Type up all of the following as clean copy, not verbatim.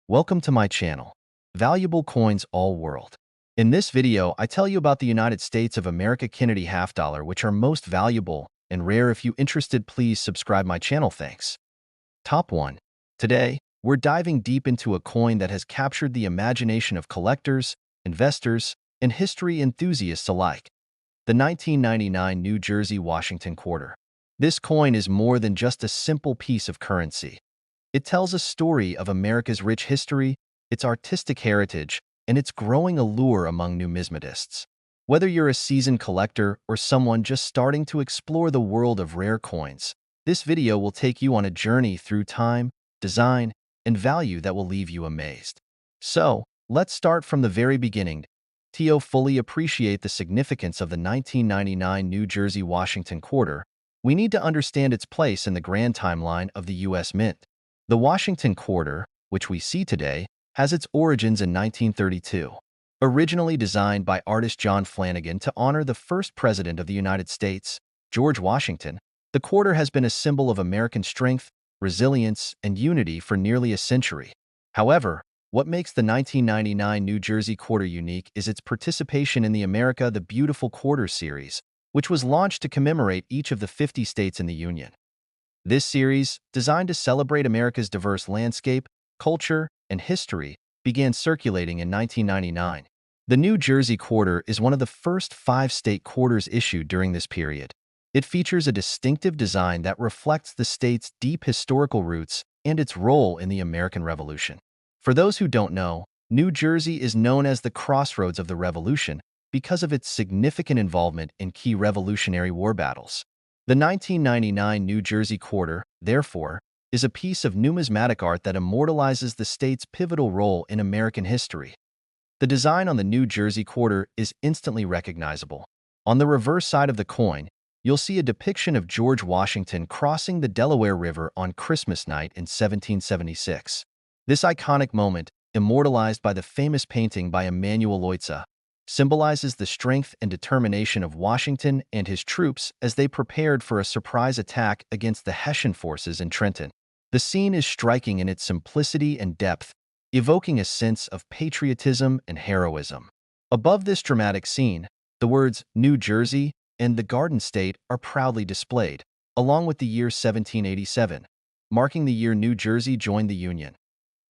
Welcome to my channel, Valuable Coins All World. In this video, I tell you about the United States of America Kennedy half dollar, which are most valuable and rare. If you interested, please subscribe my channel. Thanks. Top 1. Today, we're diving deep into a coin that has captured the imagination of collectors, investors, and history enthusiasts alike. The 1999 New Jersey Washington quarter. This coin is more than just a simple piece of currency. It tells a story of America's rich history, its artistic heritage, and its growing allure among numismatists. Whether you're a seasoned collector or someone just starting to explore the world of rare coins, this video will take you on a journey through time, design, and value that will leave you amazed. So, let's start from the very beginning. To fully appreciate the significance of the 1999 New Jersey Washington quarter, we need to understand its place in the grand timeline of the U.S. Mint. The Washington quarter, which we see today, has its origins in 1932. Originally designed by artist John Flanagan to honor the first president of the United States, George Washington, the quarter has been a symbol of American strength, resilience, and unity for nearly a century. However, what makes the 1999 New Jersey quarter unique is its participation in the America the Beautiful Quarter series, which was launched to commemorate each of the 50 states in the Union. This series, designed to celebrate America's diverse landscape, culture, and history, began circulating in 1999. The New Jersey quarter is one of the first 5 state quarters issued during this period. It features a distinctive design that reflects the state's deep historical roots and its role in the American Revolution. For those who don't know, New Jersey is known as the crossroads of the Revolution because of its significant involvement in key Revolutionary War battles. The 1999 New Jersey quarter, therefore, is a piece of numismatic art that immortalizes the state's pivotal role in American history. The design on the New Jersey quarter is instantly recognizable. On the reverse side of the coin, you'll see a depiction of George Washington crossing the Delaware River on Christmas night in 1776. This iconic moment, immortalized by the famous painting by Emanuel Leutze, symbolizes the strength and determination of Washington and his troops as they prepared for a surprise attack against the Hessian forces in Trenton. The scene is striking in its simplicity and depth, evoking a sense of patriotism and heroism. Above this dramatic scene, the words New Jersey and the Garden State are proudly displayed, along with the year 1787, marking the year New Jersey joined the Union.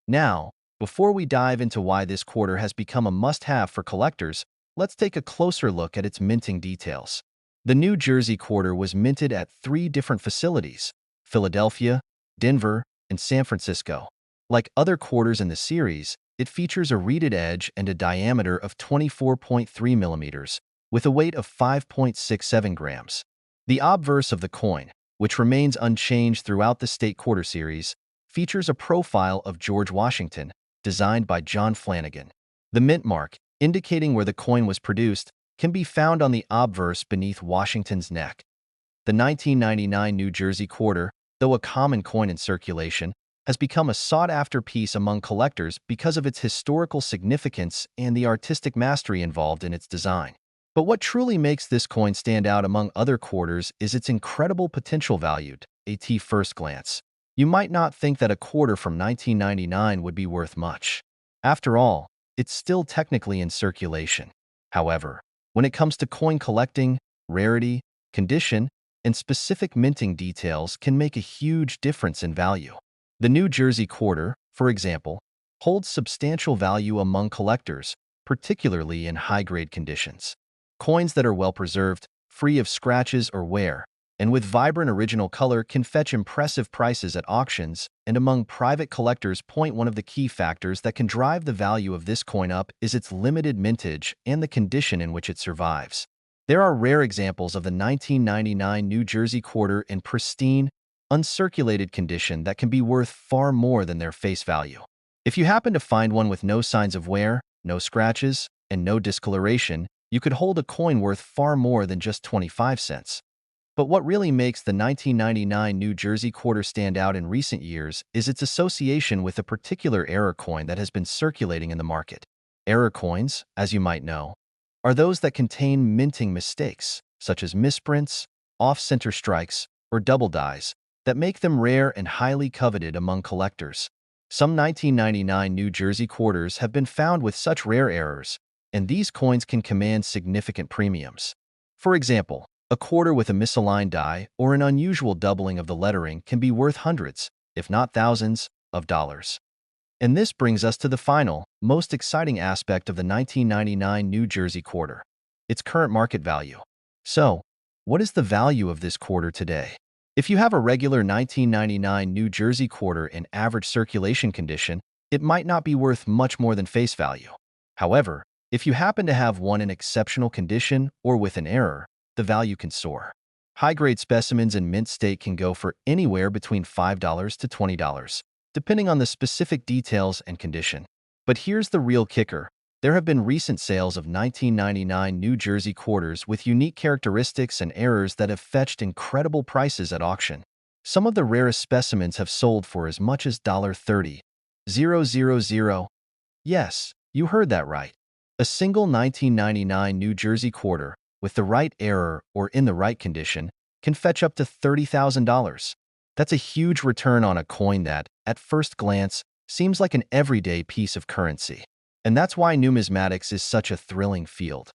Now, before we dive into why this quarter has become a must-have for collectors, let's take a closer look at its minting details. The New Jersey quarter was minted at 3 different facilities: Philadelphia, Denver, and San Francisco. Like other quarters in the series, it features a reeded edge and a diameter of 24.3 millimeters, with a weight of 5.67 grams. The obverse of the coin, which remains unchanged throughout the state quarter series, features a profile of George Washington, designed by John Flanagan. The mint mark, indicating where the coin was produced, can be found on the obverse beneath Washington's neck. The 1999 New Jersey quarter, though a common coin in circulation, has become a sought-after piece among collectors because of its historical significance and the artistic mastery involved in its design. But what truly makes this coin stand out among other quarters is its incredible potential value. At first glance, you might not think that a quarter from 1999 would be worth much. After all, it's still technically in circulation. However, when it comes to coin collecting, rarity, condition, and specific minting details can make a huge difference in value. The New Jersey quarter, for example, holds substantial value among collectors, particularly in high-grade conditions. Coins that are well-preserved, free of scratches or wear, and with vibrant original color can fetch impressive prices at auctions, and among private collectors. One of the key factors that can drive the value of this coin up is its limited mintage and the condition in which it survives. There are rare examples of the 1999 New Jersey quarter in pristine, uncirculated condition that can be worth far more than their face value. If you happen to find one with no signs of wear, no scratches, and no discoloration, you could hold a coin worth far more than just 25 cents. But what really makes the 1999 New Jersey quarter stand out in recent years is its association with a particular error coin that has been circulating in the market. Error coins, as you might know, are those that contain minting mistakes, such as misprints, off-center strikes, or double dies, that make them rare and highly coveted among collectors. Some 1999 New Jersey quarters have been found with such rare errors, and these coins can command significant premiums. For example, a quarter with a misaligned die or an unusual doubling of the lettering can be worth hundreds, if not thousands, of dollars. And this brings us to the final, most exciting aspect of the 1999 New Jersey quarter: its current market value. So, what is the value of this quarter today? If you have a regular 1999 New Jersey quarter in average circulation condition, it might not be worth much more than face value. However, if you happen to have one in exceptional condition or with an error, the value can soar. High-grade specimens in mint state can go for anywhere between $5 to $20, depending on the specific details and condition. But here's the real kicker. There have been recent sales of 1999 New Jersey quarters with unique characteristics and errors that have fetched incredible prices at auction. Some of the rarest specimens have sold for as much as $30,000. Yes, you heard that right. A single 1999 New Jersey quarter, with the right error or in the right condition, can fetch up to $30,000. That's a huge return on a coin that, at first glance, seems like an everyday piece of currency. And that's why numismatics is such a thrilling field.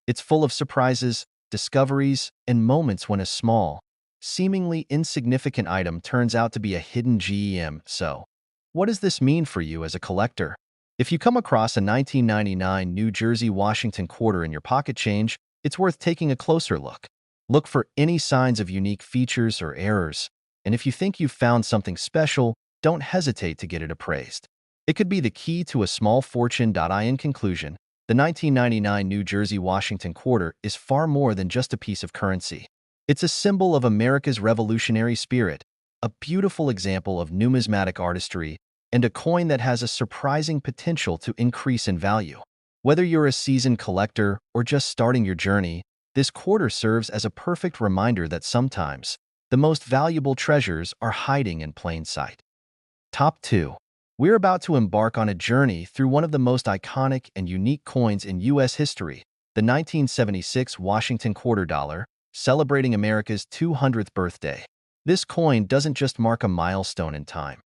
It's full of surprises, discoveries, and moments when a small, seemingly insignificant item turns out to be a hidden gem. So, what does this mean for you as a collector? If you come across a 1999 New Jersey Washington quarter in your pocket change, it's worth taking a closer look. Look for any signs of unique features or errors, and if you think you've found something special, don't hesitate to get it appraised. It could be the key to a small fortune. In conclusion, the 1999 New Jersey Washington quarter is far more than just a piece of currency. It's a symbol of America's revolutionary spirit, a beautiful example of numismatic artistry, and a coin that has a surprising potential to increase in value. Whether you're a seasoned collector or just starting your journey, this quarter serves as a perfect reminder that sometimes the most valuable treasures are hiding in plain sight. Top 2. We're about to embark on a journey through one of the most iconic and unique coins in U.S. history, the 1976 Washington quarter dollar, celebrating America's 200th birthday. This coin doesn't just mark a milestone in time.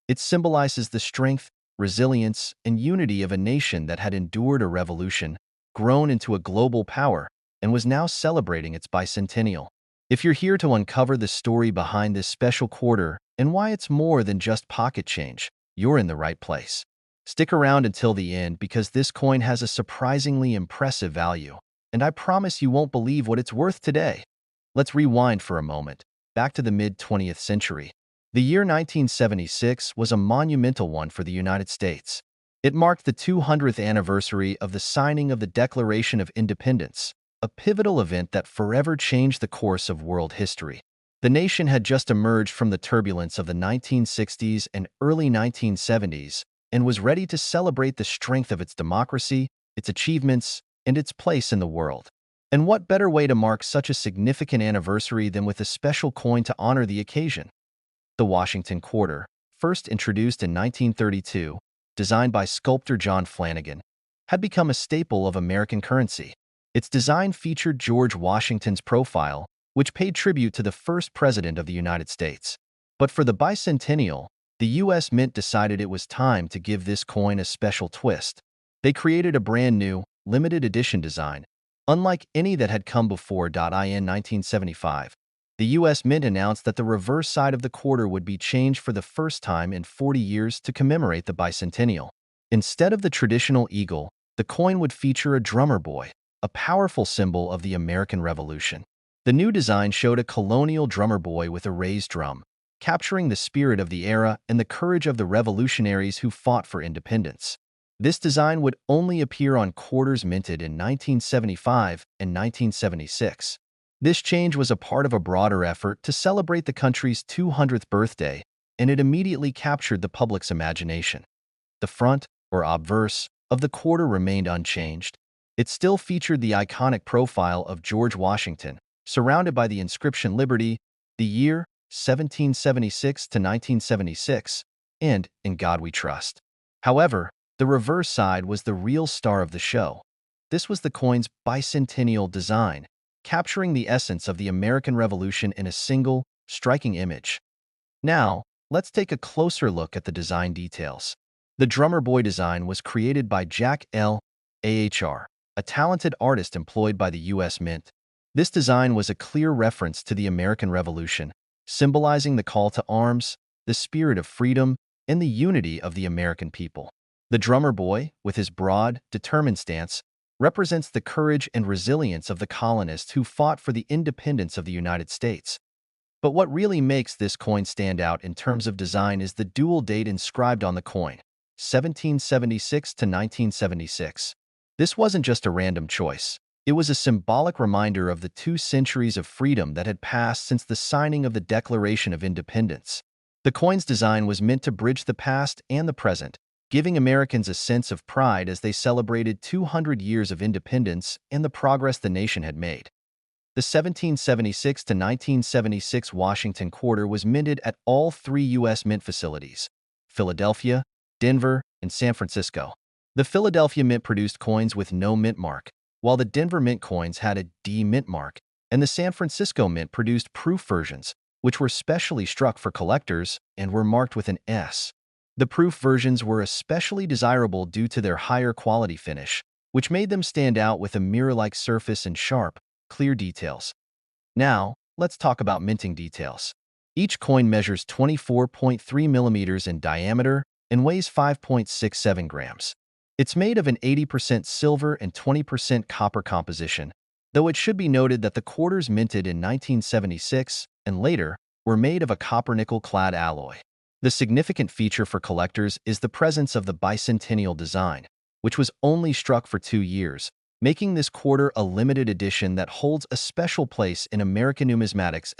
It symbolizes the strength, resilience, and unity of a nation that had endured a revolution, grown into a global power, and was now celebrating its bicentennial. If you're here to uncover the story behind this special quarter and why it's more than just pocket change, you're in the right place. Stick around until the end because this coin has a surprisingly impressive value, and I promise you won't believe what it's worth today. Let's rewind for a moment, back to the mid-20th century. The year 1976 was a monumental one for the United States. It marked the 200th anniversary of the signing of the Declaration of Independence, a pivotal event that forever changed the course of world history. The nation had just emerged from the turbulence of the 1960s and early 1970s and was ready to celebrate the strength of its democracy, its achievements, and its place in the world. And what better way to mark such a significant anniversary than with a special coin to honor the occasion? The Washington quarter, first introduced in 1932, designed by sculptor John Flanagan, had become a staple of American currency. Its design featured George Washington's profile, which paid tribute to the first president of the United States. But for the bicentennial, the U.S. Mint decided it was time to give this coin a special twist. They created a brand new, limited edition design, unlike any that had come before. In 1975, the U.S. Mint announced that the reverse side of the quarter would be changed for the first time in 40 years to commemorate the bicentennial. Instead of the traditional eagle, the coin would feature a drummer boy, a powerful symbol of the American Revolution. The new design showed a colonial drummer boy with a raised drum, capturing the spirit of the era and the courage of the revolutionaries who fought for independence. This design would only appear on quarters minted in 1975 and 1976. This change was a part of a broader effort to celebrate the country's 200th birthday, and it immediately captured the public's imagination. The front, or obverse, of the quarter remained unchanged. It still featured the iconic profile of George Washington, surrounded by the inscription Liberty, the year 1776 to 1976, and In God We Trust. However, the reverse side was the real star of the show. This was the coin's bicentennial design, capturing the essence of the American Revolution in a single, striking image. Now, let's take a closer look at the design details. The drummer boy design was created by Jack L. Ahr, a talented artist employed by the U.S. Mint. This design was a clear reference to the American Revolution, symbolizing the call to arms, the spirit of freedom, and the unity of the American people. The drummer boy, with his broad, determined stance, represents the courage and resilience of the colonists who fought for the independence of the United States. But what really makes this coin stand out in terms of design is the dual date inscribed on the coin, 1776 to 1976. This wasn't just a random choice. It was a symbolic reminder of the 2 centuries of freedom that had passed since the signing of the Declaration of Independence. The coin's design was meant to bridge the past and the present, giving Americans a sense of pride as they celebrated 200 years of independence and the progress the nation had made. The 1776 to 1976 Washington quarter was minted at all 3 U.S. Mint facilities: Philadelphia, Denver, and San Francisco. The Philadelphia Mint produced coins with no mint mark, while the Denver Mint coins had a D mint mark, and the San Francisco Mint produced proof versions, which were specially struck for collectors and were marked with an S. The proof versions were especially desirable due to their higher quality finish, which made them stand out with a mirror-like surface and sharp, clear details. Now, let's talk about minting details. Each coin measures 24.3 millimeters in diameter and weighs 5.67 grams. It's made of an 80% silver and 20% copper composition, though it should be noted that the quarters minted in 1976 and later were made of a copper-nickel-clad alloy. The significant feature for collectors is the presence of the bicentennial design, which was only struck for 2 years, making this quarter a limited edition that holds a special place in American numismatics.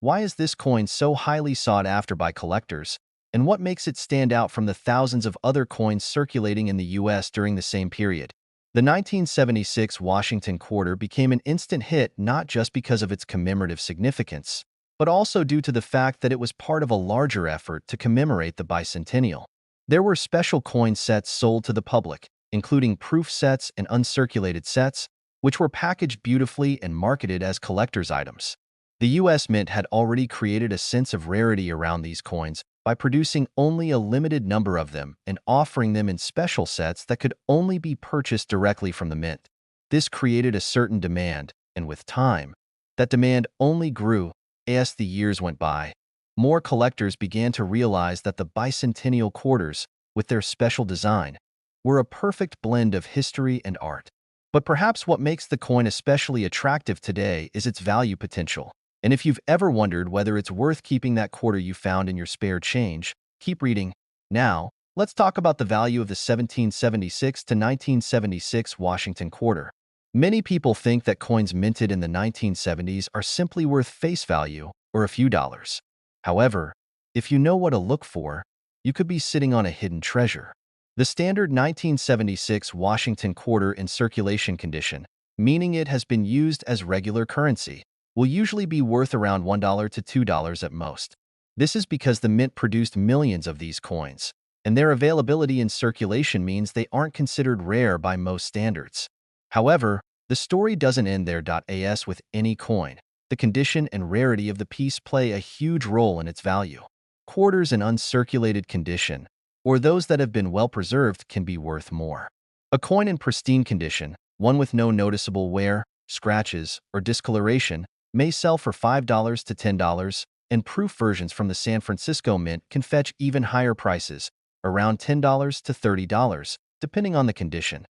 Why is this coin so highly sought after by collectors, and what makes it stand out from the thousands of other coins circulating in the U.S. during the same period? The 1976 Washington quarter became an instant hit not just because of its commemorative significance, but also due to the fact that it was part of a larger effort to commemorate the bicentennial. There were special coin sets sold to the public, including proof sets and uncirculated sets, which were packaged beautifully and marketed as collector's items. The U.S. Mint had already created a sense of rarity around these coins by producing only a limited number of them and offering them in special sets that could only be purchased directly from the mint. This created a certain demand, and with time, that demand only grew. As the years went by, more collectors began to realize that the bicentennial quarters, with their special design, were a perfect blend of history and art. But perhaps what makes the coin especially attractive today is its value potential. And if you've ever wondered whether it's worth keeping that quarter you found in your spare change, keep reading. Now, let's talk about the value of the 1776 to 1976 Washington quarter. Many people think that coins minted in the 1970s are simply worth face value or a few dollars. However, if you know what to look for, you could be sitting on a hidden treasure. The standard 1976 Washington quarter in circulation condition, meaning it has been used as regular currency, will usually be worth around $1 to $2 at most. This is because the mint produced millions of these coins, and their availability in circulation means they aren't considered rare by most standards. However, the story doesn't end there. As with any coin, the condition and rarity of the piece play a huge role in its value. Quarters in uncirculated condition, or those that have been well preserved, can be worth more. A coin in pristine condition, one with no noticeable wear, scratches, or discoloration, may sell for $5 to $10, and proof versions from the San Francisco Mint can fetch even higher prices, around $10 to $30, depending on the condition.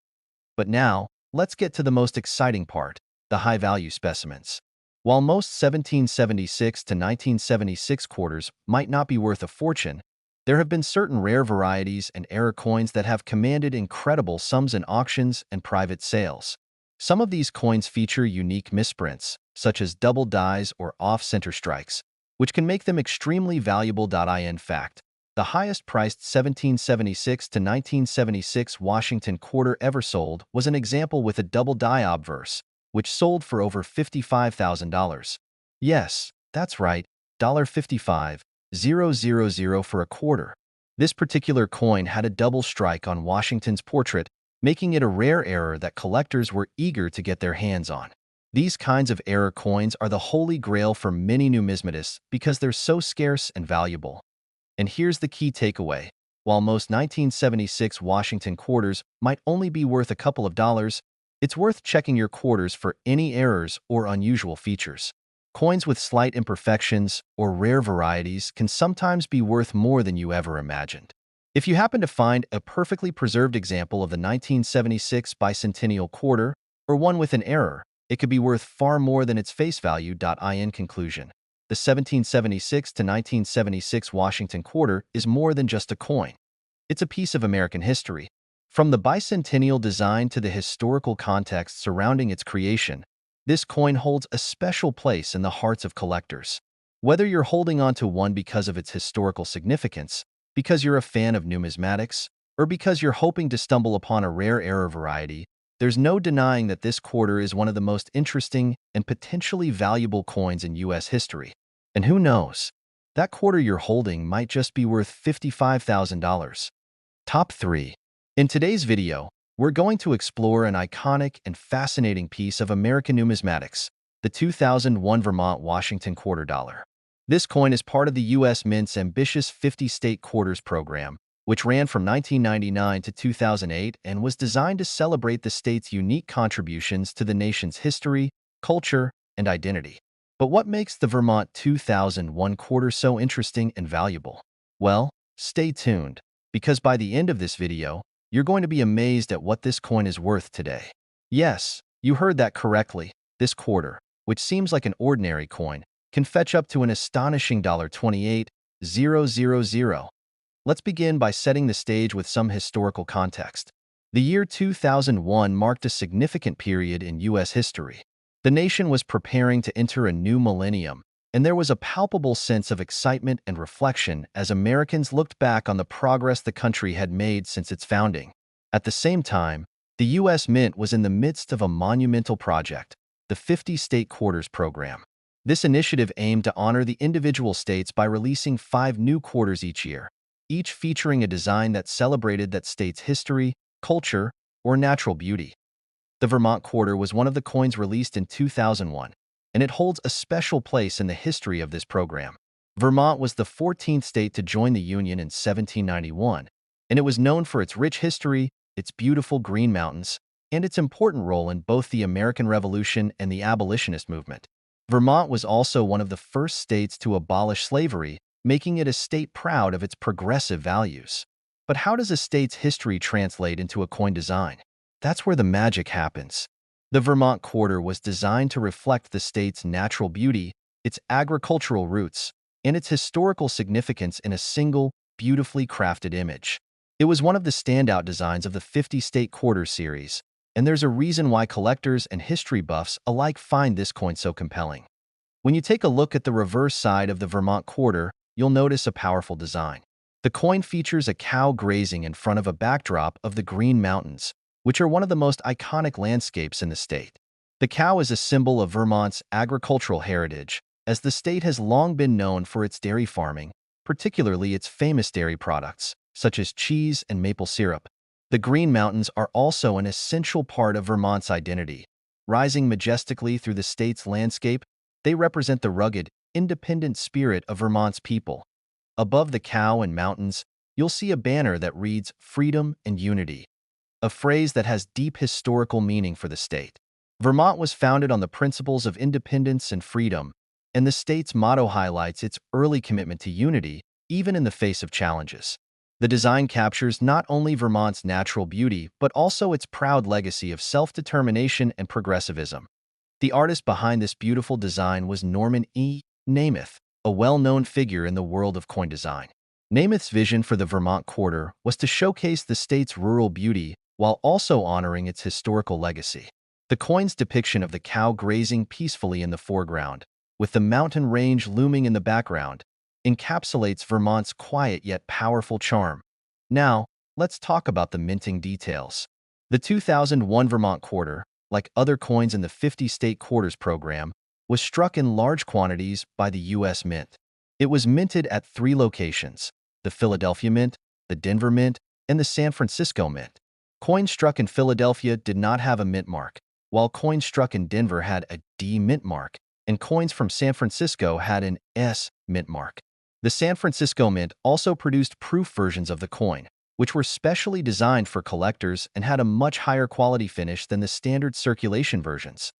But now, let's get to the most exciting part, the high-value specimens. While most 1776 to 1976 quarters might not be worth a fortune, there have been certain rare varieties and era coins that have commanded incredible sums in auctions and private sales. Some of these coins feature unique misprints, such as double dies or off-center strikes, which can make them extremely valuable. In fact, the highest-priced 1776 to 1976 Washington quarter ever sold was an example with a double die obverse, which sold for over $55,000. Yes, that's right, $55,000 for a quarter. This particular coin had a double strike on Washington's portrait, making it a rare error that collectors were eager to get their hands on. These kinds of error coins are the holy grail for many numismatists because they're so scarce and valuable. And here's the key takeaway. While most 1976 Washington quarters might only be worth a couple of dollars, it's worth checking your quarters for any errors or unusual features. Coins with slight imperfections or rare varieties can sometimes be worth more than you ever imagined. If you happen to find a perfectly preserved example of the 1976 bicentennial quarter or one with an error, it could be worth far more than its face value. In conclusion, the 1776 to 1976 Washington quarter is more than just a coin. It's a piece of American history. From the bicentennial design to the historical context surrounding its creation, this coin holds a special place in the hearts of collectors. Whether you're holding on to one because of its historical significance, because you're a fan of numismatics, or because you're hoping to stumble upon a rare error variety, there's no denying that this quarter is one of the most interesting and potentially valuable coins in U.S. history. And who knows? That quarter you're holding might just be worth $55,000. Top 3. In today's video, we're going to explore an iconic and fascinating piece of American numismatics, the 2001 Vermont Washington quarter dollar. This coin is part of the U.S. Mint's ambitious 50-state quarters program, which ran from 1999 to 2008 and was designed to celebrate the state's unique contributions to the nation's history, culture, and identity. But what makes the Vermont 2001 quarter so interesting and valuable? Well, stay tuned, because by the end of this video, you're going to be amazed at what this coin is worth today. Yes, you heard that correctly. This quarter, which seems like an ordinary coin, can fetch up to an astonishing $28,000. Let's begin by setting the stage with some historical context. The year 2001 marked a significant period in U.S. history. The nation was preparing to enter a new millennium, and there was a palpable sense of excitement and reflection as Americans looked back on the progress the country had made since its founding. At the same time, the U.S. Mint was in the midst of a monumental project, the 50-state quarters program. This initiative aimed to honor the individual states by releasing 5 new quarters each year, each featuring a design that celebrated that state's history, culture, or natural beauty. The Vermont quarter was one of the coins released in 2001, and it holds a special place in the history of this program. Vermont was the 14th state to join the Union in 1791, and it was known for its rich history, its beautiful green mountains, and its important role in both the American Revolution and the abolitionist movement. Vermont was also one of the first states to abolish slavery, making it a state proud of its progressive values. But how does a state's history translate into a coin design? That's where the magic happens. The Vermont quarter was designed to reflect the state's natural beauty, its agricultural roots, and its historical significance in a single, beautifully crafted image. It was one of the standout designs of the 50-state quarter series, and there's a reason why collectors and history buffs alike find this coin so compelling. When you take a look at the reverse side of the Vermont quarter, you'll notice a powerful design. The coin features a cow grazing in front of a backdrop of the Green Mountains, which are one of the most iconic landscapes in the state. The cow is a symbol of Vermont's agricultural heritage, as the state has long been known for its dairy farming, particularly its famous dairy products, such as cheese and maple syrup. The Green Mountains are also an essential part of Vermont's identity. Rising majestically through the state's landscape, they represent the rugged, independent spirit of Vermont's people. Above the cow and mountains, you'll see a banner that reads "Freedom and Unity," a phrase that has deep historical meaning for the state. Vermont was founded on the principles of independence and freedom, and the state's motto highlights its early commitment to unity, even in the face of challenges. The design captures not only Vermont's natural beauty, but also its proud legacy of self-determination and progressivism. The artist behind this beautiful design was Norman E. Namath, a well-known figure in the world of coin design. Namath's vision for the Vermont quarter was to showcase the state's rural beauty while also honoring its historical legacy. The coin's depiction of the cow grazing peacefully in the foreground, with the mountain range looming in the background, encapsulates Vermont's quiet yet powerful charm. Now, let's talk about the minting details. The 2001 Vermont quarter, like other coins in the 50-state quarters program, was struck in large quantities by the U.S. Mint. It was minted at 3 locations: the Philadelphia Mint, the Denver Mint, and the San Francisco Mint. Coins struck in Philadelphia did not have a mint mark, while coins struck in Denver had a D mint mark, and coins from San Francisco had an S mint mark. The San Francisco Mint also produced proof versions of the coin, which were specially designed for collectors and had a much higher quality finish than the standard circulation versions.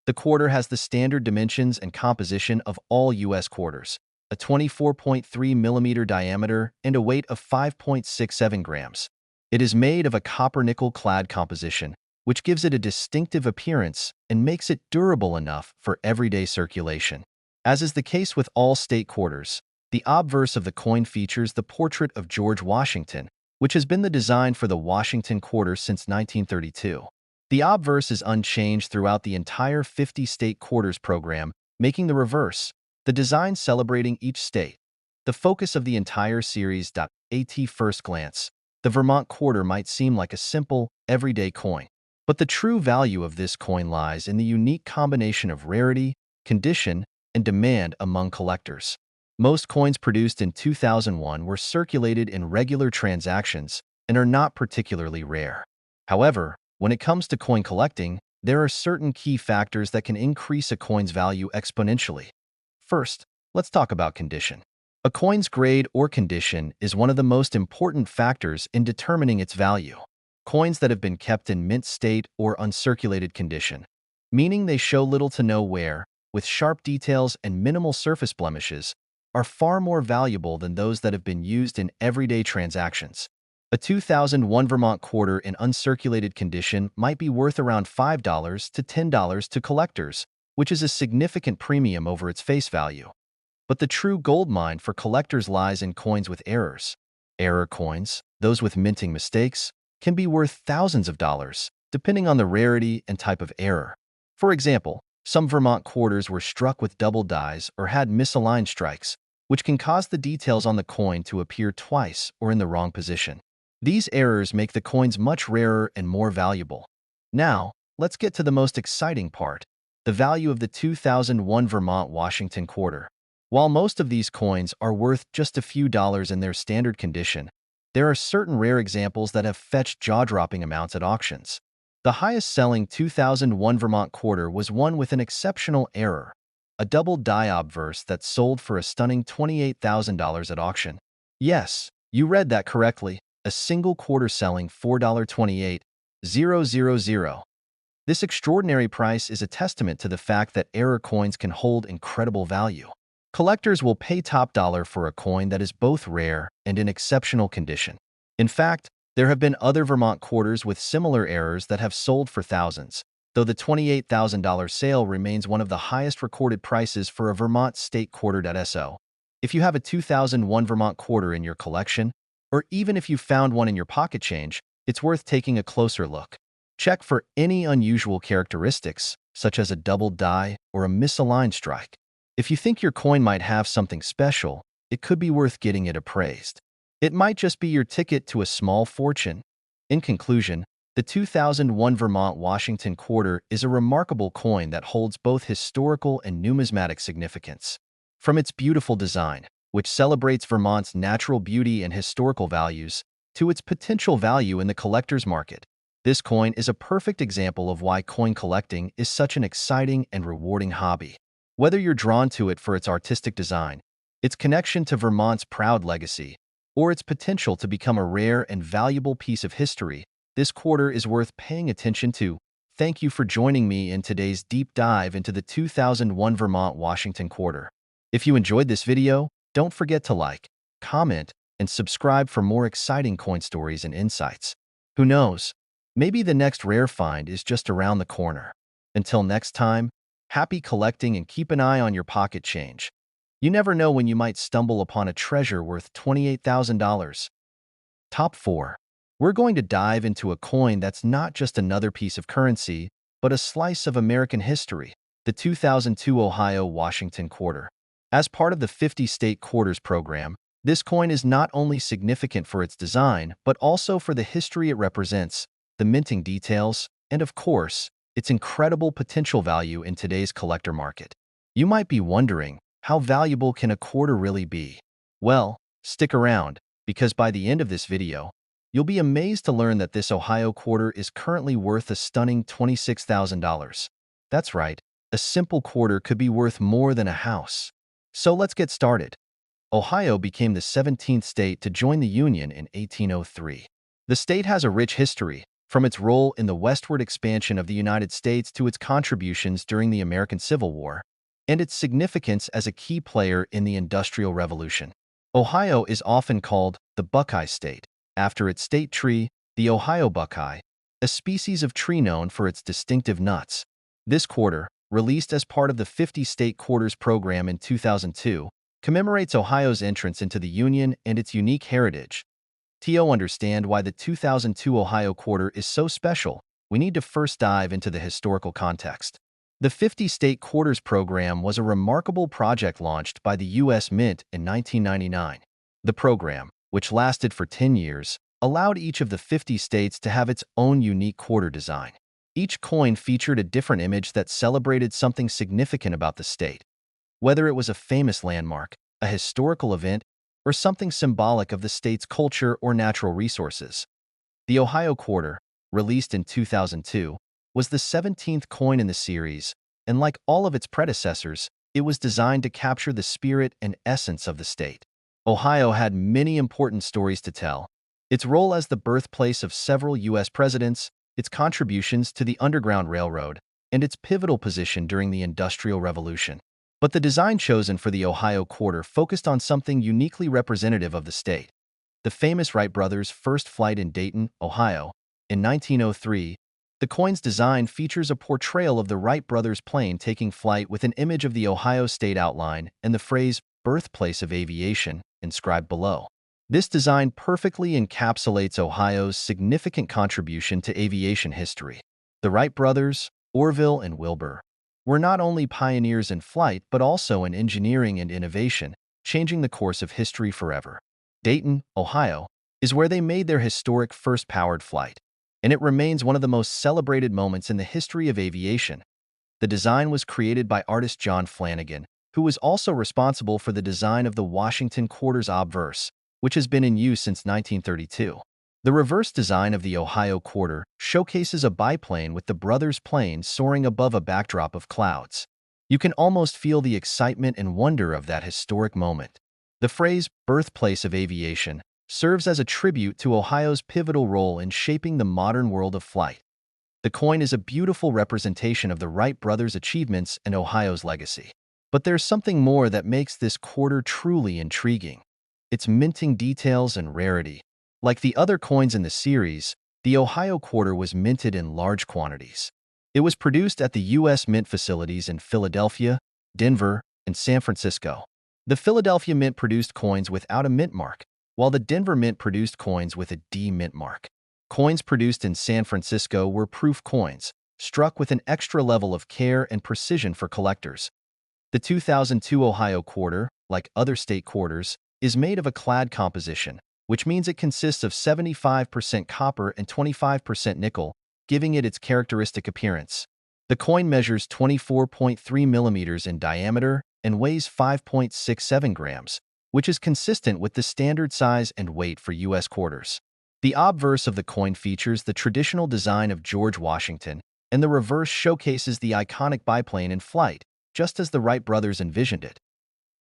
The quarter has the standard dimensions and composition of all U.S. quarters, a 24.3 mm diameter and a weight of 5.67 grams. It is made of a copper-nickel clad composition, which gives it a distinctive appearance and makes it durable enough for everyday circulation. As is the case with all state quarters, the obverse of the coin features the portrait of George Washington, which has been the design for the Washington quarter since 1932. The obverse is unchanged throughout the entire 50-state quarters program, making the reverse, the design celebrating each state, the focus of the entire series. At first glance, the Vermont quarter might seem like a simple, everyday coin. But the true value of this coin lies in the unique combination of rarity, condition, and demand among collectors. Most coins produced in 2001 were circulated in regular transactions and are not particularly rare. However, when it comes to coin collecting, there are certain key factors that can increase a coin's value exponentially. First, let's talk about condition. A coin's grade or condition is one of the most important factors in determining its value. Coins that have been kept in mint state or uncirculated condition, meaning they show little to no wear, with sharp details and minimal surface blemishes, are far more valuable than those that have been used in everyday transactions. A 2001 Vermont quarter in uncirculated condition might be worth around $5 to $10 to collectors, which is a significant premium over its face value. But the true gold mine for collectors lies in coins with errors. Error coins, those with minting mistakes, can be worth thousands of dollars, depending on the rarity and type of error. For example, some Vermont quarters were struck with double dies or had misaligned strikes, which can cause the details on the coin to appear twice or in the wrong position. These errors make the coins much rarer and more valuable. Now, let's get to the most exciting part, the value of the 2001 Vermont Washington quarter. While most of these coins are worth just a few dollars in their standard condition, there are certain rare examples that have fetched jaw-dropping amounts at auctions. The highest-selling 2001 Vermont quarter was one with an exceptional error, a double die obverse that sold for a stunning $28,000 at auction. Yes, you read that correctly. A single quarter selling $4.28,000. This extraordinary price is a testament to the fact that error coins can hold incredible value. Collectors will pay top dollar for a coin that is both rare and in exceptional condition. In fact, there have been other Vermont quarters with similar errors that have sold for thousands, though the $28,000 sale remains one of the highest recorded prices for a Vermont state quarter. So, if you have a 2001 Vermont quarter in your collection, or even if you found one in your pocket change, it's worth taking a closer look. Check for any unusual characteristics, such as a double die or a misaligned strike. If you think your coin might have something special, it could be worth getting it appraised. It might just be your ticket to a small fortune. In conclusion, the 2001 Vermont Washington quarter is a remarkable coin that holds both historical and numismatic significance. From its beautiful design, which celebrates Vermont's natural beauty and historical values, to its potential value in the collector's market, this coin is a perfect example of why coin collecting is such an exciting and rewarding hobby. Whether you're drawn to it for its artistic design, its connection to Vermont's proud legacy, or its potential to become a rare and valuable piece of history, this quarter is worth paying attention to. Thank you for joining me in today's deep dive into the 2001 Vermont Washington quarter. If you enjoyed this video, don't forget to like, comment, and subscribe for more exciting coin stories and insights. Who knows? Maybe the next rare find is just around the corner. Until next time, happy collecting and keep an eye on your pocket change. You never know when you might stumble upon a treasure worth $28,000. Top 4. We're going to dive into a coin that's not just another piece of currency, but a slice of American history, the 2002 Ohio Washington quarter. As part of the 50-state quarters program, this coin is not only significant for its design, but also for the history it represents, the minting details, and of course, its incredible potential value in today's collector market. You might be wondering, how valuable can a quarter really be? Well, stick around, because by the end of this video, you'll be amazed to learn that this Ohio quarter is currently worth a stunning $26,000. That's right, a simple quarter could be worth more than a house. So let's get started. Ohio became the 17th state to join the Union in 1803. The state has a rich history, from its role in the westward expansion of the United States to its contributions during the American Civil War, and its significance as a key player in the Industrial Revolution. Ohio is often called the Buckeye State, after its state tree, the Ohio buckeye, a species of tree known for its distinctive nuts. This quarter, released as part of the 50 State Quarters program in 2002, commemorates Ohio's entrance into the Union and its unique heritage. To understand why the 2002 Ohio quarter is so special, we need to first dive into the historical context. The 50 State Quarters program was a remarkable project launched by the U.S. Mint in 1999. The program, which lasted for 10 years, allowed each of the 50 states to have its own unique quarter design. Each coin featured a different image that celebrated something significant about the state. Whether it was a famous landmark, a historical event, or something symbolic of the state's culture or natural resources. The Ohio quarter, released in 2002, was the 17th coin in the series, and like all of its predecessors, it was designed to capture the spirit and essence of the state. Ohio had many important stories to tell. Its role as the birthplace of several U.S. presidents, its contributions to the Underground Railroad, and its pivotal position during the Industrial Revolution. But the design chosen for the Ohio quarter focused on something uniquely representative of the state. The famous Wright brothers' first flight in Dayton, Ohio, in 1903, the coin's design features a portrayal of the Wright brothers' plane taking flight with an image of the Ohio state outline and the phrase, "birthplace of aviation," inscribed below. This design perfectly encapsulates Ohio's significant contribution to aviation history. The Wright brothers, Orville and Wilbur, were not only pioneers in flight but also in engineering and innovation, changing the course of history forever. Dayton, Ohio, is where they made their historic first powered flight, and it remains one of the most celebrated moments in the history of aviation. The design was created by artist John Flanagan, who was also responsible for the design of the Washington quarter's obverse, which has been in use since 1932. The reverse design of the Ohio quarter showcases a biplane with the brothers' plane soaring above a backdrop of clouds. You can almost feel the excitement and wonder of that historic moment. The phrase, "birthplace of aviation," serves as a tribute to Ohio's pivotal role in shaping the modern world of flight. The coin is a beautiful representation of the Wright brothers' achievements and Ohio's legacy. But there's something more that makes this quarter truly intriguing. Its minting details and rarity. Like the other coins in the series, the Ohio quarter was minted in large quantities. It was produced at the U.S. Mint facilities in Philadelphia, Denver, and San Francisco. The Philadelphia Mint produced coins without a mint mark, while the Denver Mint produced coins with a D mint mark. Coins produced in San Francisco were proof coins, struck with an extra level of care and precision for collectors. The 2002 Ohio quarter, like other state quarters, is made of a clad composition, which means it consists of 75% copper and 25% nickel, giving it its characteristic appearance. The coin measures 24.3 millimeters in diameter and weighs 5.67 grams, which is consistent with the standard size and weight for U.S. quarters. The obverse of the coin features the traditional design of George Washington, and the reverse showcases the iconic biplane in flight, just as the Wright brothers envisioned it.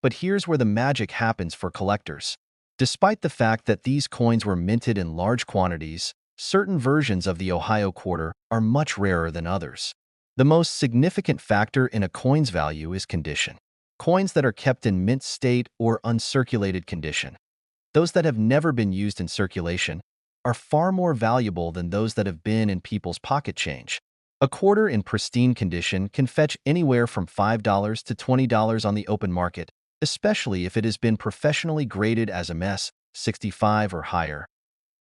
But here's where the magic happens for collectors. Despite the fact that these coins were minted in large quantities, certain versions of the Ohio quarter are much rarer than others. The most significant factor in a coin's value is condition. Coins that are kept in mint state or uncirculated condition, those that have never been used in circulation, are far more valuable than those that have been in people's pocket change. A quarter in pristine condition can fetch anywhere from $5 to $20 on the open market, especially if it has been professionally graded as a MS 65 or higher.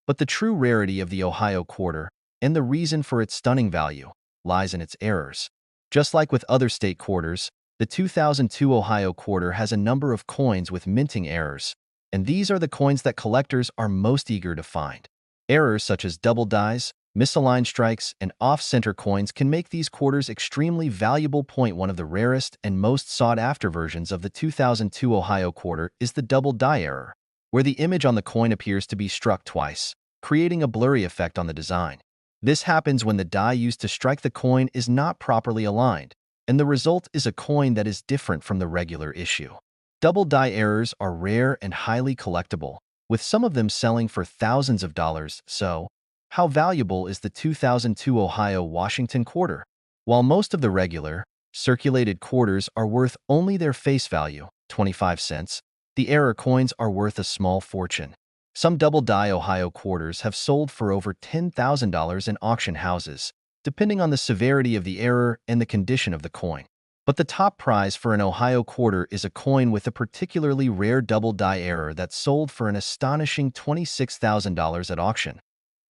But the true rarity of the Ohio quarter, and the reason for its stunning value, lies in its errors. Just like with other state quarters, the 2002 Ohio quarter has a number of coins with minting errors, and these are the coins that collectors are most eager to find. Errors such as double dies, misaligned strikes, and off-center coins can make these quarters extremely valuable. One of the rarest and most sought-after versions of the 2002 Ohio quarter is the double die error, where the image on the coin appears to be struck twice, creating a blurry effect on the design. This happens when the die used to strike the coin is not properly aligned, and the result is a coin that is different from the regular issue. Double die errors are rare and highly collectible, with some of them selling for thousands of dollars. So, how valuable is the 2002 Ohio Washington quarter? While most of the regular, circulated quarters are worth only their face value, 25 cents, the error coins are worth a small fortune. Some double-die Ohio quarters have sold for over $10,000 in auction houses, depending on the severity of the error and the condition of the coin. But the top prize for an Ohio quarter is a coin with a particularly rare double-die error that sold for an astonishing $26,000 at auction.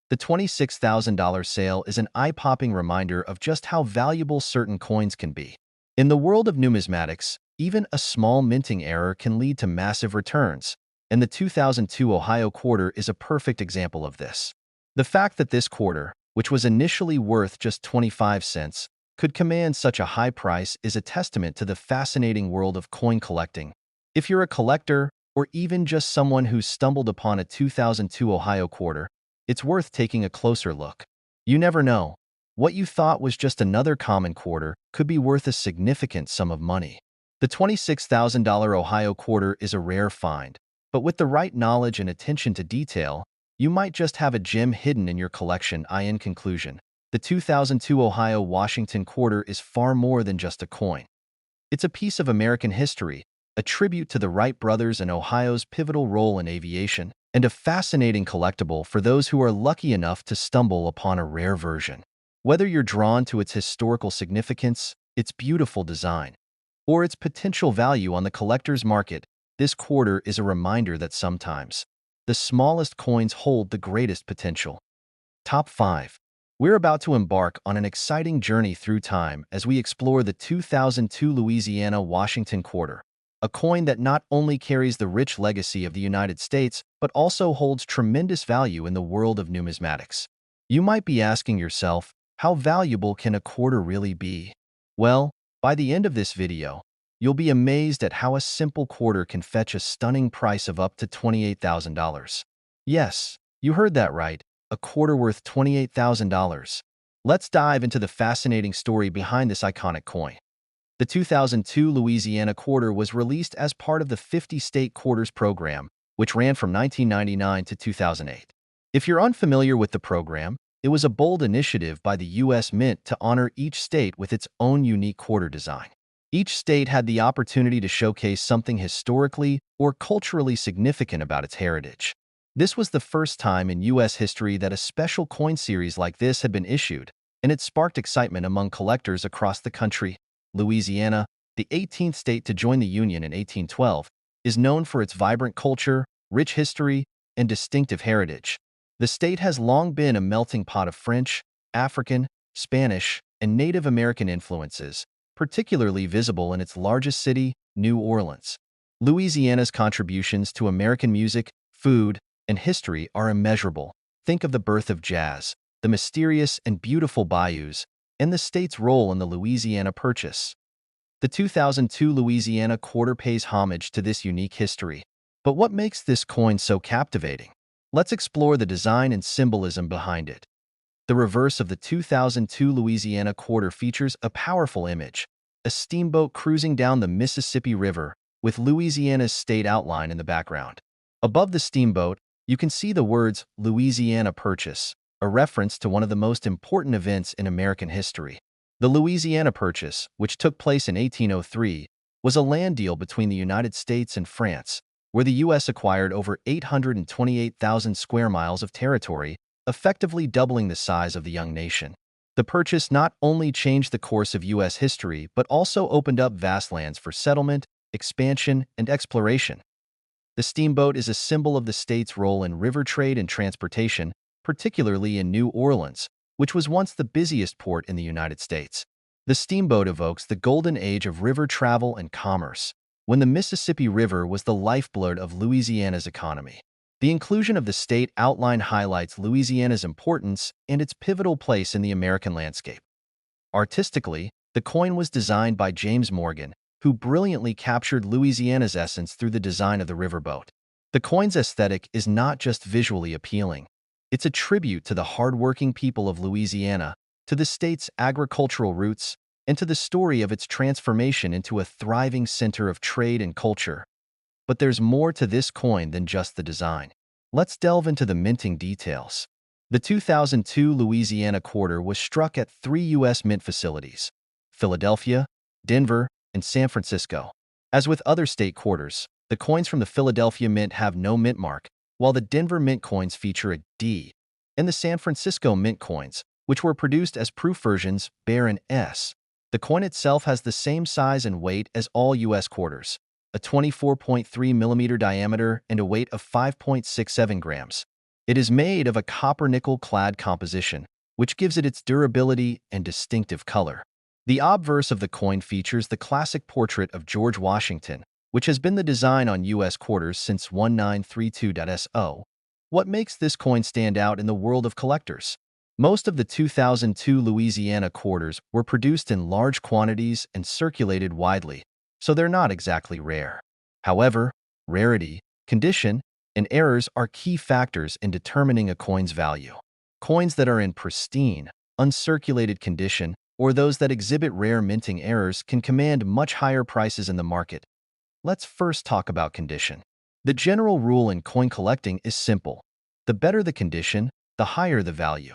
The $26,000 sale is an eye-popping reminder of just how valuable certain coins can be. In the world of numismatics, even a small minting error can lead to massive returns, and the 2002 Ohio quarter is a perfect example of this. The fact that this quarter, which was initially worth just 25 cents, could command such a high price is a testament to the fascinating world of coin collecting. If you're a collector, or even just someone who's stumbled upon a 2002 Ohio quarter, it's worth taking a closer look. You never know. What you thought was just another common quarter could be worth a significant sum of money. The $26,000 Ohio quarter is a rare find, but with the right knowledge and attention to detail, you might just have a gem hidden in your collection. In conclusion, the 2002 Ohio Washington quarter is far more than just a coin. It's a piece of American history, a tribute to the Wright brothers and Ohio's pivotal role in aviation, and a fascinating collectible for those who are lucky enough to stumble upon a rare version. Whether you're drawn to its historical significance, its beautiful design, or its potential value on the collector's market, this quarter is a reminder that sometimes the smallest coins hold the greatest potential. Top 5. We're about to embark on an exciting journey through time as we explore the 2002 Louisiana Washington quarter, a coin that not only carries the rich legacy of the United States, but also holds tremendous value in the world of numismatics. You might be asking yourself, how valuable can a quarter really be? Well, by the end of this video, you'll be amazed at how a simple quarter can fetch a stunning price of up to $28,000. Yes, you heard that right, a quarter worth $28,000. Let's dive into the fascinating story behind this iconic coin. The 2002 Louisiana quarter was released as part of the 50-state quarters program, which ran from 1999 to 2008. If you're unfamiliar with the program, it was a bold initiative by the U.S. Mint to honor each state with its own unique quarter design. Each state had the opportunity to showcase something historically or culturally significant about its heritage. This was the first time in U.S. history that a special coin series like this had been issued, and it sparked excitement among collectors across the country. Louisiana, the 18th state to join the Union in 1812, is known for its vibrant culture, rich history, and distinctive heritage. The state has long been a melting pot of French, African, Spanish, and Native American influences, particularly visible in its largest city, New Orleans. Louisiana's contributions to American music, food, and history are immeasurable. Think of the birth of jazz, the mysterious and beautiful bayous, and the state's role in the Louisiana Purchase. The 2002 Louisiana quarter pays homage to this unique history. But what makes this coin so captivating? Let's explore the design and symbolism behind it. The reverse of the 2002 Louisiana quarter features a powerful image, a steamboat cruising down the Mississippi River, with Louisiana's state outline in the background. Above the steamboat, you can see the words Louisiana Purchase, a reference to one of the most important events in American history. The Louisiana Purchase, which took place in 1803, was a land deal between the United States and France, where the U.S. acquired over 828,000 square miles of territory, effectively doubling the size of the young nation. The purchase not only changed the course of U.S. history, but also opened up vast lands for settlement, expansion, and exploration. The steamboat is a symbol of the state's role in river trade and transportation, particularly in New Orleans, which was once the busiest port in the United States. The steamboat evokes the golden age of river travel and commerce, when the Mississippi River was the lifeblood of Louisiana's economy. The inclusion of the state outline highlights Louisiana's importance and its pivotal place in the American landscape. Artistically, the coin was designed by James Morgan, who brilliantly captured Louisiana's essence through the design of the riverboat. The coin's aesthetic is not just visually appealing. It's a tribute to the hardworking people of Louisiana, to the state's agricultural roots, and to the story of its transformation into a thriving center of trade and culture. But there's more to this coin than just the design. Let's delve into the minting details. The 2002 Louisiana quarter was struck at 3 U.S. mint facilities: Philadelphia, Denver, and San Francisco. As with other state quarters, the coins from the Philadelphia Mint have no mint mark, while the Denver Mint coins feature a D, and the San Francisco Mint coins, which were produced as proof versions, bear an S. The coin itself has the same size and weight as all U.S. quarters, a 24.3 millimeter diameter and a weight of 5.67 grams. It is made of a copper-nickel clad composition, which gives it its durability and distinctive color. The obverse of the coin features the classic portrait of George Washington, which has been the design on U.S. quarters since 1932. What makes this coin stand out in the world of collectors? Most of the 2002 Louisiana quarters were produced in large quantities and circulated widely, so they're not exactly rare. However, rarity, condition, and errors are key factors in determining a coin's value. Coins that are in pristine, uncirculated condition, or those that exhibit rare minting errors can command much higher prices in the market. Let's first talk about condition. The general rule in coin collecting is simple. The better the condition, the higher the value.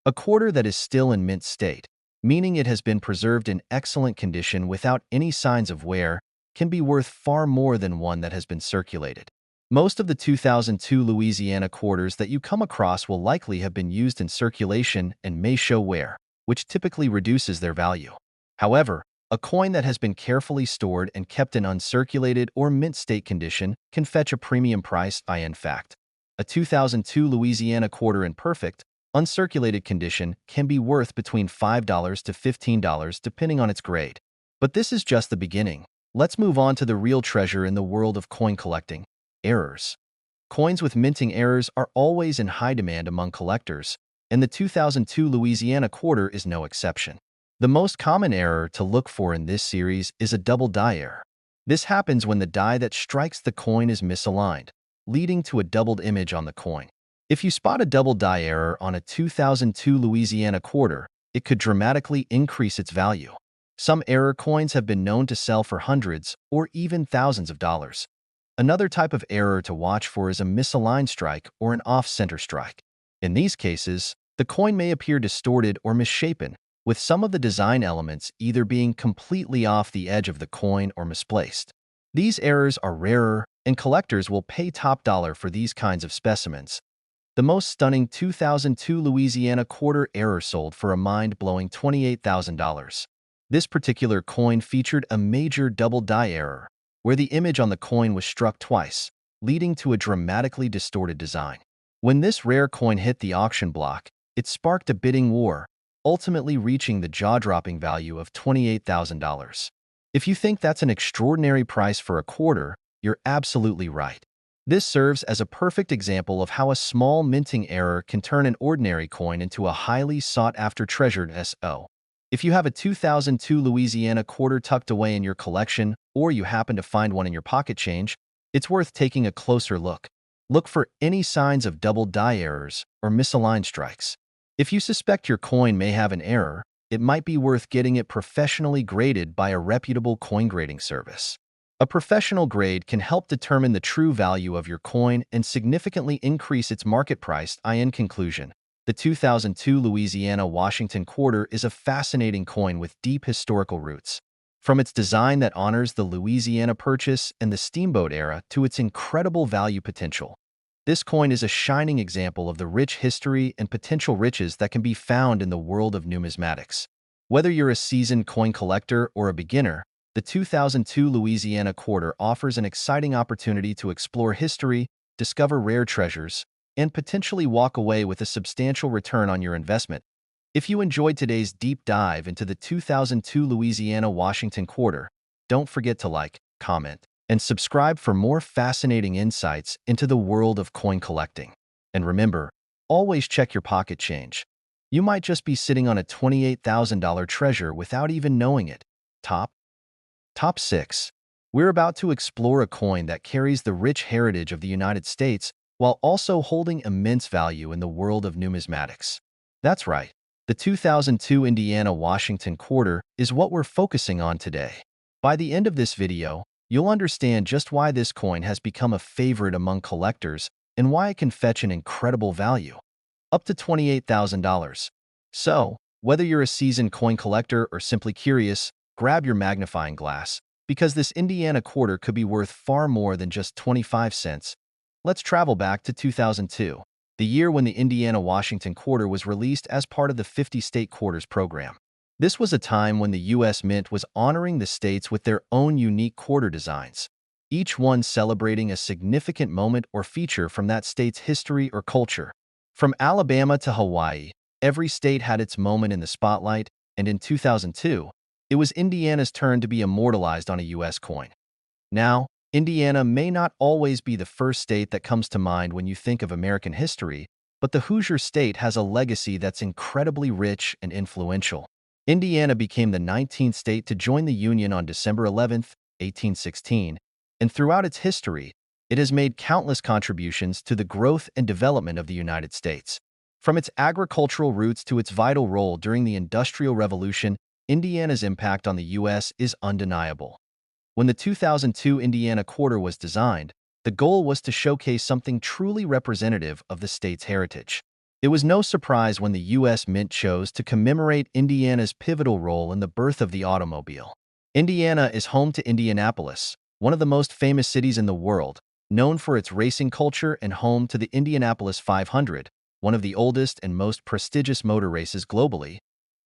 A quarter that is still in mint state, meaning it has been preserved in excellent condition without any signs of wear, can be worth far more than one that has been circulated. Most of the 2002 Louisiana quarters that you come across will likely have been used in circulation and may show wear, which typically reduces their value. However, a coin that has been carefully stored and kept in uncirculated or mint state condition can fetch a premium price. In fact, a 2002 Louisiana quarter in perfect, uncirculated condition can be worth between $5 to $15 depending on its grade. But this is just the beginning. Let's move on to the real treasure in the world of coin collecting: errors. Coins with minting errors are always in high demand among collectors, and the 2002 Louisiana quarter is no exception. The most common error to look for in this series is a double die error. This happens when the die that strikes the coin is misaligned, leading to a doubled image on the coin. If you spot a double die error on a 2002 Louisiana quarter, it could dramatically increase its value. Some error coins have been known to sell for hundreds or even thousands of dollars. Another type of error to watch for is a misaligned strike or an off-center strike. In these cases, the coin may appear distorted or misshapen, with some of the design elements either being completely off the edge of the coin or misplaced. These errors are rarer, and collectors will pay top dollar for these kinds of specimens. The most stunning 2002 Louisiana quarter error sold for a mind-blowing $28,000. This particular coin featured a major double die error, where the image on the coin was struck twice, leading to a dramatically distorted design. When this rare coin hit the auction block, it sparked a bidding war, ultimately reaching the jaw-dropping value of $28,000. If you think that's an extraordinary price for a quarter, you're absolutely right. This serves as a perfect example of how a small minting error can turn an ordinary coin into a highly sought-after treasure. If you have a 2002 Louisiana quarter tucked away in your collection, or you happen to find one in your pocket change, it's worth taking a closer look. Look for any signs of double die errors or misaligned strikes. If you suspect your coin may have an error, it might be worth getting it professionally graded by a reputable coin grading service. A professional grade can help determine the true value of your coin and significantly increase its market price. In conclusion, the 2002 Louisiana Washington quarter is a fascinating coin with deep historical roots. From its design that honors the Louisiana Purchase and the Steamboat era to its incredible value potential, this coin is a shining example of the rich history and potential riches that can be found in the world of numismatics. Whether you're a seasoned coin collector or a beginner, the 2002 Louisiana quarter offers an exciting opportunity to explore history, discover rare treasures, and potentially walk away with a substantial return on your investment. If you enjoyed today's deep dive into the 2002 Louisiana Washington quarter, don't forget to like, comment, and subscribe for more fascinating insights into the world of coin collecting. And remember, always check your pocket change. You might just be sitting on a $28,000 treasure without even knowing it. Top 6. We're about to explore a coin that carries the rich heritage of the United States while also holding immense value in the world of numismatics. That's right, the 2002 Indiana Washington quarter is what we're focusing on today. By the end of this video, you'll understand just why this coin has become a favorite among collectors and why it can fetch an incredible value, up to $28,000. So, whether you're a seasoned coin collector or simply curious, grab your magnifying glass, because this Indiana quarter could be worth far more than just 25 cents. Let's travel back to 2002, the year when the Indiana-Washington quarter was released as part of the 50-state quarters program. This was a time when the U.S. Mint was honoring the states with their own unique quarter designs, each one celebrating a significant moment or feature from that state's history or culture. From Alabama to Hawaii, every state had its moment in the spotlight, and in 2002, it was Indiana's turn to be immortalized on a U.S. coin. Now, Indiana may not always be the first state that comes to mind when you think of American history, but the Hoosier State has a legacy that's incredibly rich and influential. Indiana became the 19th state to join the Union on December 11, 1816, and throughout its history, it has made countless contributions to the growth and development of the United States. From its agricultural roots to its vital role during the Industrial Revolution, Indiana's impact on the U.S. is undeniable. When the 2002 Indiana quarter was designed, the goal was to showcase something truly representative of the state's heritage. It was no surprise when the U.S. Mint chose to commemorate Indiana's pivotal role in the birth of the automobile. Indiana is home to Indianapolis, one of the most famous cities in the world, known for its racing culture and home to the Indianapolis 500, one of the oldest and most prestigious motor races globally.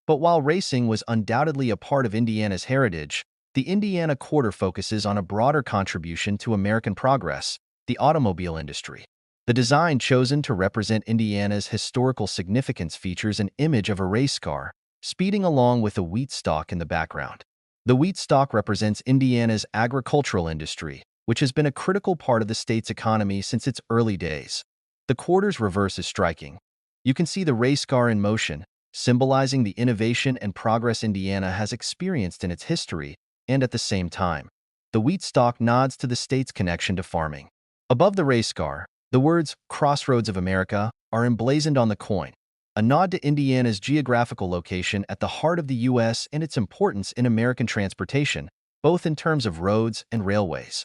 But while racing was undoubtedly a part of Indiana's heritage, the Indiana quarter focuses on a broader contribution to American progress, the automobile industry. The design chosen to represent Indiana's historical significance features an image of a race car, speeding along with a wheat stalk in the background. The wheat stalk represents Indiana's agricultural industry, which has been a critical part of the state's economy since its early days. The quarter's reverse is striking. You can see the race car in motion, symbolizing the innovation and progress Indiana has experienced in its history, and at the same time, the wheat stalk nods to the state's connection to farming. Above the race car, the words "Crossroads of America" are emblazoned on the coin, a nod to Indiana's geographical location at the heart of the U.S. and its importance in American transportation, both in terms of roads and railways.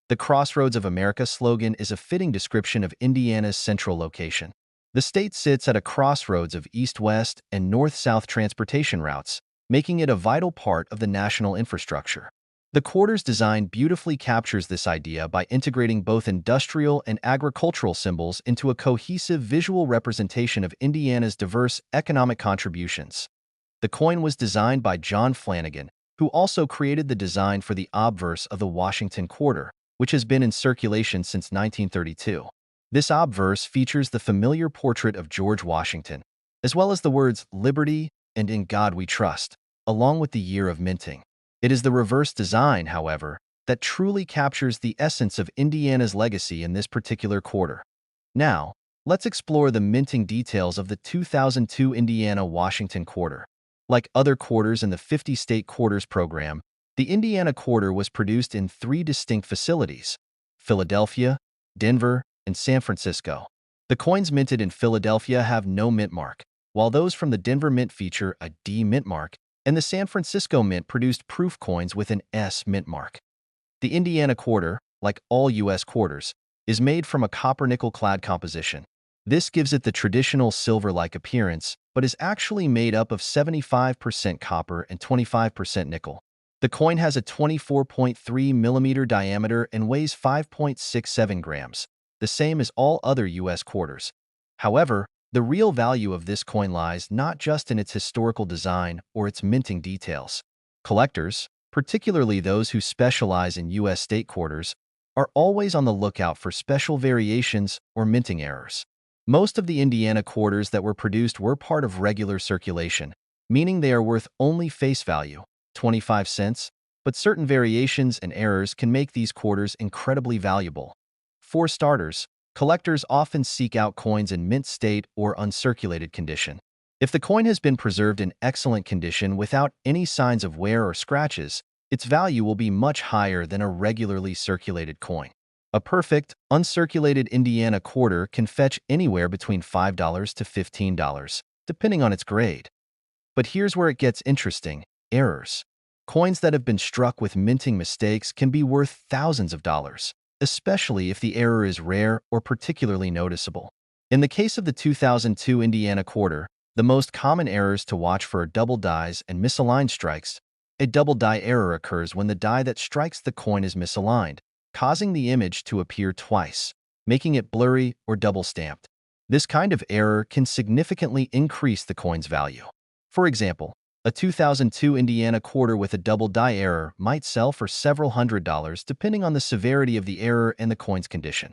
The Crossroads of America slogan is a fitting description of Indiana's central location. The state sits at a crossroads of east-west and north-south transportation routes, making it a vital part of the national infrastructure. The quarter's design beautifully captures this idea by integrating both industrial and agricultural symbols into a cohesive visual representation of Indiana's diverse economic contributions. The coin was designed by John Flanagan, who also created the design for the obverse of the Washington quarter, which has been in circulation since 1932. This obverse features the familiar portrait of George Washington, as well as the words "Liberty" and "In God We Trust," along with the year of minting. It is the reverse design, however, that truly captures the essence of Indiana's legacy in this particular quarter. Now, let's explore the minting details of the 2002 Indiana-Washington quarter. Like other quarters in the 50-state quarters program, the Indiana quarter was produced in 3 distinct facilities: Philadelphia, Denver, and San Francisco. The coins minted in Philadelphia have no mint mark, while those from the Denver Mint feature a D mint mark, and the San Francisco Mint produced proof coins with an S mint mark. The Indiana quarter, like all U.S. quarters, is made from a copper-nickel-clad composition. This gives it the traditional silver-like appearance, but is actually made up of 75% copper and 25% nickel. The coin has a 24.3 millimeter diameter and weighs 5.67 grams, the same as all other U.S. quarters. However, the real value of this coin lies not just in its historical design or its minting details. Collectors, particularly those who specialize in U.S. state quarters, are always on the lookout for special variations or minting errors. Most of the Indiana quarters that were produced were part of regular circulation, meaning they are worth only face value, 25 cents, but certain variations and errors can make these quarters incredibly valuable. For starters, collectors often seek out coins in mint state or uncirculated condition. If the coin has been preserved in excellent condition without any signs of wear or scratches, its value will be much higher than a regularly circulated coin. A perfect, uncirculated Indiana quarter can fetch anywhere between $5 to $15, depending on its grade. But here's where it gets interesting: errors. Coins that have been struck with minting mistakes can be worth thousands of dollars, especially if the error is rare or particularly noticeable. In the case of the 2002 Indiana quarter, the most common errors to watch for are double dies and misaligned strikes. A double die error occurs when the die that strikes the coin is misaligned, causing the image to appear twice, making it blurry or double-stamped. This kind of error can significantly increase the coin's value. For example, a 2002 Indiana quarter with a double die error might sell for several $100s depending on the severity of the error and the coin's condition.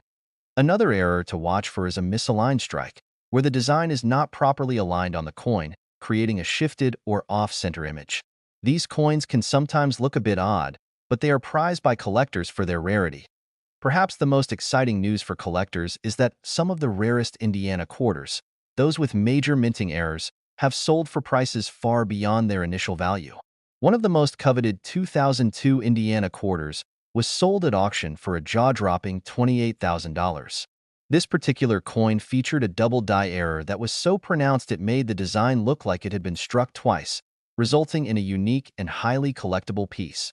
Another error to watch for is a misaligned strike, where the design is not properly aligned on the coin, creating a shifted or off-center image. These coins can sometimes look a bit odd, but they are prized by collectors for their rarity. Perhaps the most exciting news for collectors is that some of the rarest Indiana quarters, those with major minting errors, have sold for prices far beyond their initial value. One of the most coveted 2002 Indiana quarters was sold at auction for a jaw-dropping $28,000. This particular coin featured a double die error that was so pronounced it made the design look like it had been struck twice, resulting in a unique and highly collectible piece.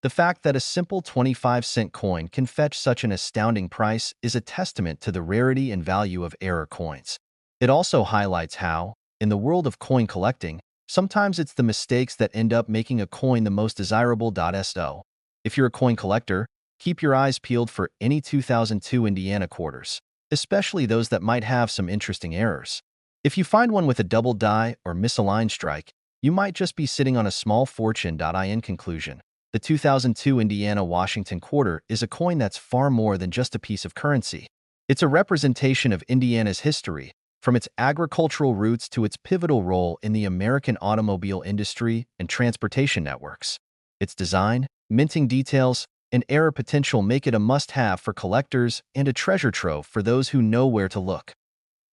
The fact that a simple 25-cent coin can fetch such an astounding price is a testament to the rarity and value of error coins. It also highlights how, in the world of coin collecting, sometimes it's the mistakes that end up making a coin the most desirable. So, if you're a coin collector, keep your eyes peeled for any 2002 Indiana quarters, especially those that might have some interesting errors. If you find one with a double die or misaligned strike, you might just be sitting on a small fortune. In conclusion, the 2002 Indiana Washington quarter is a coin that's far more than just a piece of currency. It's a representation of Indiana's history, from its agricultural roots to its pivotal role in the American automobile industry and transportation networks. Its design, minting details, and error potential make it a must-have for collectors and a treasure trove for those who know where to look.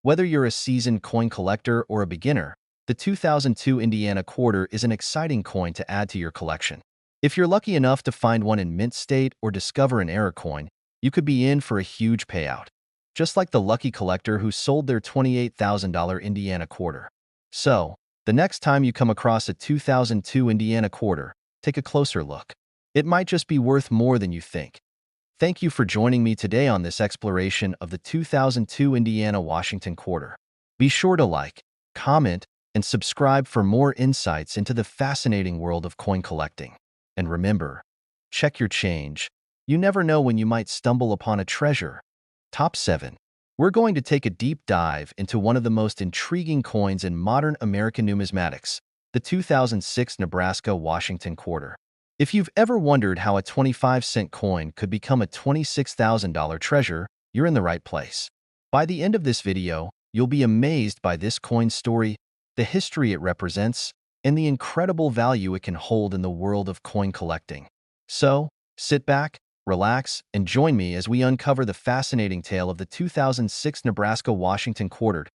Whether you're a seasoned coin collector or a beginner, the 2002 Indiana quarter is an exciting coin to add to your collection. If you're lucky enough to find one in mint state or discover an error coin, you could be in for a huge payout, just like the lucky collector who sold their $28,000 Indiana quarter. So, the next time you come across a 2002 Indiana quarter, take a closer look. It might just be worth more than you think. Thank you for joining me today on this exploration of the 2002 Indiana Washington quarter. Be sure to like, comment, and subscribe for more insights into the fascinating world of coin collecting. And remember, check your change. You never know when you might stumble upon a treasure. Top 7. We're going to take a deep dive into one of the most intriguing coins in modern American numismatics, the 2006 Nebraska-Washington quarter. If you've ever wondered how a 25-cent coin could become a $26,000 treasure, you're in the right place. By the end of this video, you'll be amazed by this coin's story, the history it represents, and the incredible value it can hold in the world of coin collecting. So, sit back, relax, and join me as we uncover the fascinating tale of the 2006 Nebraska-Washington quarter.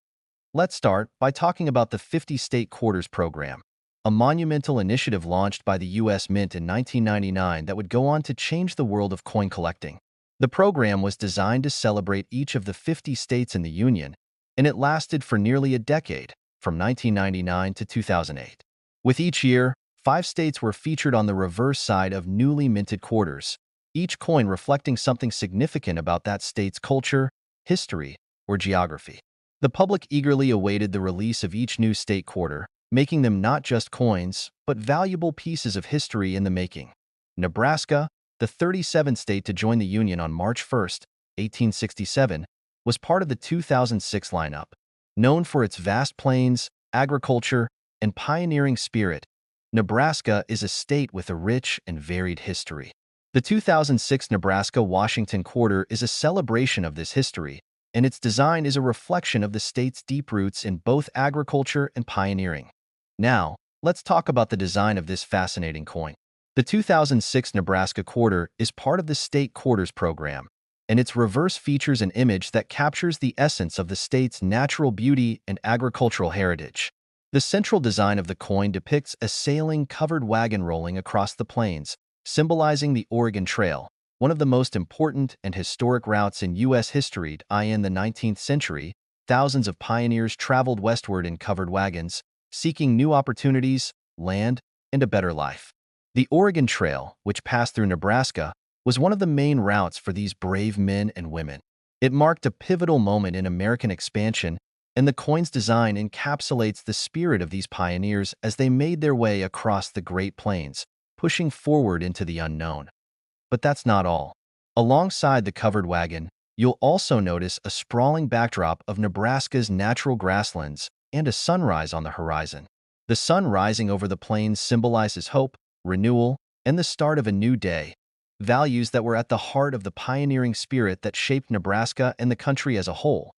Let's start by talking about the 50 State Quarters program, a monumental initiative launched by the U.S. Mint in 1999 that would go on to change the world of coin collecting. The program was designed to celebrate each of the 50 states in the Union, and it lasted for nearly a decade, from 1999 to 2008. With each year, 5 states were featured on the reverse side of newly minted quarters, each coin reflecting something significant about that state's culture, history, or geography. The public eagerly awaited the release of each new state quarter, making them not just coins, but valuable pieces of history in the making. Nebraska, the 37th state to join the Union on March 1, 1867, was part of the 2006 lineup. Known for its vast plains, agriculture, and pioneering spirit, Nebraska is a state with a rich and varied history. The 2006 Nebraska-Washington quarter is a celebration of this history, and its design is a reflection of the state's deep roots in both agriculture and pioneering. Now, let's talk about the design of this fascinating coin. The 2006 Nebraska quarter is part of the State Quarters program, and its reverse features an image that captures the essence of the state's natural beauty and agricultural heritage. The central design of the coin depicts a sailing covered wagon rolling across the plains, symbolizing the Oregon Trail, one of the most important and historic routes in U.S. history. In the 19th century, thousands of pioneers traveled westward in covered wagons, seeking new opportunities, land, and a better life. The Oregon Trail, which passed through Nebraska, was one of the main routes for these brave men and women. It marked a pivotal moment in American expansion, and the coin's design encapsulates the spirit of these pioneers as they made their way across the Great Plains, pushing forward into the unknown. But that's not all. Alongside the covered wagon, you'll also notice a sprawling backdrop of Nebraska's natural grasslands and a sunrise on the horizon. The sun rising over the plains symbolizes hope, renewal, and the start of a new day, values that were at the heart of the pioneering spirit that shaped Nebraska and the country as a whole.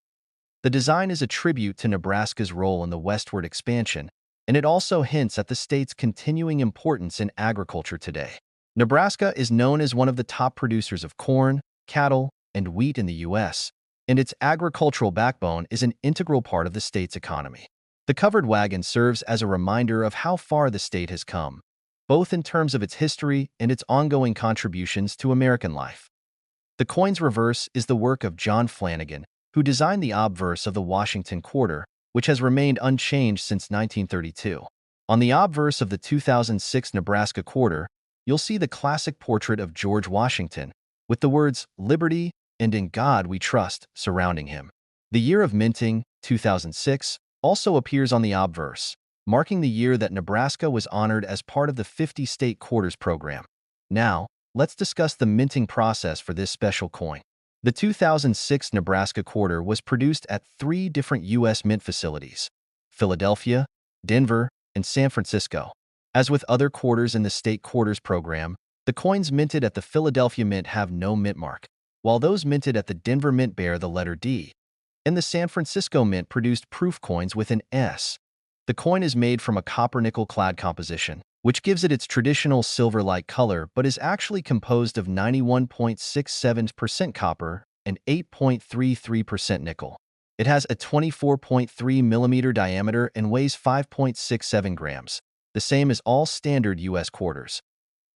The design is a tribute to Nebraska's role in the westward expansion, and it also hints at the state's continuing importance in agriculture today. Nebraska is known as one of the top producers of corn, cattle, and wheat in the U.S., and its agricultural backbone is an integral part of the state's economy. The covered wagon serves as a reminder of how far the state has come, both in terms of its history and its ongoing contributions to American life. The coin's reverse is the work of John Flanagan, who designed the obverse of the Washington quarter, which has remained unchanged since 1932. On the obverse of the 2006 Nebraska quarter, you'll see the classic portrait of George Washington, with the words "Liberty" and "In God We Trust" surrounding him. The year of minting, 2006, also appears on the obverse, marking the year that Nebraska was honored as part of the 50-state quarters program. Now, let's discuss the minting process for this special coin. The 2006 Nebraska quarter was produced at 3 different U.S. mint facilities: Philadelphia, Denver, and San Francisco. As with other quarters in the state quarters program, the coins minted at the Philadelphia Mint have no mint mark, while those minted at the Denver Mint bear the letter D, and the San Francisco Mint produced proof coins with an S. The coin is made from a copper-nickel clad composition, which gives it its traditional silver-like color but is actually composed of 91.67% copper and 8.33% nickel. It has a 24.3 millimeter diameter and weighs 5.67 grams, the same as all standard U.S. quarters.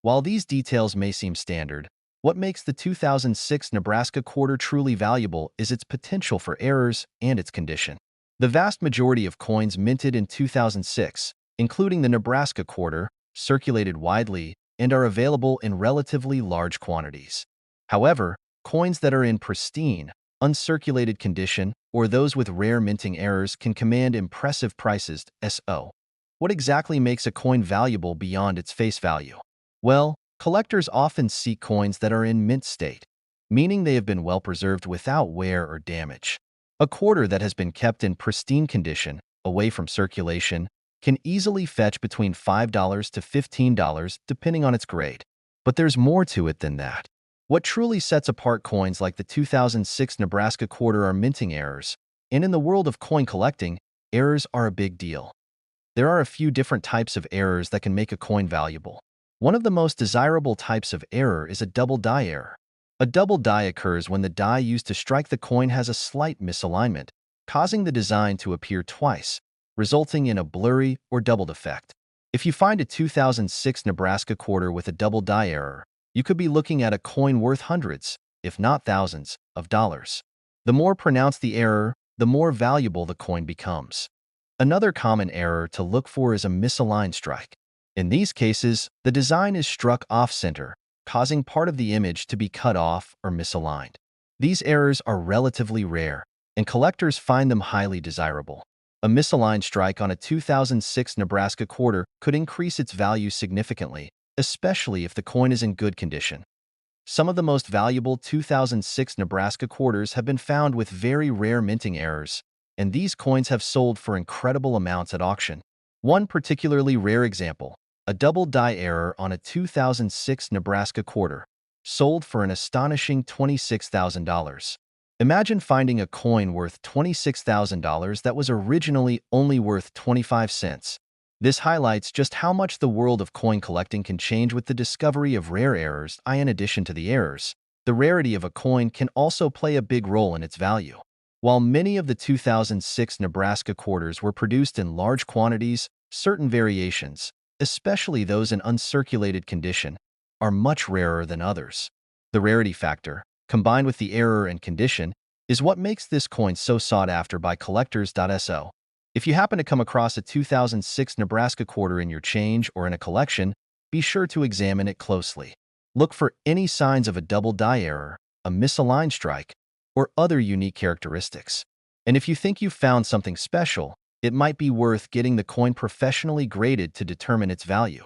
While these details may seem standard, what makes the 2006 Nebraska quarter truly valuable is its potential for errors and its condition. The vast majority of coins minted in 2006, including the Nebraska quarter, circulated widely and are available in relatively large quantities. However, coins that are in pristine, uncirculated condition or those with rare minting errors can command impressive prices. So, what exactly makes a coin valuable beyond its face value? Well, collectors often seek coins that are in mint state, meaning they have been well preserved without wear or damage. A quarter that has been kept in pristine condition, away from circulation, can easily fetch between $5 to $15 depending on its grade. But there's more to it than that. What truly sets apart coins like the 2006 Nebraska quarter are minting errors, and in the world of coin collecting, errors are a big deal. There are a few different types of errors that can make a coin valuable. One of the most desirable types of error is a double die error. A double die occurs when the die used to strike the coin has a slight misalignment, causing the design to appear twice, resulting in a blurry or doubled effect. If you find a 2006 Nebraska quarter with a double die error, you could be looking at a coin worth hundreds, if not thousands, of dollars. The more pronounced the error, the more valuable the coin becomes. Another common error to look for is a misaligned strike. In these cases, the design is struck off-center, causing part of the image to be cut off or misaligned. These errors are relatively rare, and collectors find them highly desirable. A misaligned strike on a 2006 Nebraska quarter could increase its value significantly, especially if the coin is in good condition. Some of the most valuable 2006 Nebraska quarters have been found with very rare minting errors, and these coins have sold for incredible amounts at auction. One particularly rare example, a double die error on a 2006 Nebraska quarter, sold for an astonishing $26,000. Imagine finding a coin worth $26,000 that was originally only worth 25 cents. This highlights just how much the world of coin collecting can change with the discovery of rare errors. In addition to the errors, the rarity of a coin can also play a big role in its value. While many of the 2006 Nebraska quarters were produced in large quantities, certain variations, especially those in uncirculated condition, are much rarer than others. The rarity factor, combined with the error and condition, is what makes this coin so sought after by collectors. So, if you happen to come across a 2006 Nebraska quarter in your change or in a collection, be sure to examine it closely. Look for any signs of a double die error, a misaligned strike, or other unique characteristics. And if you think you've found something special, it might be worth getting the coin professionally graded to determine its value.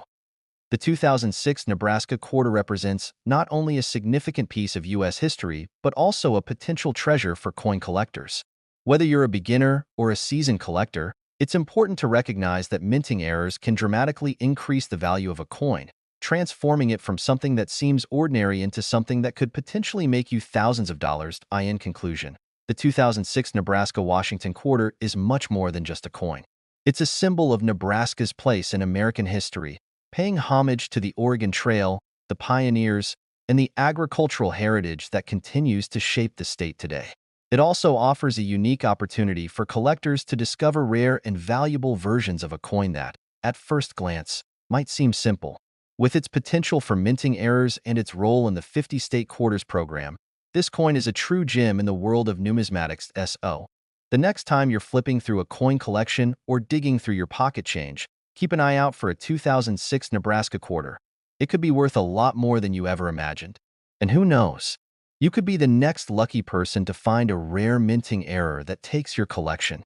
The 2006 Nebraska quarter represents not only a significant piece of U.S. history, but also a potential treasure for coin collectors. Whether you're a beginner or a seasoned collector, it's important to recognize that minting errors can dramatically increase the value of a coin, transforming it from something that seems ordinary into something that could potentially make you thousands of dollars. In conclusion, the 2006 Nebraska-Washington quarter is much more than just a coin. It's a symbol of Nebraska's place in American history, paying homage to the Oregon Trail, the pioneers, and the agricultural heritage that continues to shape the state today. It also offers a unique opportunity for collectors to discover rare and valuable versions of a coin that, at first glance, might seem simple. With its potential for minting errors and its role in the 50-state quarters program, this coin is a true gem in the world of numismatics. The next time you're flipping through a coin collection or digging through your pocket change, keep an eye out for a 2006 Nebraska quarter. It could be worth a lot more than you ever imagined. And who knows? You could be the next lucky person to find a rare minting error that takes your collection.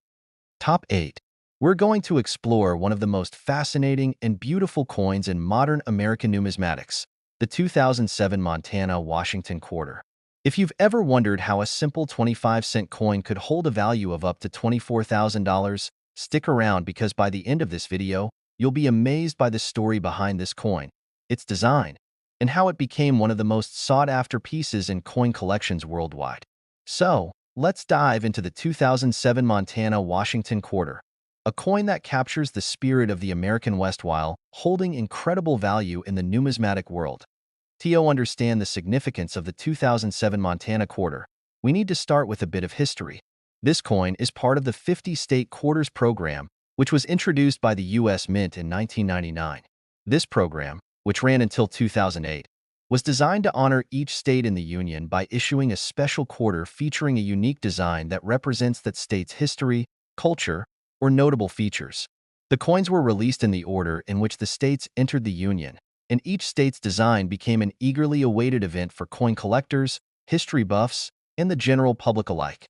Top 8. We're going to explore one of the most fascinating and beautiful coins in modern American numismatics, the 2007 Montana-Washington quarter. If you've ever wondered how a simple 25-cent coin could hold a value of up to $24,000, stick around because by the end of this video, you'll be amazed by the story behind this coin, its design, and how it became one of the most sought-after pieces in coin collections worldwide. So, let's dive into the 2007 Montana-Washington quarter, a coin that captures the spirit of the American West while holding incredible value in the numismatic world. To understand the significance of the 2007 Montana quarter, we need to start with a bit of history. This coin is part of the 50-state quarters program, which was introduced by the U.S. Mint in 1999. This program, which ran until 2008, was designed to honor each state in the Union by issuing a special quarter featuring a unique design that represents that state's history, culture, or notable features. The coins were released in the order in which the states entered the Union, and each state's design became an eagerly awaited event for coin collectors, history buffs, and the general public alike.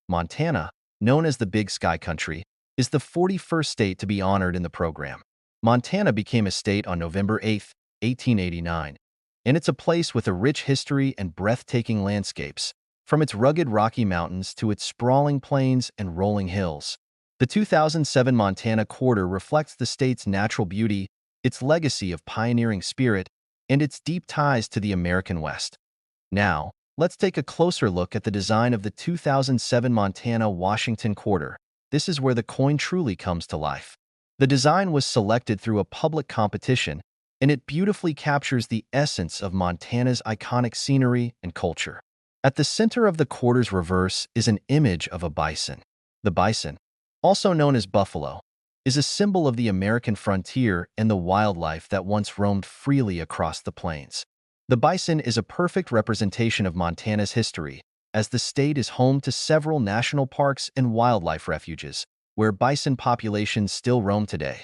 Montana, known as the Big Sky Country, is the 41st state to be honored in the program. Montana became a state on November 8, 1889, and it's a place with a rich history and breathtaking landscapes, from its rugged Rocky Mountains to its sprawling plains and rolling hills. The 2007 Montana quarter reflects the state's natural beauty, its legacy of pioneering spirit, and its deep ties to the American West. Now, let's take a closer look at the design of the 2007 Montana-Washington quarter. This is where the coin truly comes to life. The design was selected through a public competition, and it beautifully captures the essence of Montana's iconic scenery and culture. At the center of the quarter's reverse is an image of a bison. The bison, also known as buffalo, is a symbol of the American frontier and the wildlife that once roamed freely across the plains. The bison is a perfect representation of Montana's history, as the state is home to several national parks and wildlife refuges, where bison populations still roam today.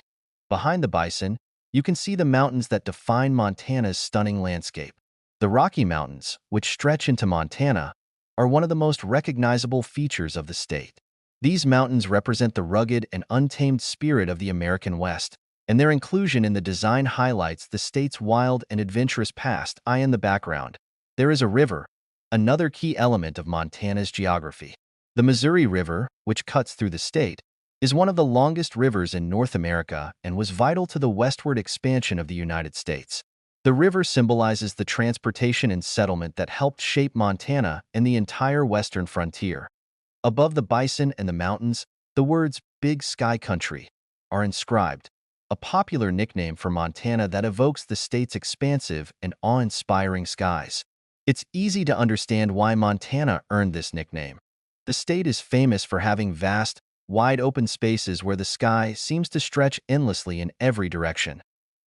Behind the bison, you can see the mountains that define Montana's stunning landscape. The Rocky Mountains, which stretch into Montana, are one of the most recognizable features of the state. These mountains represent the rugged and untamed spirit of the American West, and their inclusion in the design highlights the state's wild and adventurous past. In the background, there is a river, another key element of Montana's geography. The Missouri River, which cuts through the state, is one of the longest rivers in North America and was vital to the westward expansion of the United States. The river symbolizes the transportation and settlement that helped shape Montana and the entire western frontier. Above the bison and the mountains, the words Big Sky Country are inscribed, a popular nickname for Montana that evokes the state's expansive and awe-inspiring skies. It's easy to understand why Montana earned this nickname. The state is famous for having vast, wide-open spaces where the sky seems to stretch endlessly in every direction.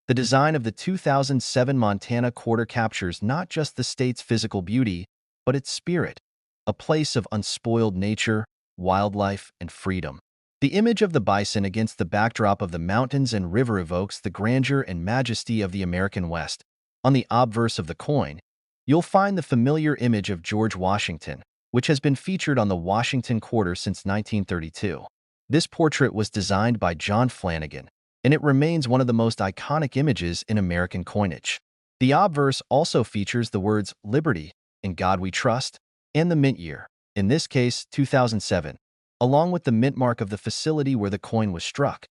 The design of the 2007 Montana quarter captures not just the state's physical beauty, but its spirit, a place of unspoiled nature, wildlife, and freedom. The image of the bison against the backdrop of the mountains and river evokes the grandeur and majesty of the American West. On the obverse of the coin, you'll find the familiar image of George Washington, which has been featured on the Washington quarter since 1932. This portrait was designed by John Flanagan, and it remains one of the most iconic images in American coinage. The obverse also features the words "Liberty," "In God We Trust," and the mint year, in this case 2007, along with the mint mark of the facility where the coin was struck.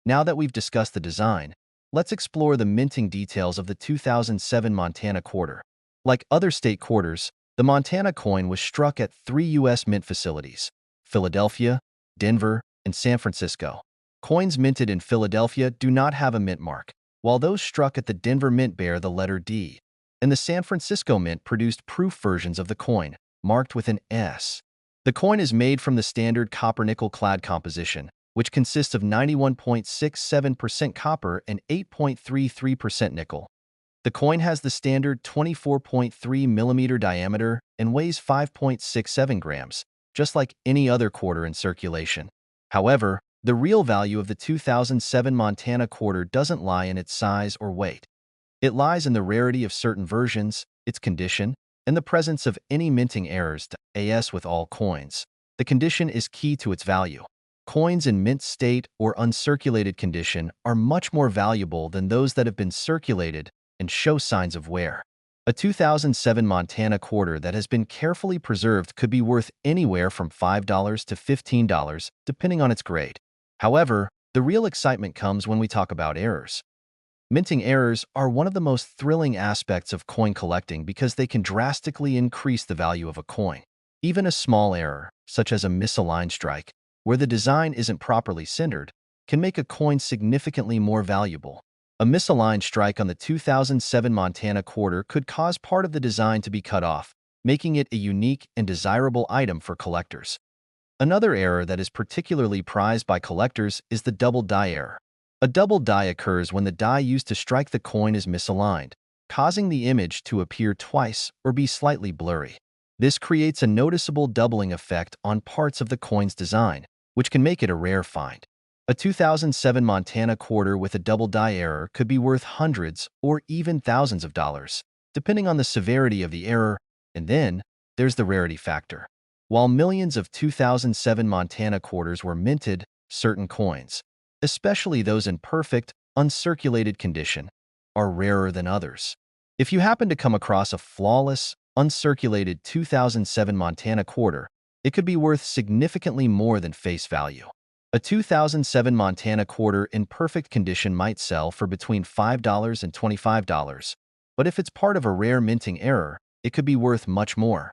Now that we've discussed the design, let's explore the minting details of the 2007 Montana quarter. Like other state quarters, the Montana coin was struck at 3 U.S. mint facilities: Philadelphia, Denver, and San Francisco. Coins minted in Philadelphia do not have a mint mark, while those struck at the Denver Mint bear the letter D. And the San Francisco Mint produced proof versions of the coin, marked with an S. The coin is made from the standard copper-nickel clad composition, which consists of 91.67% copper and 8.33% nickel. The coin has the standard 24.3 millimeter diameter and weighs 5.67 grams, just like any other quarter in circulation. However, the real value of the 2007 Montana quarter doesn't lie in its size or weight. It lies in the rarity of certain versions, its condition, and the presence of any minting errors, as with all coins. The condition is key to its value. Coins in mint state or uncirculated condition are much more valuable than those that have been circulated and show signs of wear. A 2007 Montana quarter that has been carefully preserved could be worth anywhere from $5 to $15, depending on its grade. However, the real excitement comes when we talk about errors. Minting errors are one of the most thrilling aspects of coin collecting because they can drastically increase the value of a coin. Even a small error, such as a misaligned strike, where the design isn't properly centered, can make a coin significantly more valuable. A misaligned strike on the 2007 Montana quarter could cause part of the design to be cut off, making it a unique and desirable item for collectors. Another error that is particularly prized by collectors is the double die error. A double die occurs when the die used to strike the coin is misaligned, causing the image to appear twice or be slightly blurry. This creates a noticeable doubling effect on parts of the coin's design, which can make it a rare find. A 2007 Montana quarter with a double die error could be worth hundreds or even thousands of dollars, depending on the severity of the error. And then, there's the rarity factor. While millions of 2007 Montana quarters were minted, certain coins, especially those in perfect, uncirculated condition, are rarer than others. If you happen to come across a flawless, uncirculated 2007 Montana quarter, it could be worth significantly more than face value. A 2007 Montana quarter in perfect condition might sell for between $5 and $25, but if it's part of a rare minting error, it could be worth much more.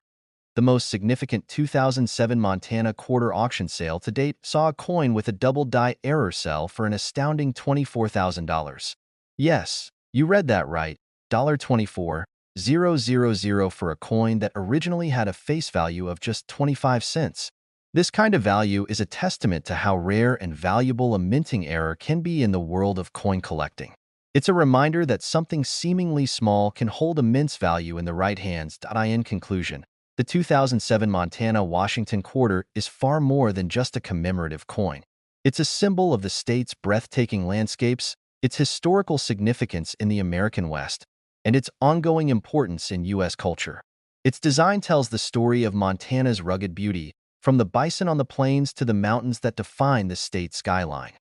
The most significant 2007 Montana quarter auction sale to date saw a coin with a double die error sell for an astounding $24,000. Yes, you read that right, $24,000 for a coin that originally had a face value of just 25 cents. This kind of value is a testament to how rare and valuable a minting error can be in the world of coin collecting. It's a reminder that something seemingly small can hold immense value in the right hands. In conclusion, the 2007 Montana Washington quarter is far more than just a commemorative coin. It's a symbol of the state's breathtaking landscapes, its historical significance in the American West, and its ongoing importance in U.S. culture. Its design tells the story of Montana's rugged beauty, from the bison on the plains to the mountains that define the state's skyline.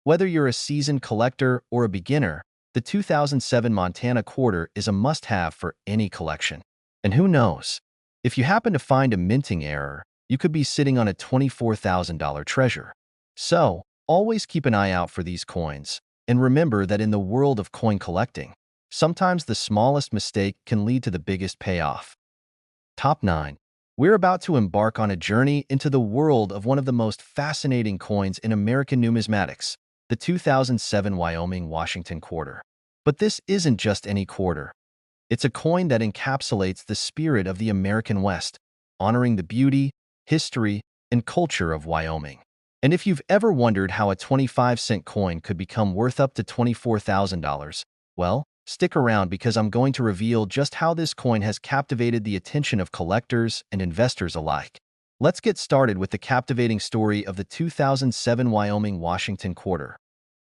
Whether you're a seasoned collector or a beginner, the 2007 Montana quarter is a must-have for any collection. And who knows? If you happen to find a minting error, you could be sitting on a $24,000 treasure. So, always keep an eye out for these coins, and remember that in the world of coin collecting, sometimes the smallest mistake can lead to the biggest payoff. Top 9. We're about to embark on a journey into the world of one of the most fascinating coins in American numismatics, the 2007 Wyoming-Washington quarter. But this isn't just any quarter. It's a coin that encapsulates the spirit of the American West, honoring the beauty, history, and culture of Wyoming. And if you've ever wondered how a 25-cent coin could become worth up to $24,000, well, stick around because I'm going to reveal just how this coin has captivated the attention of collectors and investors alike. Let's get started with the captivating story of the 2007 Wyoming-Washington quarter.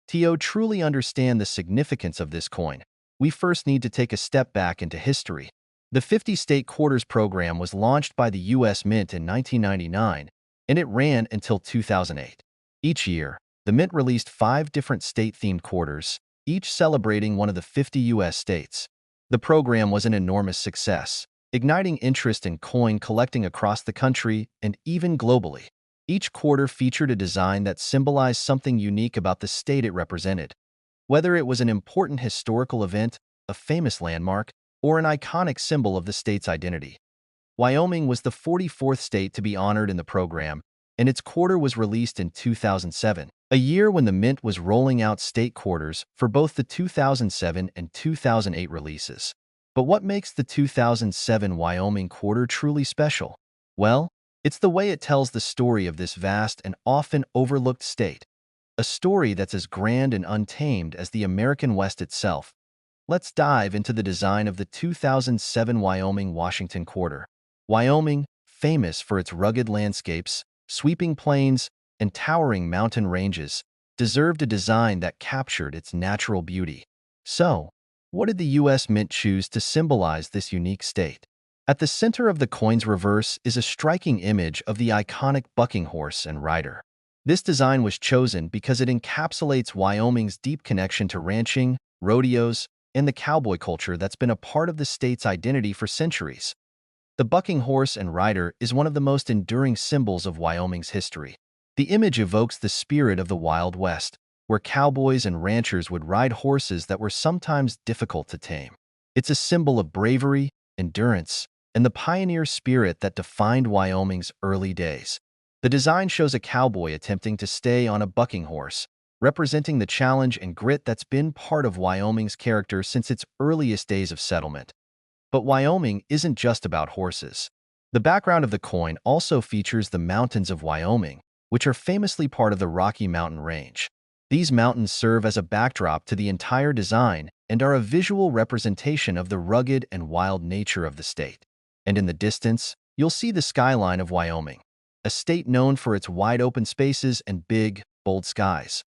To truly understand the significance of this coin, we first need to take a step back into history. The 50-state quarters program was launched by the U.S. Mint in 1999, and it ran until 2008. Each year, the Mint released 5 different state-themed quarters, each celebrating one of the 50 U.S. states. The program was an enormous success, igniting interest in coin collecting across the country and even globally. Each quarter featured a design that symbolized something unique about the state it represented. Whether it was an important historical event, a famous landmark, or an iconic symbol of the state's identity. Wyoming was the 44th state to be honored in the program, and its quarter was released in 2007, a year when the Mint was rolling out state quarters for both the 2007 and 2008 releases. But what makes the 2007 Wyoming quarter truly special? Well, it's the way it tells the story of this vast and often overlooked state, a story that's as grand and untamed as the American West itself. Let's dive into the design of the 2007 Wyoming-Washington quarter. Wyoming, famous for its rugged landscapes, sweeping plains, and towering mountain ranges, deserved a design that captured its natural beauty. So, what did the U.S. Mint choose to symbolize this unique state? At the center of the coin's reverse is a striking image of the iconic bucking horse and rider. This design was chosen because it encapsulates Wyoming's deep connection to ranching, rodeos, and the cowboy culture that's been a part of the state's identity for centuries. The bucking horse and rider is one of the most enduring symbols of Wyoming's history. The image evokes the spirit of the Wild West, where cowboys and ranchers would ride horses that were sometimes difficult to tame. It's a symbol of bravery, endurance, and the pioneer spirit that defined Wyoming's early days. The design shows a cowboy attempting to stay on a bucking horse, representing the challenge and grit that's been part of Wyoming's character since its earliest days of settlement. But Wyoming isn't just about horses. The background of the coin also features the mountains of Wyoming, which are famously part of the Rocky Mountain Range. These mountains serve as a backdrop to the entire design and are a visual representation of the rugged and wild nature of the state. And in the distance, you'll see the skyline of Wyoming, a state known for its wide-open spaces and big, bold skies.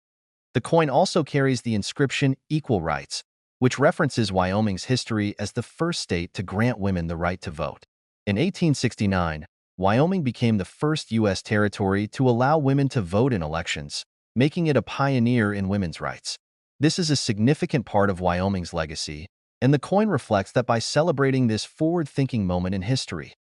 The coin also carries the inscription "Equal Rights," which references Wyoming's history as the first state to grant women the right to vote. In 1869, Wyoming became the first U.S. territory to allow women to vote in elections, making it a pioneer in women's rights. This is a significant part of Wyoming's legacy, and the coin reflects that by celebrating this forward-thinking moment in history.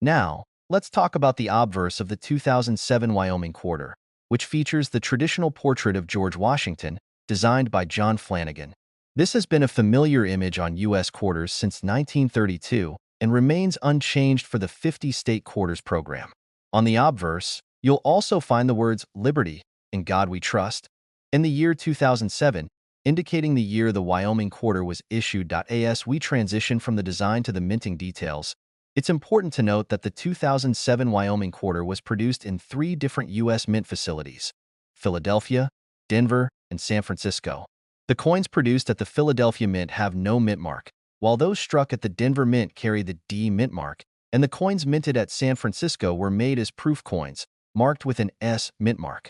Now, let's talk about the obverse of the 2007 Wyoming quarter, which features the traditional portrait of George Washington, designed by John Flanagan. This has been a familiar image on U.S. quarters since 1932 and remains unchanged for the 50-state quarters program. On the obverse, you'll also find the words "Liberty," "In God We Trust," and the year 2007, indicating the year the Wyoming quarter was issued. As we transition from the design to the minting details, it's important to note that the 2007 Wyoming quarter was produced in 3 different U.S. Mint facilities: Philadelphia, Denver, and San Francisco. The coins produced at the Philadelphia Mint have no mint mark, while those struck at the Denver Mint carry the D mint mark, and the coins minted at San Francisco were made as proof coins, marked with an S mint mark.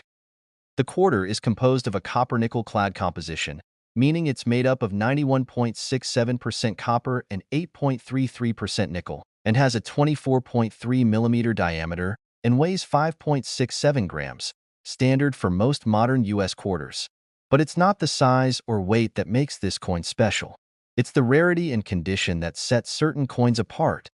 The quarter is composed of a copper-nickel-clad composition, meaning it's made up of 91.67% copper and 8.33% nickel, and has a 24.3mm diameter and weighs 5.67 grams, standard for most modern U.S. quarters. But it's not the size or weight that makes this coin special. It's the rarity and condition that sets certain coins apart.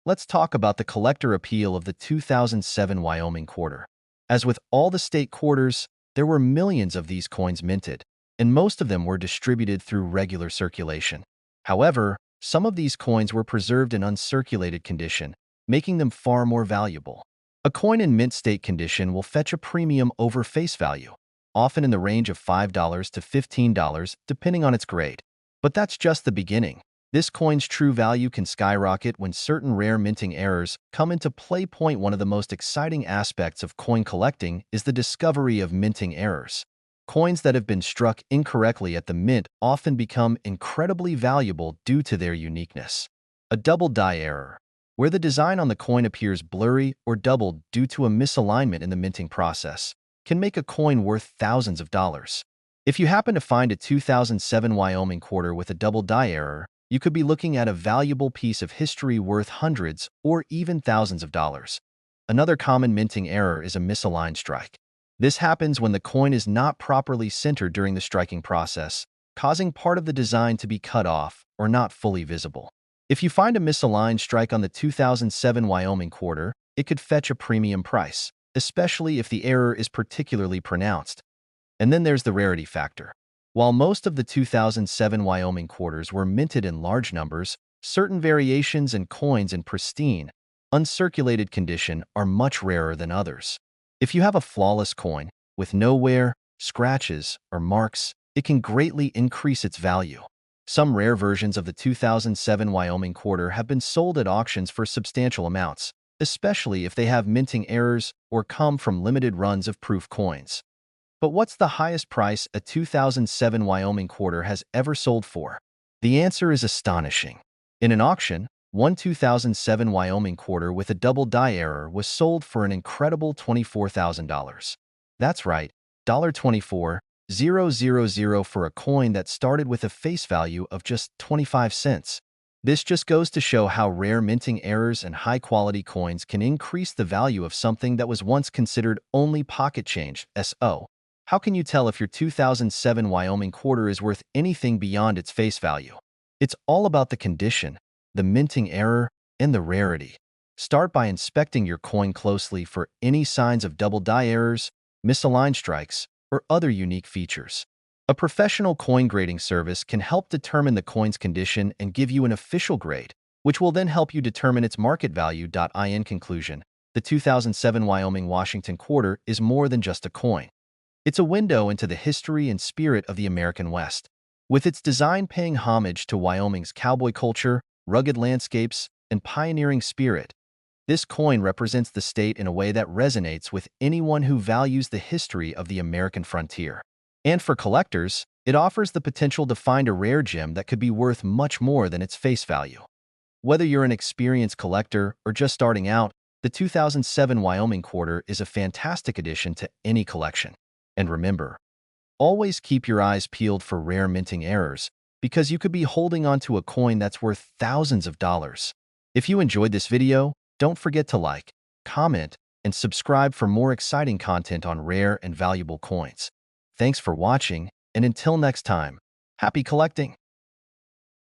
Let's talk about the collector appeal of the 2007 Wyoming quarter. As with all the state quarters, there were millions of these coins minted, and most of them were distributed through regular circulation. However, some of these coins were preserved in uncirculated condition, making them far more valuable. A coin in mint state condition will fetch a premium over face value, often in the range of $5 to $15, depending on its grade. But that's just the beginning. This coin's true value can skyrocket when certain rare minting errors come into play. One of the most exciting aspects of coin collecting is the discovery of minting errors. Coins that have been struck incorrectly at the mint often become incredibly valuable due to their uniqueness. A double die error, where the design on the coin appears blurry or doubled due to a misalignment in the minting process, can make a coin worth thousands of dollars. If you happen to find a 2007 Wyoming quarter with a double die error, you could be looking at a valuable piece of history worth hundreds or even thousands of dollars. Another common minting error is a misaligned strike. This happens when the coin is not properly centered during the striking process, causing part of the design to be cut off or not fully visible. If you find a misaligned strike on the 2007 Wyoming quarter, it could fetch a premium price, especially if the error is particularly pronounced. And then there's the rarity factor. While most of the 2007 Wyoming quarters were minted in large numbers, certain variations and coins in pristine, uncirculated condition are much rarer than others. If you have a flawless coin, with no wear, scratches, or marks, it can greatly increase its value. Some rare versions of the 2007 Wyoming quarter have been sold at auctions for substantial amounts, especially if they have minting errors or come from limited runs of proof coins. But what's the highest price a 2007 Wyoming quarter has ever sold for? The answer is astonishing. In an auction, one 2007 Wyoming quarter with a double die error was sold for an incredible $24,000. That's right, $24,000 for a coin that started with a face value of just 25 cents. This just goes to show how rare minting errors and high-quality coins can increase the value of something that was once considered only pocket change, so. How can you tell if your 2007 Wyoming quarter is worth anything beyond its face value? It's all about the condition, the minting error, and the rarity. Start by inspecting your coin closely for any signs of double die errors, misaligned strikes, or other unique features. A professional coin grading service can help determine the coin's condition and give you an official grade, which will then help you determine its market value. In conclusion, the 2007 Wyoming Washington quarter is more than just a coin. It's a window into the history and spirit of the American West. With its design paying homage to Wyoming's cowboy culture, rugged landscapes, and pioneering spirit, this coin represents the state in a way that resonates with anyone who values the history of the American frontier. And for collectors, it offers the potential to find a rare gem that could be worth much more than its face value. Whether you're an experienced collector or just starting out, the 2007 Wyoming quarter is a fantastic addition to any collection. And remember, always keep your eyes peeled for rare minting errors, because you could be holding onto a coin that's worth thousands of dollars. If you enjoyed this video, don't forget to like, comment, and subscribe for more exciting content on rare and valuable coins. Thanks for watching, and until next time, happy collecting!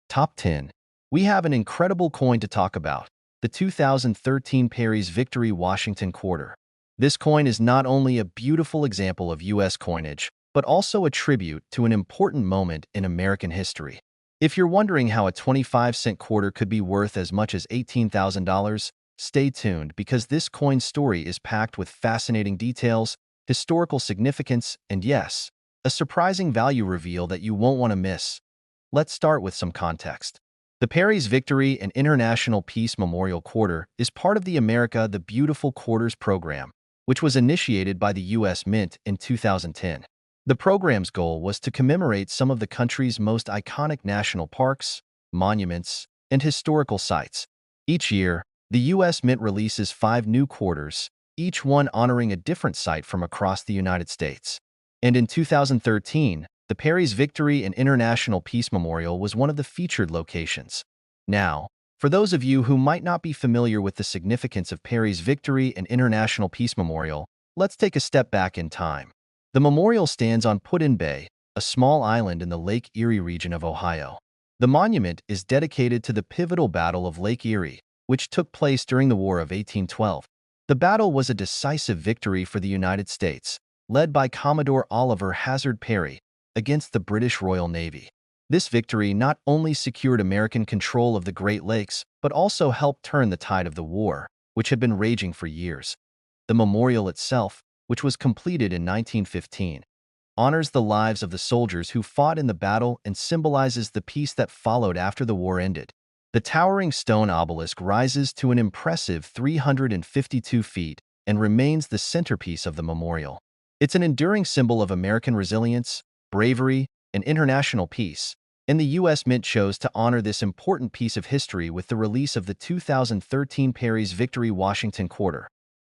Top 10. We have an incredible coin to talk about, the 2013 Perry's Victory Washington quarter. This coin is not only a beautiful example of U.S. coinage, but also a tribute to an important moment in American history. If you're wondering how a 25-cent quarter could be worth as much as $18,000, stay tuned because this coin's story is packed with fascinating details, historical significance, and yes, a surprising value reveal that you won't want to miss. Let's start with some context. The Perry's Victory and International Peace Memorial Quarter is part of the America the Beautiful Quarters program, which was initiated by the U.S. Mint in 2010. The program's goal was to commemorate some of the country's most iconic national parks, monuments, and historical sites. Each year, the U.S. Mint releases 5 new quarters, each one honoring a different site from across the United States. And in 2013, the Perry's Victory and International Peace Memorial was one of the featured locations. Now, for those of you who might not be familiar with the significance of Perry's Victory and International Peace Memorial, let's take a step back in time. The memorial stands on Put-in Bay, a small island in the Lake Erie region of Ohio. The monument is dedicated to the pivotal Battle of Lake Erie, which took place during the War of 1812. The battle was a decisive victory for the United States, led by Commodore Oliver Hazard Perry, against the British Royal Navy. This victory not only secured American control of the Great Lakes, but also helped turn the tide of the war, which had been raging for years. The memorial itself, which was completed in 1915, honors the lives of the soldiers who fought in the battle and symbolizes the peace that followed after the war ended. The towering stone obelisk rises to an impressive 352 feet and remains the centerpiece of the memorial. It's an enduring symbol of American resilience, bravery, and international peace, And the U.S. Mint chose to honor this important piece of history with the release of the 2013 Perry's Victory Washington quarter.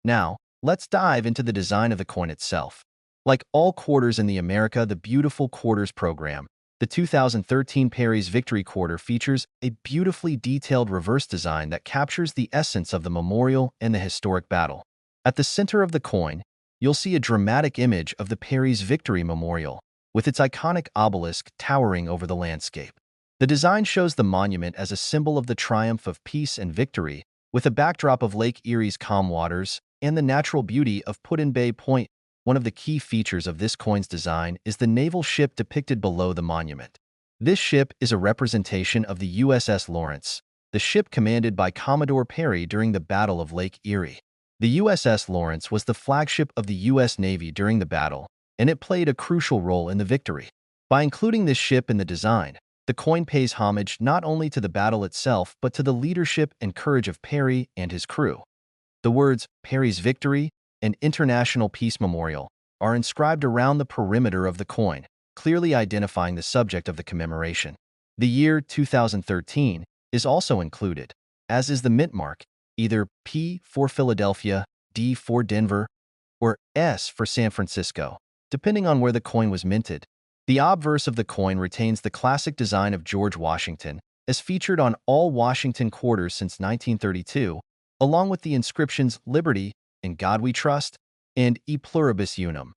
Now, let's dive into the design of the coin itself. Like all quarters in the America the Beautiful Quarters program, the 2013 Perry's Victory Quarter features a beautifully detailed reverse design that captures the essence of the memorial and the historic battle. At the center of the coin, you'll see a dramatic image of the Perry's Victory Memorial, with its iconic obelisk towering over the landscape. The design shows the monument as a symbol of the triumph of peace and victory, with a backdrop of Lake Erie's calm waters and the natural beauty of Put-in-Bay Point. One of the key features of this coin's design is the naval ship depicted below the monument. This ship is a representation of the USS Lawrence, the ship commanded by Commodore Perry during the Battle of Lake Erie. The USS Lawrence was the flagship of the U.S. Navy during the battle, and it played a crucial role in the victory. By including this ship in the design, the coin pays homage not only to the battle itself but to the leadership and courage of Perry and his crew. The words Perry's Victory and International Peace Memorial are inscribed around the perimeter of the coin, clearly identifying the subject of the commemoration. The year 2013 is also included, as is the mint mark, either P for Philadelphia, D for Denver, or S for San Francisco, depending on where the coin was minted. The obverse of the coin retains the classic design of George Washington, as featured on all Washington quarters since 1932, along with the inscriptions Liberty, In God We Trust, and E Pluribus Unum.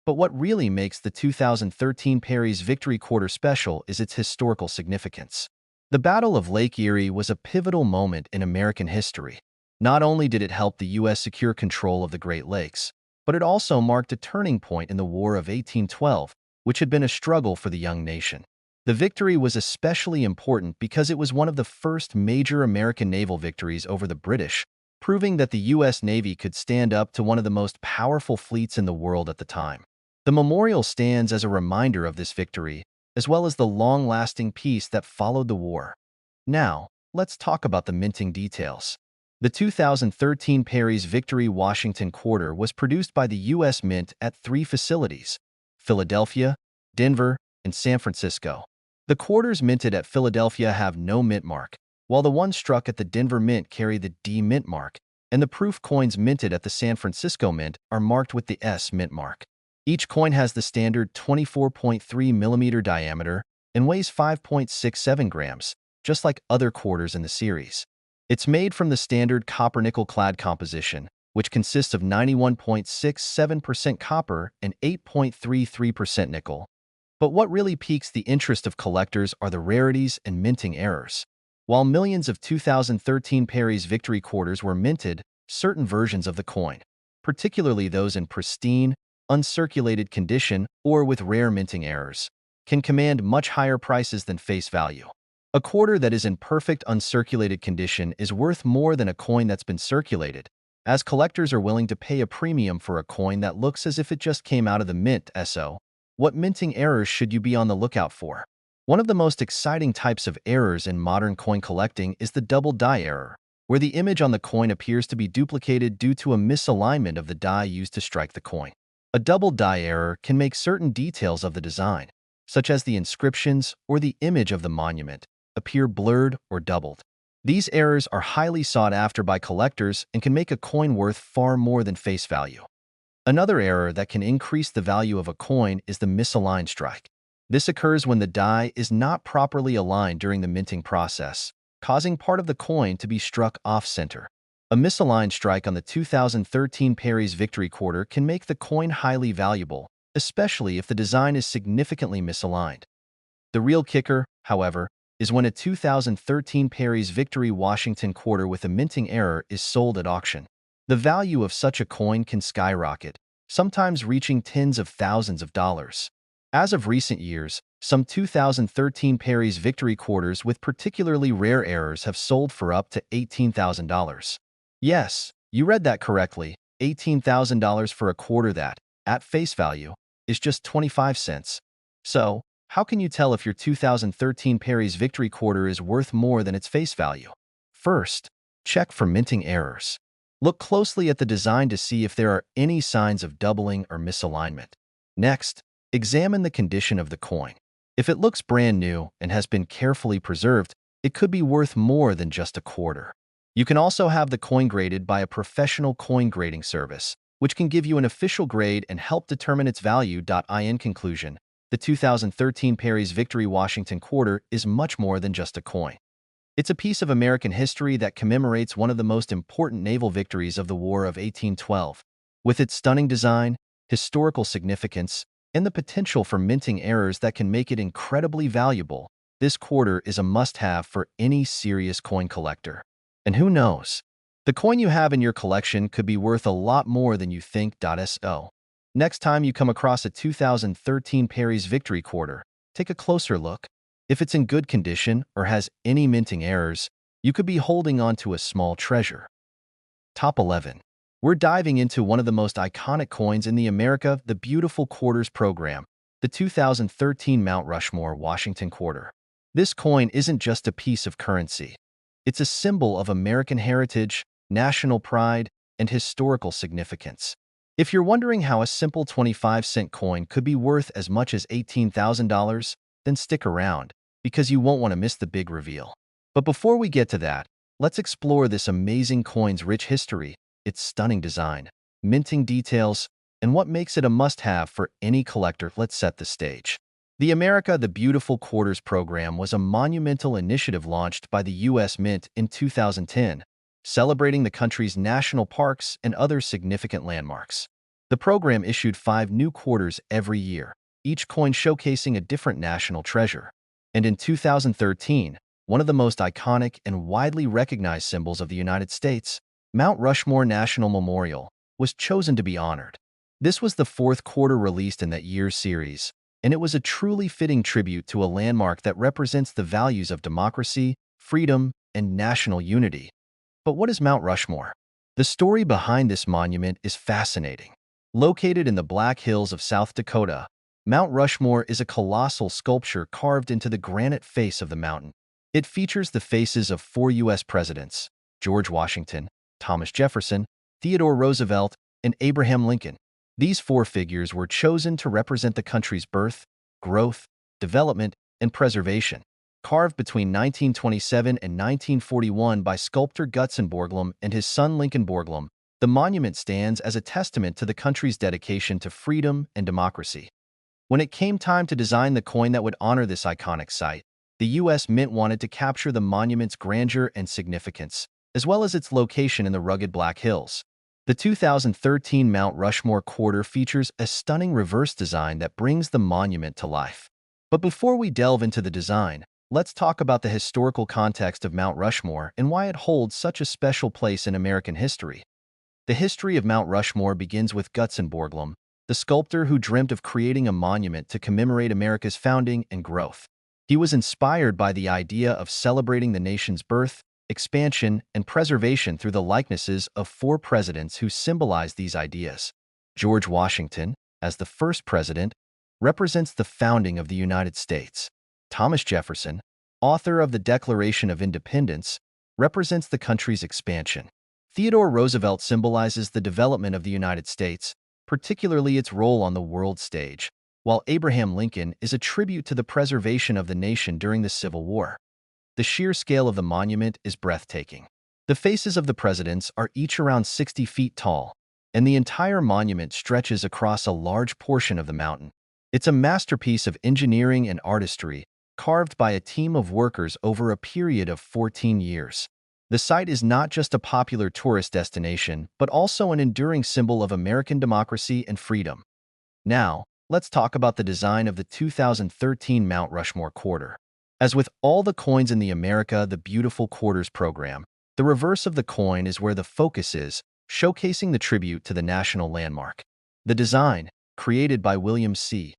But what really makes the 2013 Perry's Victory Quarter special is its historical significance. The Battle of Lake Erie was a pivotal moment in American history. Not only did it help the U.S. secure control of the Great Lakes, but it also marked a turning point in the War of 1812, which had been a struggle for the young nation. The victory was especially important because it was one of the first major American naval victories over the British, proving that the U.S. Navy could stand up to one of the most powerful fleets in the world at the time. The memorial stands as a reminder of this victory, as well as the long-lasting peace that followed the war. Now, let's talk about the minting details. The 2013 Perry's Victory Washington Quarter was produced by the U.S. Mint at 3 facilities: Philadelphia, Denver, and San Francisco. The quarters minted at Philadelphia have no mint mark, while the ones struck at the Denver Mint carry the D mint mark, and the proof coins minted at the San Francisco Mint are marked with the S mint mark. Each coin has the standard 24.3mm diameter and weighs 5.67 grams, just like other quarters in the series. It's made from the standard copper-nickel clad composition, which consists of 91.67% copper and 8.33% nickel. But what really piques the interest of collectors are the rarities and minting errors. While millions of 2013 Perry's Victory Quarters were minted, certain versions of the coin, particularly those in pristine, uncirculated condition or with rare minting errors, can command much higher prices than face value. A quarter that is in perfect uncirculated condition is worth more than a coin that's been circulated, as collectors are willing to pay a premium for a coin that looks as if it just came out of the mint. So, what minting errors should you be on the lookout for? One of the most exciting types of errors in modern coin collecting is the double die error, where the image on the coin appears to be duplicated due to a misalignment of the die used to strike the coin. A double die error can make certain details of the design, such as the inscriptions or the image of the monument, appear blurred or doubled. These errors are highly sought after by collectors and can make a coin worth far more than face value. Another error that can increase the value of a coin is the misaligned strike. This occurs when the die is not properly aligned during the minting process, causing part of the coin to be struck off-center. A misaligned strike on the 2013 Perry's Victory Quarter can make the coin highly valuable, especially if the design is significantly misaligned. The real kicker, however, is when a 2013 Perry's Victory Washington Quarter with a minting error is sold at auction. The value of such a coin can skyrocket, sometimes reaching tens of thousands of dollars. As of recent years, some 2013 Perry's Victory Quarters with particularly rare errors have sold for up to $18,000. Yes, you read that correctly, $18,000 for a quarter that, at face value, is just 25 cents. So, how can you tell if your 2013 Perry's Victory Quarter is worth more than its face value? First, check for minting errors. Look closely at the design to see if there are any signs of doubling or misalignment. Next, examine the condition of the coin. If it looks brand new and has been carefully preserved, it could be worth more than just a quarter. You can also have the coin graded by a professional coin grading service, which can give you an official grade and help determine its value. In conclusion, the 2013 Perry's Victory Washington Quarter is much more than just a coin. It's a piece of American history that commemorates one of the most important naval victories of the War of 1812. With its stunning design, historical significance, and the potential for minting errors that can make it incredibly valuable, this quarter is a must-have for any serious coin collector. And who knows? The coin you have in your collection could be worth a lot more than you think. So, next time you come across a 2013 Perry's Victory Quarter, take a closer look. If it's in good condition or has any minting errors, you could be holding on to a small treasure. Top 11. We're diving into one of the most iconic coins in the beautiful quarters program, the 2013 Mount Rushmore Washington Quarter. This coin isn't just a piece of currency. It's a symbol of American heritage, national pride, and historical significance. If you're wondering how a simple 25-cent coin could be worth as much as $18,000, then stick around, because you won't want to miss the big reveal. But before we get to that, let's explore this amazing coin's rich history, its stunning design, minting details, and what makes it a must-have for any collector. Let's set the stage. The Beautiful Quarters program was a monumental initiative launched by the U.S. Mint in 2010, celebrating the country's national parks and other significant landmarks. The program issued 5 new quarters every year, each coin showcasing a different national treasure. And in 2013, one of the most iconic and widely recognized symbols of the United States, Mount Rushmore National Memorial, was chosen to be honored. This was the 4th quarter released in that year's series, and it was a truly fitting tribute to a landmark that represents the values of democracy, freedom, and national unity. But what is Mount Rushmore? The story behind this monument is fascinating. Located in the Black Hills of South Dakota, Mount Rushmore is a colossal sculpture carved into the granite face of the mountain. It features the faces of 4 U.S. presidents: George Washington, Thomas Jefferson, Theodore Roosevelt, and Abraham Lincoln. These 4 figures were chosen to represent the country's birth, growth, development, and preservation. Carved between 1927 and 1941 by sculptor Gutzon Borglum and his son Lincoln Borglum, the monument stands as a testament to the country's dedication to freedom and democracy. When it came time to design the coin that would honor this iconic site, the U.S. Mint wanted to capture the monument's grandeur and significance, as well as its location in the rugged Black Hills. The 2013 Mount Rushmore Quarter features a stunning reverse design that brings the monument to life. But before we delve into the design, let's talk about the historical context of Mount Rushmore and why it holds such a special place in American history. The history of Mount Rushmore begins with Gutzon Borglum, the sculptor who dreamt of creating a monument to commemorate America's founding and growth. He was inspired by the idea of celebrating the nation's birth, expansion, and preservation through the likenesses of 4 presidents who symbolized these ideas. George Washington, as the first president, represents the founding of the United States. Thomas Jefferson, author of the Declaration of Independence, represents the country's expansion. Theodore Roosevelt symbolizes the development of the United States, particularly its role on the world stage, while Abraham Lincoln is a tribute to the preservation of the nation during the Civil War. The sheer scale of the monument is breathtaking. The faces of the presidents are each around 60 feet tall, and the entire monument stretches across a large portion of the mountain. It's a masterpiece of engineering and artistry, carved by a team of workers over a period of 14 years. The site is not just a popular tourist destination, but also an enduring symbol of American democracy and freedom. Now, let's talk about the design of the 2013 Mount Rushmore Quarter. As with all the coins in the Beautiful Quarters program, the reverse of the coin is where the focus is, showcasing the tribute to the national landmark. The design, created by William C.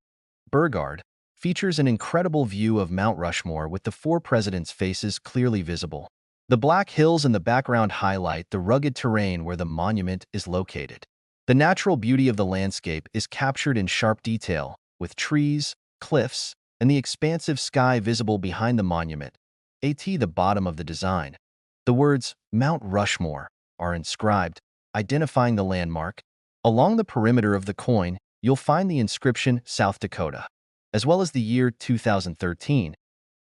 Burgard, features an incredible view of Mount Rushmore with the 4 presidents' faces clearly visible. The Black Hills in the background highlight the rugged terrain where the monument is located. The natural beauty of the landscape is captured in sharp detail, with trees, cliffs, and the expansive sky visible behind the monument, at the bottom of the design. The words Mount Rushmore are inscribed, identifying the landmark. Along the perimeter of the coin, you'll find the inscription South Dakota. as well as the year 2013,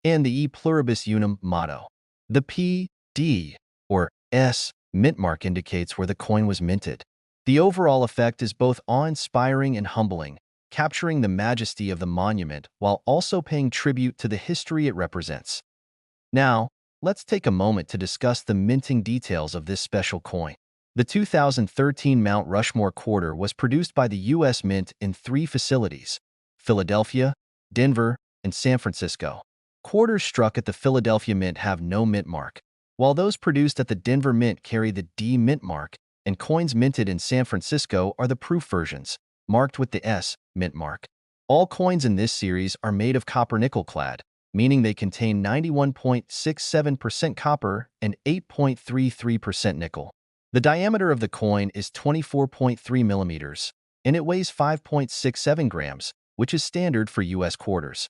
and the E pluribus unum motto. The P, D, or S mint mark indicates where the coin was minted. The overall effect is both awe-inspiring and humbling, capturing the majesty of the monument while also paying tribute to the history it represents. Now, let's take a moment to discuss the minting details of this special coin. The 2013 Mount Rushmore quarter was produced by the U.S. Mint in 3 facilities: Philadelphia, Denver, and San Francisco. Quarters struck at the Philadelphia Mint have no mint mark, while those produced at the Denver Mint carry the D mint mark, and coins minted in San Francisco are the proof versions, marked with the S mint mark. All coins in this series are made of copper-nickel clad, meaning they contain 91.67% copper and 8.33% nickel. The diameter of the coin is 24.3 millimeters, and it weighs 5.67 grams, which is standard for U.S. quarters.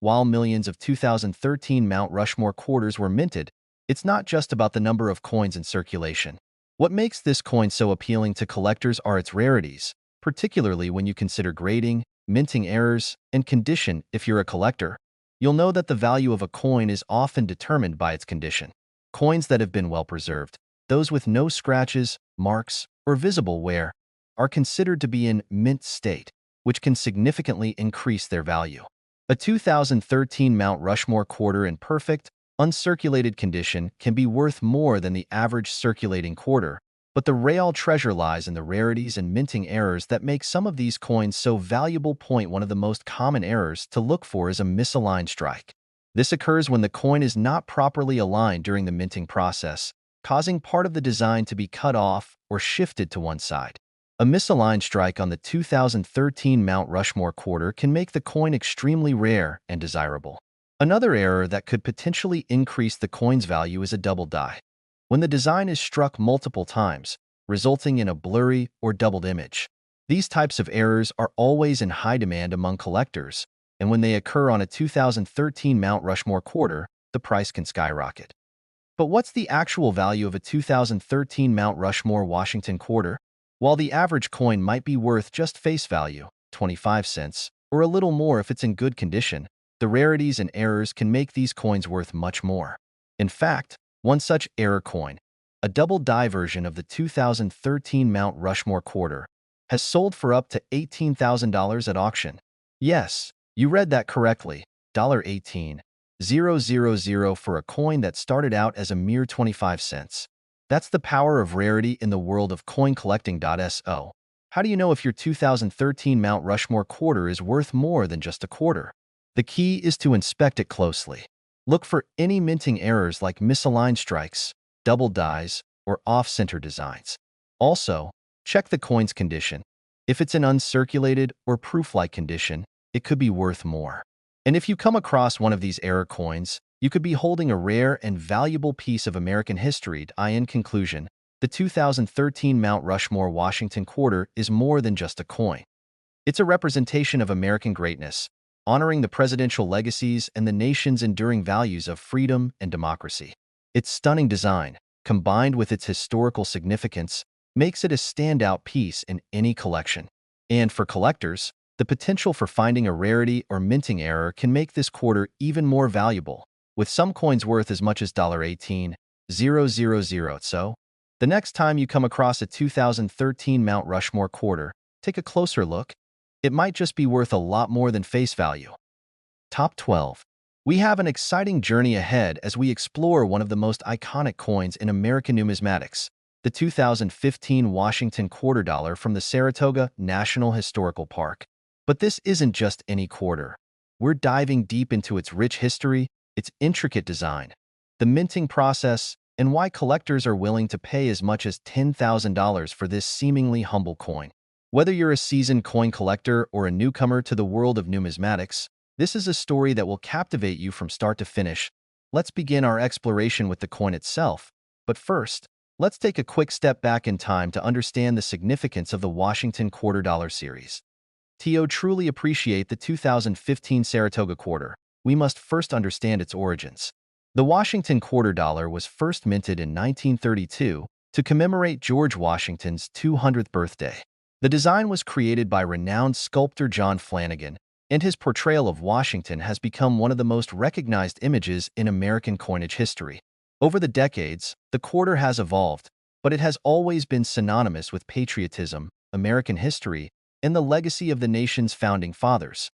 While millions of 2013 Mount Rushmore quarters were minted, it's not just about the number of coins in circulation. What makes this coin so appealing to collectors are its rarities, particularly when you consider grading, minting errors, and condition. If you're a collector, you'll know that the value of a coin is often determined by its condition. Coins that have been well preserved, those with no scratches, marks, or visible wear, are considered to be in mint state, which can significantly increase their value. A 2013 Mount Rushmore quarter in perfect, uncirculated condition can be worth more than the average circulating quarter, but the real treasure lies in the rarities and minting errors that make some of these coins so valuable. One of the most common errors to look for is a misaligned strike. This occurs when the coin is not properly aligned during the minting process, causing part of the design to be cut off or shifted to one side. A misaligned strike on the 2013 Mount Rushmore quarter can make the coin extremely rare and desirable. Another error that could potentially increase the coin's value is a double die. When the design is struck multiple times, resulting in a blurry or doubled image. These types of errors are always in high demand among collectors, and when they occur on a 2013 Mount Rushmore quarter, the price can skyrocket. But what's the actual value of a 2013 Mount Rushmore Washington quarter? While the average coin might be worth just face value, 25 cents, or a little more if it's in good condition, the rarities and errors can make these coins worth much more. In fact, one such error coin, a double die version of the 2013 Mount Rushmore quarter, has sold for up to $18,000 at auction. Yes, you read that correctly, $18,000 for a coin that started out as a mere 25 cents. That's the power of rarity in the world of coin collecting. So, how do you know if your 2013 Mount Rushmore quarter is worth more than just a quarter? The key is to inspect it closely. Look for any minting errors like misaligned strikes, double dies, or off-center designs. Also, check the coin's condition. If it's in uncirculated or proof-like condition, it could be worth more. And if you come across one of these error coins, you could be holding a rare and valuable piece of American history. In conclusion, the 2013 Mount Rushmore Washington quarter is more than just a coin. It's a representation of American greatness, honoring the presidential legacies and the nation's enduring values of freedom and democracy. Its stunning design, combined with its historical significance, makes it a standout piece in any collection. And for collectors, the potential for finding a rarity or minting error can make this quarter even more valuable, with some coins worth as much as $18,000. So, the next time you come across a 2013 Mount Rushmore quarter, take a closer look. It might just be worth a lot more than face value. Top 12. We have an exciting journey ahead as we explore one of the most iconic coins in American numismatics, the 2015 Washington quarter dollar from the Saratoga National Historical Park. But this isn't just any quarter. We're diving deep into its rich history, its intricate design, the minting process, and why collectors are willing to pay as much as $10,000 for this seemingly humble coin. Whether you're a seasoned coin collector or a newcomer to the world of numismatics, this is a story that will captivate you from start to finish. Let's begin our exploration with the coin itself. But first, let's take a quick step back in time to understand the significance of the Washington quarter dollar series. To truly appreciate the 2015 Saratoga quarter, we must first understand its origins. The Washington quarter dollar was first minted in 1932 to commemorate George Washington's 200th birthday. The design was created by renowned sculptor John Flanagan and his portrayal of Washington has become one of the most recognized images in American coinage history. Over the decades, the quarter has evolved, but it has always been synonymous with patriotism, American history, and the legacy of the nation's founding fathers.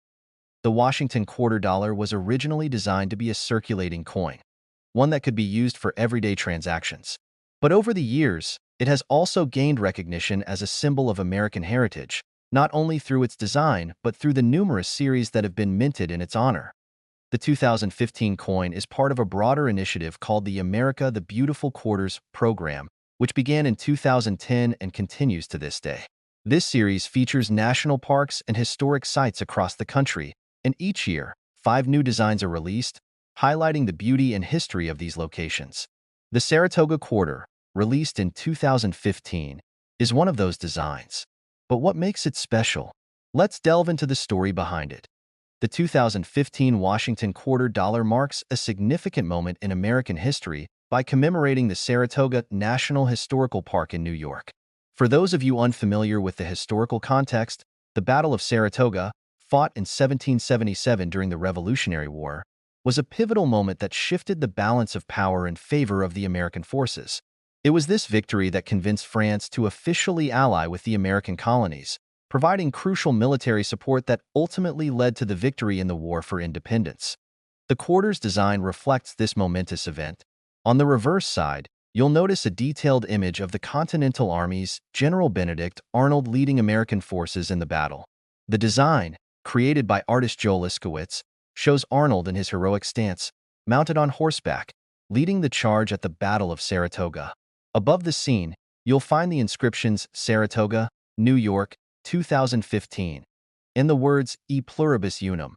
The Washington quarter dollar was originally designed to be a circulating coin, one that could be used for everyday transactions. But over the years, it has also gained recognition as a symbol of American heritage, not only through its design but through the numerous series that have been minted in its honor. The 2015 coin is part of a broader initiative called the America the Beautiful Quarters program, which began in 2010 and continues to this day. This series features national parks and historic sites across the country, and each year, 5 new designs are released, highlighting the beauty and history of these locations. The Saratoga Quarter, released in 2015, is one of those designs. But what makes it special? Let's delve into the story behind it. The 2015 Washington quarter dollar marks a significant moment in American history by commemorating the Saratoga National Historical Park in New York. For those of you unfamiliar with the historical context, the Battle of Saratoga, fought in 1777 during the Revolutionary War, was a pivotal moment that shifted the balance of power in favor of the American forces. It was this victory that convinced France to officially ally with the American colonies, providing crucial military support that ultimately led to the victory in the War for Independence. The quarter's design reflects this momentous event. On the reverse side, you'll notice a detailed image of the Continental Army's General Benedict Arnold leading American forces in the battle. The design, created by artist Joel Iskowitz, shows Arnold in his heroic stance, mounted on horseback, leading the charge at the Battle of Saratoga. Above the scene, you'll find the inscriptions Saratoga, New York, 2015, and the words E pluribus unum,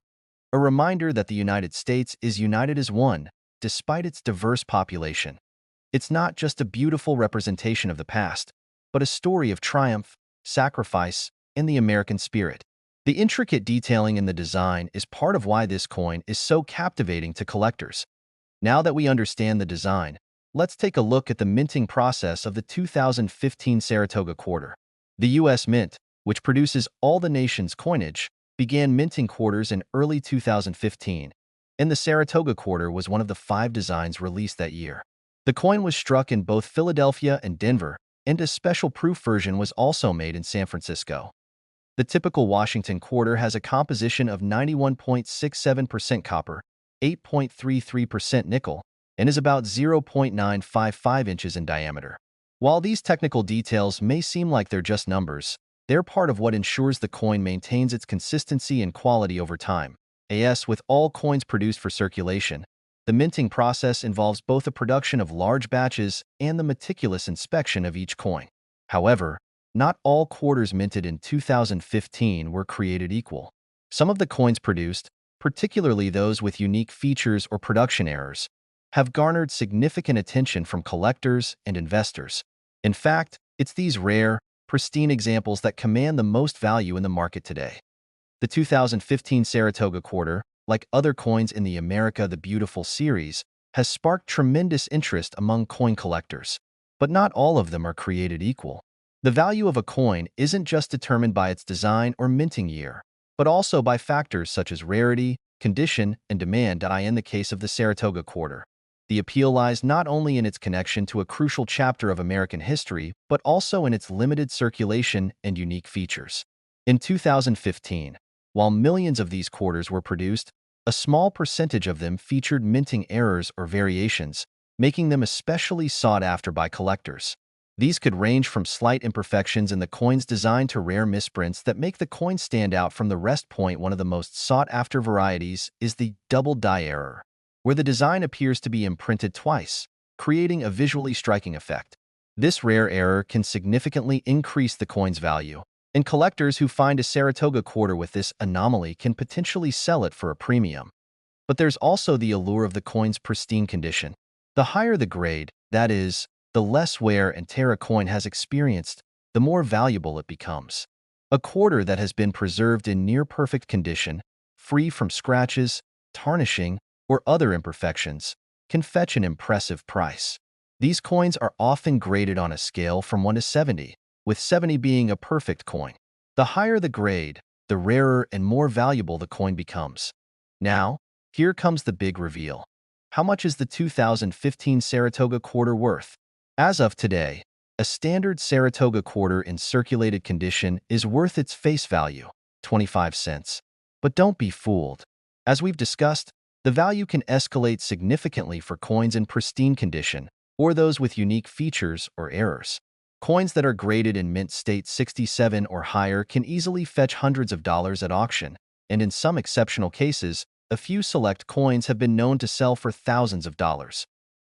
a reminder that the United States is united as one, despite its diverse population. It's not just a beautiful representation of the past, but a story of triumph, sacrifice, and the American spirit. The intricate detailing in the design is part of why this coin is so captivating to collectors. Now that we understand the design, let's take a look at the minting process of the 2015 Saratoga quarter. The U.S. Mint, which produces all the nation's coinage, began minting quarters in early 2015, and the Saratoga quarter was one of the 5 designs released that year. The coin was struck in both Philadelphia and Denver, and a special proof version was also made in San Francisco. The typical Washington quarter has a composition of 91.67% copper, 8.33% nickel, and is about 0.955 inches in diameter. While these technical details may seem like they're just numbers, they're part of what ensures the coin maintains its consistency and quality over time. As with all coins produced for circulation, the minting process involves both the production of large batches and the meticulous inspection of each coin. However, not all quarters minted in 2015 were created equal. Some of the coins produced, particularly those with unique features or production errors, have garnered significant attention from collectors and investors. In fact, it's these rare, pristine examples that command the most value in the market today. The 2015 Saratoga quarter, like other coins in the America the Beautiful series, has sparked tremendous interest among coin collectors. But not all of them are created equal. The value of a coin isn't just determined by its design or minting year, but also by factors such as rarity, condition, and demand. In the case of the Saratoga quarter, the appeal lies not only in its connection to a crucial chapter of American history, but also in its limited circulation and unique features. In 2015, while millions of these quarters were produced, a small percentage of them featured minting errors or variations, making them especially sought after by collectors. These could range from slight imperfections in the coin's design to rare misprints that make the coin stand out from the rest. One of the most sought-after varieties is the double die error, where the design appears to be imprinted twice, creating a visually striking effect. This rare error can significantly increase the coin's value, and collectors who find a Saratoga quarter with this anomaly can potentially sell it for a premium. But there's also the allure of the coin's pristine condition. The higher the grade, that is, the less wear and tear a coin has experienced, the more valuable it becomes. A quarter that has been preserved in near-perfect condition, free from scratches, tarnishing, or other imperfections, can fetch an impressive price. These coins are often graded on a scale from 1 to 70, with 70 being a perfect coin. The higher the grade, the rarer and more valuable the coin becomes. Now, here comes the big reveal. How much is the 2015 Saratoga quarter worth? As of today, a standard Saratoga quarter in circulated condition is worth its face value, 25 cents. But don't be fooled. As we've discussed, the value can escalate significantly for coins in pristine condition or those with unique features or errors. Coins that are graded in mint state 67 or higher can easily fetch hundreds of dollars at auction, and in some exceptional cases, a few select coins have been known to sell for thousands of dollars.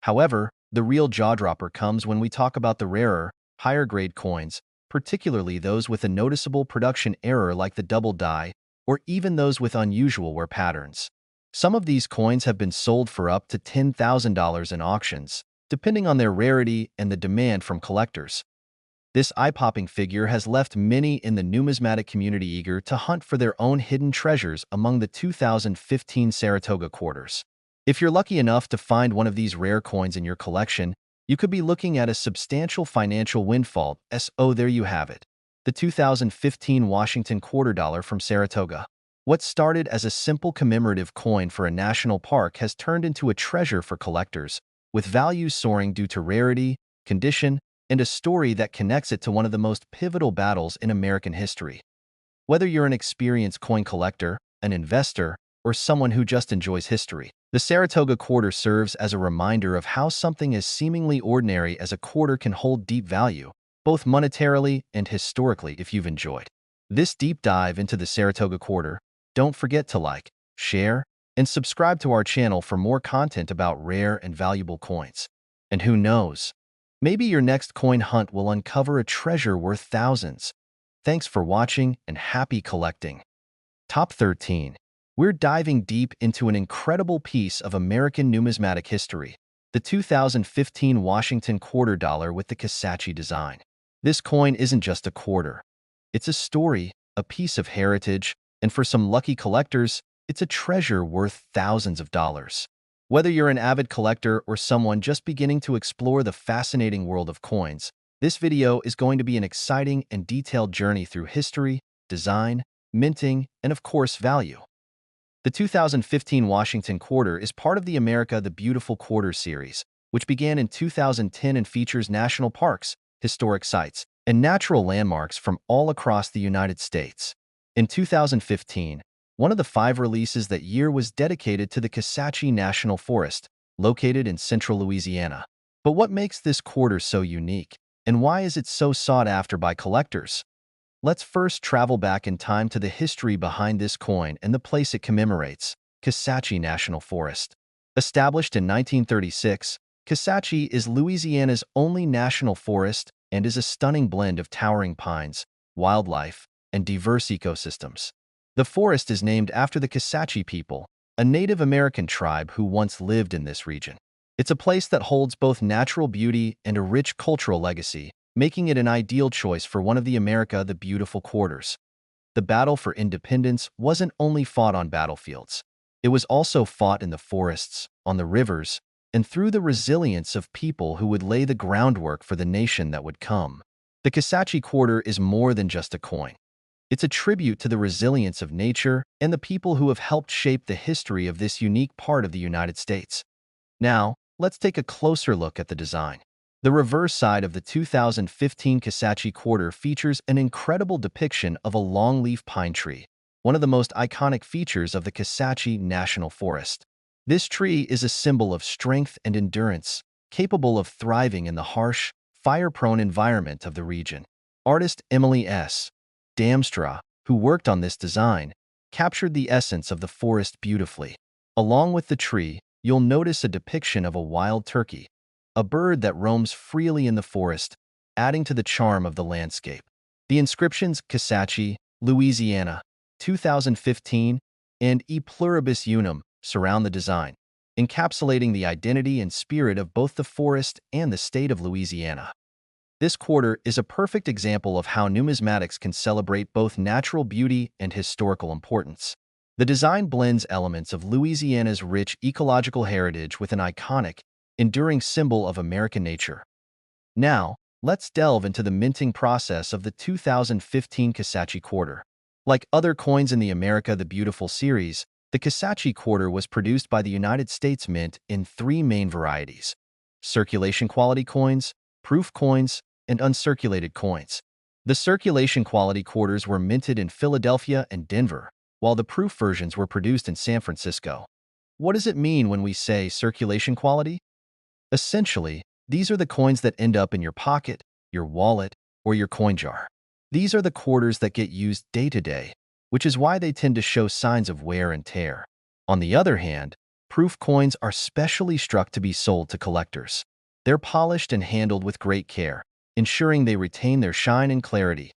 However, the real jaw-dropper comes when we talk about the rarer, higher-grade coins, particularly those with a noticeable production error like the double die, or even those with unusual wear patterns. Some of these coins have been sold for up to $10,000 in auctions, depending on their rarity and the demand from collectors. This eye-popping figure has left many in the numismatic community eager to hunt for their own hidden treasures among the 2015 Saratoga quarters. If you're lucky enough to find one of these rare coins in your collection, you could be looking at a substantial financial windfall. So there you have it. The 2015 Washington quarter dollar from Saratoga. What started as a simple commemorative coin for a national park has turned into a treasure for collectors, with values soaring due to rarity, condition, and a story that connects it to one of the most pivotal battles in American history. Whether you're an experienced coin collector, an investor, or someone who just enjoys history, the Saratoga quarter serves as a reminder of how something as seemingly ordinary as a quarter can hold deep value, both monetarily and historically. If you've enjoyed this deep dive into the Saratoga quarter, don't forget to like, share, and subscribe to our channel for more content about rare and valuable coins. And who knows, maybe your next coin hunt will uncover a treasure worth thousands. Thanks for watching and happy collecting. Top 13. We're diving deep into an incredible piece of American numismatic history, the 2015 Washington quarter dollar with the Kisatchie design. This coin isn't just a quarter. It's a story, a piece of heritage, and for some lucky collectors, it's a treasure worth thousands of dollars. Whether you're an avid collector or someone just beginning to explore the fascinating world of coins, this video is going to be an exciting and detailed journey through history, design, minting, and of course, value. The 2015 Washington quarter is part of the America the Beautiful Quarter series, which began in 2010 and features national parks, historic sites, and natural landmarks from all across the United States. In 2015, one of the 5 releases that year was dedicated to the Kisatchie National Forest, located in central Louisiana. But what makes this quarter so unique, and why is it so sought after by collectors? Let's first travel back in time to the history behind this coin and the place it commemorates, Kisatchie National Forest. Established in 1936, Kisatchie is Louisiana's only national forest and is a stunning blend of towering pines, wildlife, and diverse ecosystems. The forest is named after the Kisatchie people, a Native American tribe who once lived in this region. It's a place that holds both natural beauty and a rich cultural legacy, making it an ideal choice for one of the America the Beautiful quarters. The battle for independence wasn't only fought on battlefields. It was also fought in the forests, on the rivers, and through the resilience of people who would lay the groundwork for the nation that would come. The Kisatchie quarter is more than just a coin. It's a tribute to the resilience of nature and the people who have helped shape the history of this unique part of the United States. Now, let's take a closer look at the design. The reverse side of the 2015 Kisatchie quarter features an incredible depiction of a longleaf pine tree, one of the most iconic features of the Kisatchie National Forest. This tree is a symbol of strength and endurance, capable of thriving in the harsh, fire-prone environment of the region. Artist Emily S. Damstra, who worked on this design, captured the essence of the forest beautifully. Along with the tree, you'll notice a depiction of a wild turkey, a bird that roams freely in the forest, adding to the charm of the landscape. The inscriptions Kisatchie, Louisiana, 2015, and E Pluribus Unum surround the design, encapsulating the identity and spirit of both the forest and the state of Louisiana. This quarter is a perfect example of how numismatics can celebrate both natural beauty and historical importance. The design blends elements of Louisiana's rich ecological heritage with an iconic, enduring symbol of American nature. Now, let's delve into the minting process of the 2015 Kisatchie quarter. Like other coins in the America the Beautiful series, the Kisatchie quarter was produced by the United States Mint in three main varieties: circulation quality coins, proof coins, and uncirculated coins. The circulation quality quarters were minted in Philadelphia and Denver, while the proof versions were produced in San Francisco. What does it mean when we say circulation quality? Essentially, these are the coins that end up in your pocket, your wallet, or your coin jar. These are the quarters that get used day to day, which is why they tend to show signs of wear and tear. On the other hand, proof coins are specially struck to be sold to collectors. They're polished and handled with great care, ensuring they retain their shine and clarity.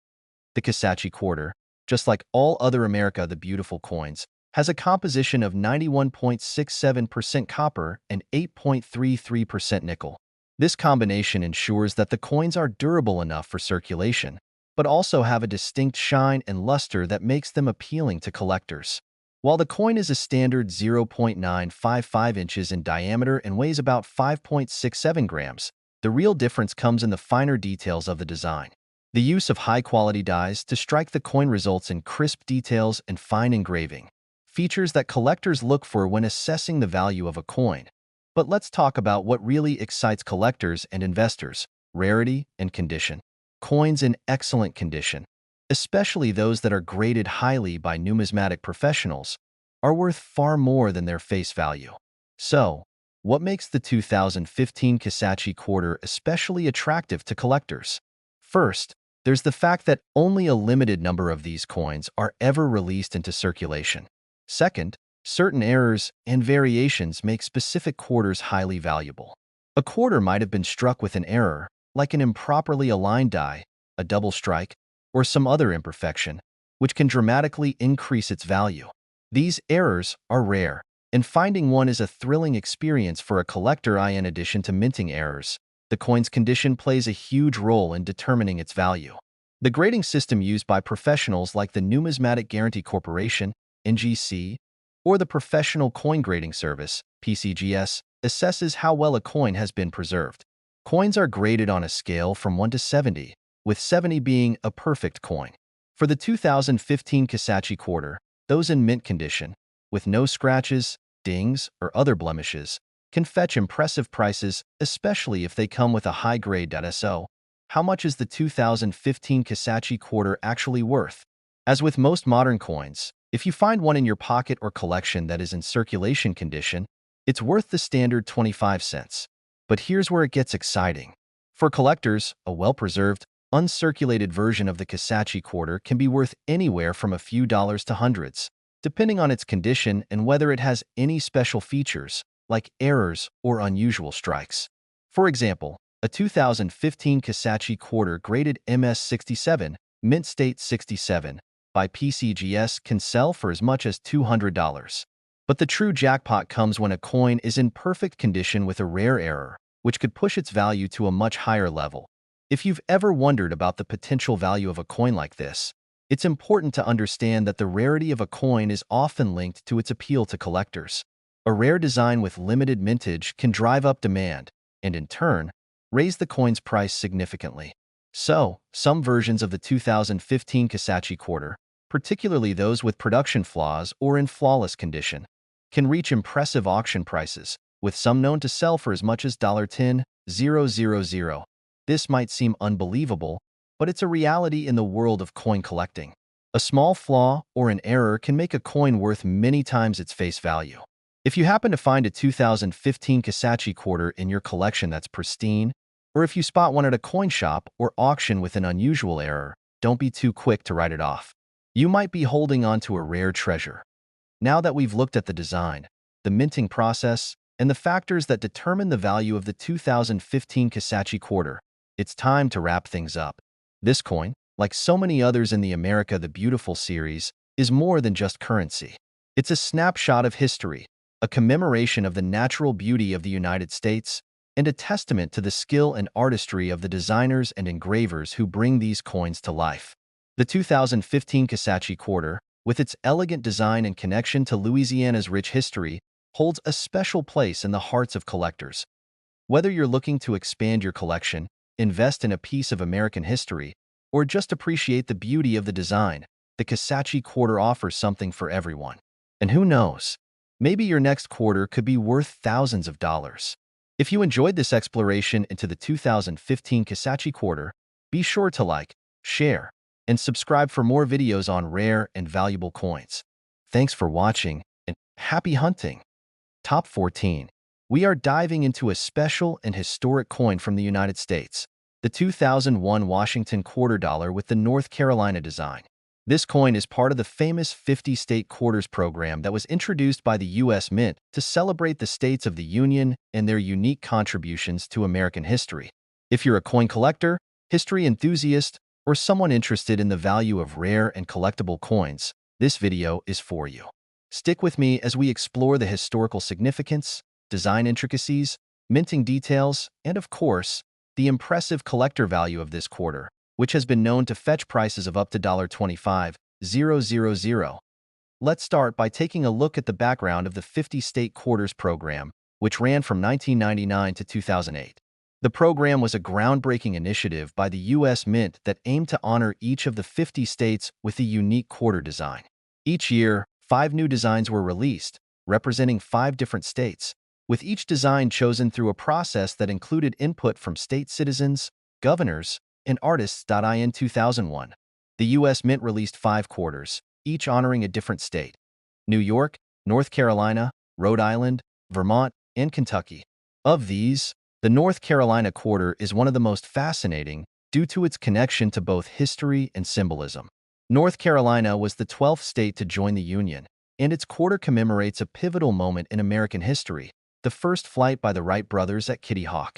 The Kisatchie quarter, just like all other America the Beautiful coins, has a composition of 91.67% copper and 8.33% nickel. This combination ensures that the coins are durable enough for circulation, but also have a distinct shine and luster that makes them appealing to collectors. While the coin is a standard 0.955 inches in diameter and weighs about 5.67 grams, the real difference comes in the finer details of the design. The use of high-quality dies to strike the coin results in crisp details and fine engraving, features that collectors look for when assessing the value of a coin. But let's talk about what really excites collectors and investors: rarity and condition. Coins in excellent condition, especially those that are graded highly by numismatic professionals, are worth far more than their face value. So, what makes the 2015 Kisatchie quarter especially attractive to collectors? First, there's the fact that only a limited number of these coins are ever released into circulation. Second, certain errors and variations make specific quarters highly valuable. A quarter might have been struck with an error, like an improperly aligned die, a double strike, or some other imperfection, which can dramatically increase its value. These errors are rare, and finding one is a thrilling experience for a collector. In addition to minting errors, the coin's condition plays a huge role in determining its value. The grading system used by professionals like the Numismatic Guarantee Corporation, NGC, or the Professional Coin Grading Service, PCGS, assesses how well a coin has been preserved. Coins are graded on a scale from 1 to 70, with 70 being a perfect coin. For the 2015 Kisatchie quarter, those in mint condition, with no scratches, dings, or other blemishes, can fetch impressive prices, especially if they come with a high grade. So, how much is the 2015 Kisatchie quarter actually worth? As with most modern coins, if you find one in your pocket or collection that is in circulation condition, it's worth the standard 25 cents. But here's where it gets exciting. For collectors, a well-preserved, uncirculated version of the Kisatchie quarter can be worth anywhere from a few dollars to hundreds, depending on its condition and whether it has any special features, like errors or unusual strikes. For example, a 2015 Kisatchie quarter graded MS67, Mint State 67, by PCGS can sell for as much as $200. But the true jackpot comes when a coin is in perfect condition with a rare error, which could push its value to a much higher level. If you've ever wondered about the potential value of a coin like this, it's important to understand that the rarity of a coin is often linked to its appeal to collectors. A rare design with limited mintage can drive up demand and, in turn, raise the coin's price significantly. So, some versions of the 2015 Kisatchie quarter, particularly those with production flaws or in flawless condition, can reach impressive auction prices, with some known to sell for as much as $10,000. This might seem unbelievable, but it's a reality in the world of coin collecting. A small flaw or an error can make a coin worth many times its face value. If you happen to find a 2015 Kisatchie quarter in your collection that's pristine, or if you spot one at a coin shop or auction with an unusual error, don't be too quick to write it off. You might be holding on to a rare treasure. Now that we've looked at the design, the minting process, and the factors that determine the value of the 2015 Kisatchie quarter, it's time to wrap things up. This coin, like so many others in the America the Beautiful series, is more than just currency. It's a snapshot of history, a commemoration of the natural beauty of the United States, and a testament to the skill and artistry of the designers and engravers who bring these coins to life. The 2015 Kisatchie quarter, with its elegant design and connection to Louisiana's rich history, holds a special place in the hearts of collectors. Whether you're looking to expand your collection, invest in a piece of American history, or just appreciate the beauty of the design, the Kisachi quarter offers something for everyone. And who knows? Maybe your next quarter could be worth thousands of dollars. If you enjoyed this exploration into the 2015 Kisachi quarter, be sure to like, share, and subscribe for more videos on rare and valuable coins. Thanks for watching, and happy hunting! Top 14. We are diving into a special and historic coin from the United States, the 2001 Washington quarter dollar with the North Carolina design. This coin is part of the famous 50-state quarters program that was introduced by the U.S. Mint to celebrate the states of the Union and their unique contributions to American history. If you're a coin collector, history enthusiast, or someone interested in the value of rare and collectible coins, this video is for you. Stick with me as we explore the historical significance, design intricacies, minting details, and of course, the impressive collector value of this quarter, which has been known to fetch prices of up to $25,000. Let's start by taking a look at the background of the 50-state quarters program, which ran from 1999 to 2008. The program was a groundbreaking initiative by the U.S. Mint that aimed to honor each of the 50 states with a unique quarter design. Each year, 5 new designs were released, representing 5 different states, with each design chosen through a process that included input from state citizens, governors, and artists. In 2001, the U.S. Mint released 5 quarters, each honoring a different state: New York, North Carolina, Rhode Island, Vermont, and Kentucky. Of these, the North Carolina quarter is one of the most fascinating due to its connection to both history and symbolism. North Carolina was the 12th state to join the Union, and its quarter commemorates a pivotal moment in American history, the first flight by the Wright brothers at Kitty Hawk.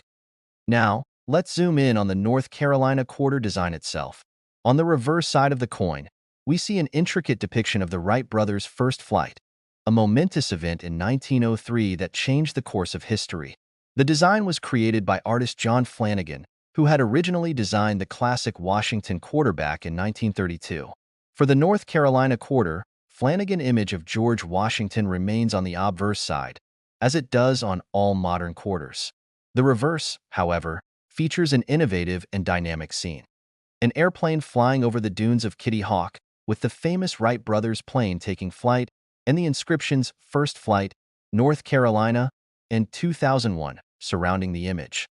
Now, let's zoom in on the North Carolina quarter design itself. On the reverse side of the coin, we see an intricate depiction of the Wright brothers' first flight, a momentous event in 1903 that changed the course of history. The design was created by artist John Flanagan, who had originally designed the classic Washington quarter back in 1932. For the North Carolina quarter, Flanagan's image of George Washington remains on the obverse side, as it does on all modern quarters. The reverse, however, features an innovative and dynamic scene: an airplane flying over the dunes of Kitty Hawk, with the famous Wright brothers plane taking flight, and the inscriptions "First Flight, North Carolina," and 2001 surrounding the image.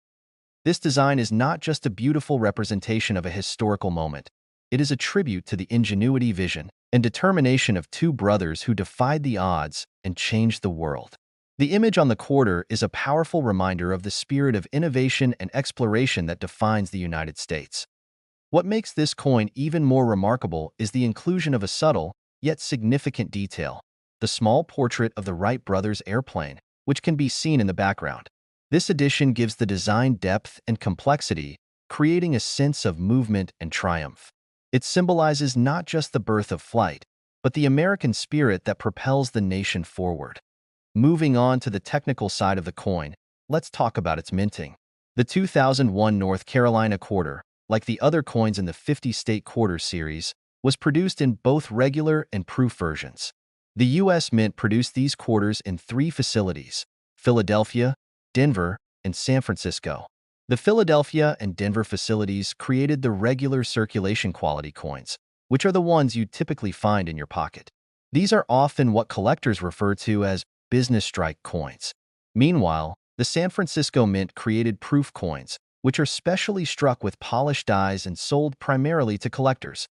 This design is not just a beautiful representation of a historical moment. It is a tribute to the ingenuity, vision, and determination of 2 brothers who defied the odds and changed the world. The image on the quarter is a powerful reminder of the spirit of innovation and exploration that defines the United States. What makes this coin even more remarkable is the inclusion of a subtle, yet significant detail: the small portrait of the Wright brothers' airplane, which can be seen in the background. This addition gives the design depth and complexity, creating a sense of movement and triumph. It symbolizes not just the birth of flight, but the American spirit that propels the nation forward. Moving on to the technical side of the coin, let's talk about its minting. The 2001 North Carolina quarter, like the other coins in the 50-state quarter series, was produced in both regular and proof versions. The U.S. Mint produced these quarters in 3 facilities: Philadelphia, Denver, and San Francisco. The Philadelphia and Denver facilities created the regular circulation quality coins, which are the ones you typically find in your pocket. These are often what collectors refer to as business strike coins. Meanwhile, the San Francisco Mint created proof coins, which are specially struck with polished dies and sold primarily to collectors.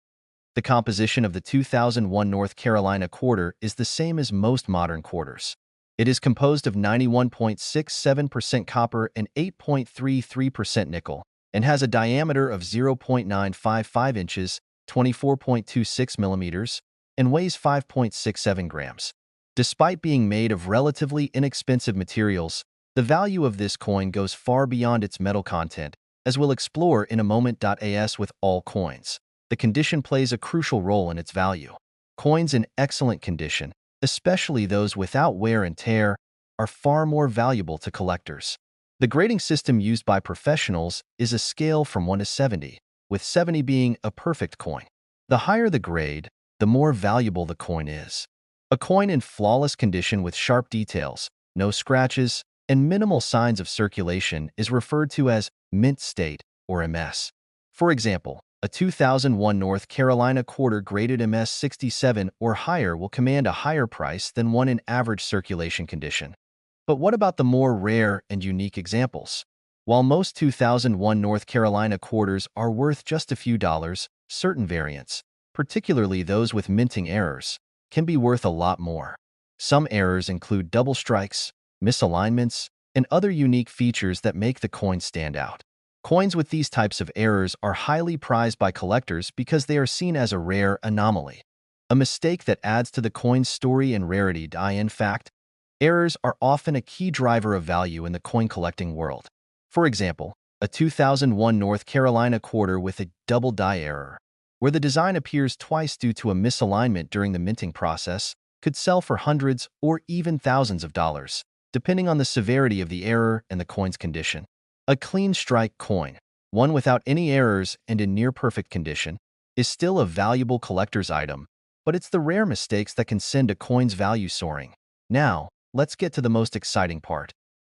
The composition of the 2001 North Carolina quarter is the same as most modern quarters. It is composed of 91.67% copper and 8.33% nickel, and has a diameter of 0.955 inches, 24.26 millimeters, and weighs 5.67 grams. Despite being made of relatively inexpensive materials, the value of this coin goes far beyond its metal content, as we'll explore in a moment. As with all coins, the condition plays a crucial role in its value. Coins in excellent condition, especially those without wear and tear, are far more valuable to collectors. The grading system used by professionals is a scale from 1 to 70, with 70 being a perfect coin. The higher the grade, the more valuable the coin is. A coin in flawless condition with sharp details, no scratches, and minimal signs of circulation is referred to as mint state, or MS. For example, A 2001 North Carolina quarter graded MS-67 or higher will command a higher price than one in average circulation condition. But what about the more rare and unique examples? While most 2001 North Carolina quarters are worth just a few dollars, certain variants, particularly those with minting errors, can be worth a lot more. Some errors include double strikes, misalignments, and other unique features that make the coin stand out. Coins with these types of errors are highly prized by collectors because they are seen as a rare anomaly, a mistake that adds to the coin's story and rarity. In fact, errors are often a key driver of value in the coin collecting world. For example, a 2001 North Carolina quarter with a double die error, where the design appears twice due to a misalignment during the minting process, could sell for hundreds or even thousands of dollars, depending on the severity of the error and the coin's condition. A clean strike coin, one without any errors and in near-perfect condition, is still a valuable collector's item, but it's the rare mistakes that can send a coin's value soaring. Now, let's get to the most exciting part: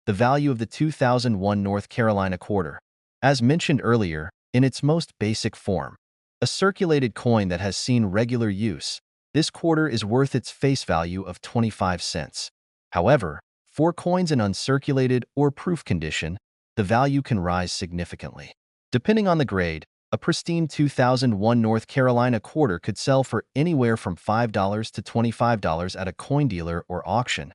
the value of the 2001 North Carolina quarter. As mentioned earlier, in its most basic form, a circulated coin that has seen regular use, this quarter is worth its face value of 25 cents. However, for coins in uncirculated or proof condition, the value can rise significantly. Depending on the grade, a pristine 2001 North Carolina quarter could sell for anywhere from $5 to $25 at a coin dealer or auction.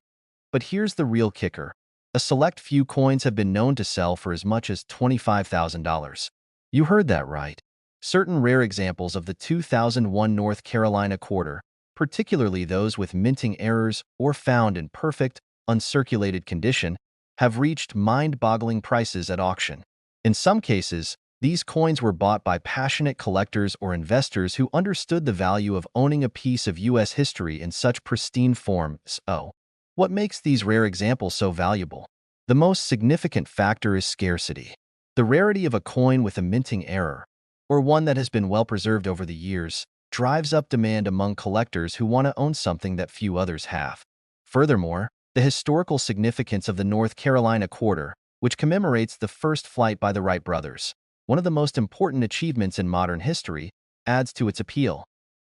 But here's the real kicker: a select few coins have been known to sell for as much as $25,000. You heard that right. Certain rare examples of the 2001 North Carolina quarter, particularly those with minting errors or found in perfect, uncirculated condition, have reached mind-boggling prices at auction. In some cases, these coins were bought by passionate collectors or investors who understood the value of owning a piece of U.S. history in such pristine form. So, what makes these rare examples so valuable? The most significant factor is scarcity. The rarity of a coin with a minting error, or one that has been well preserved over the years, drives up demand among collectors who want to own something that few others have. Furthermore, the historical significance of the North Carolina quarter, which commemorates the first flight by the Wright brothers, one of the most important achievements in modern history, adds to its appeal.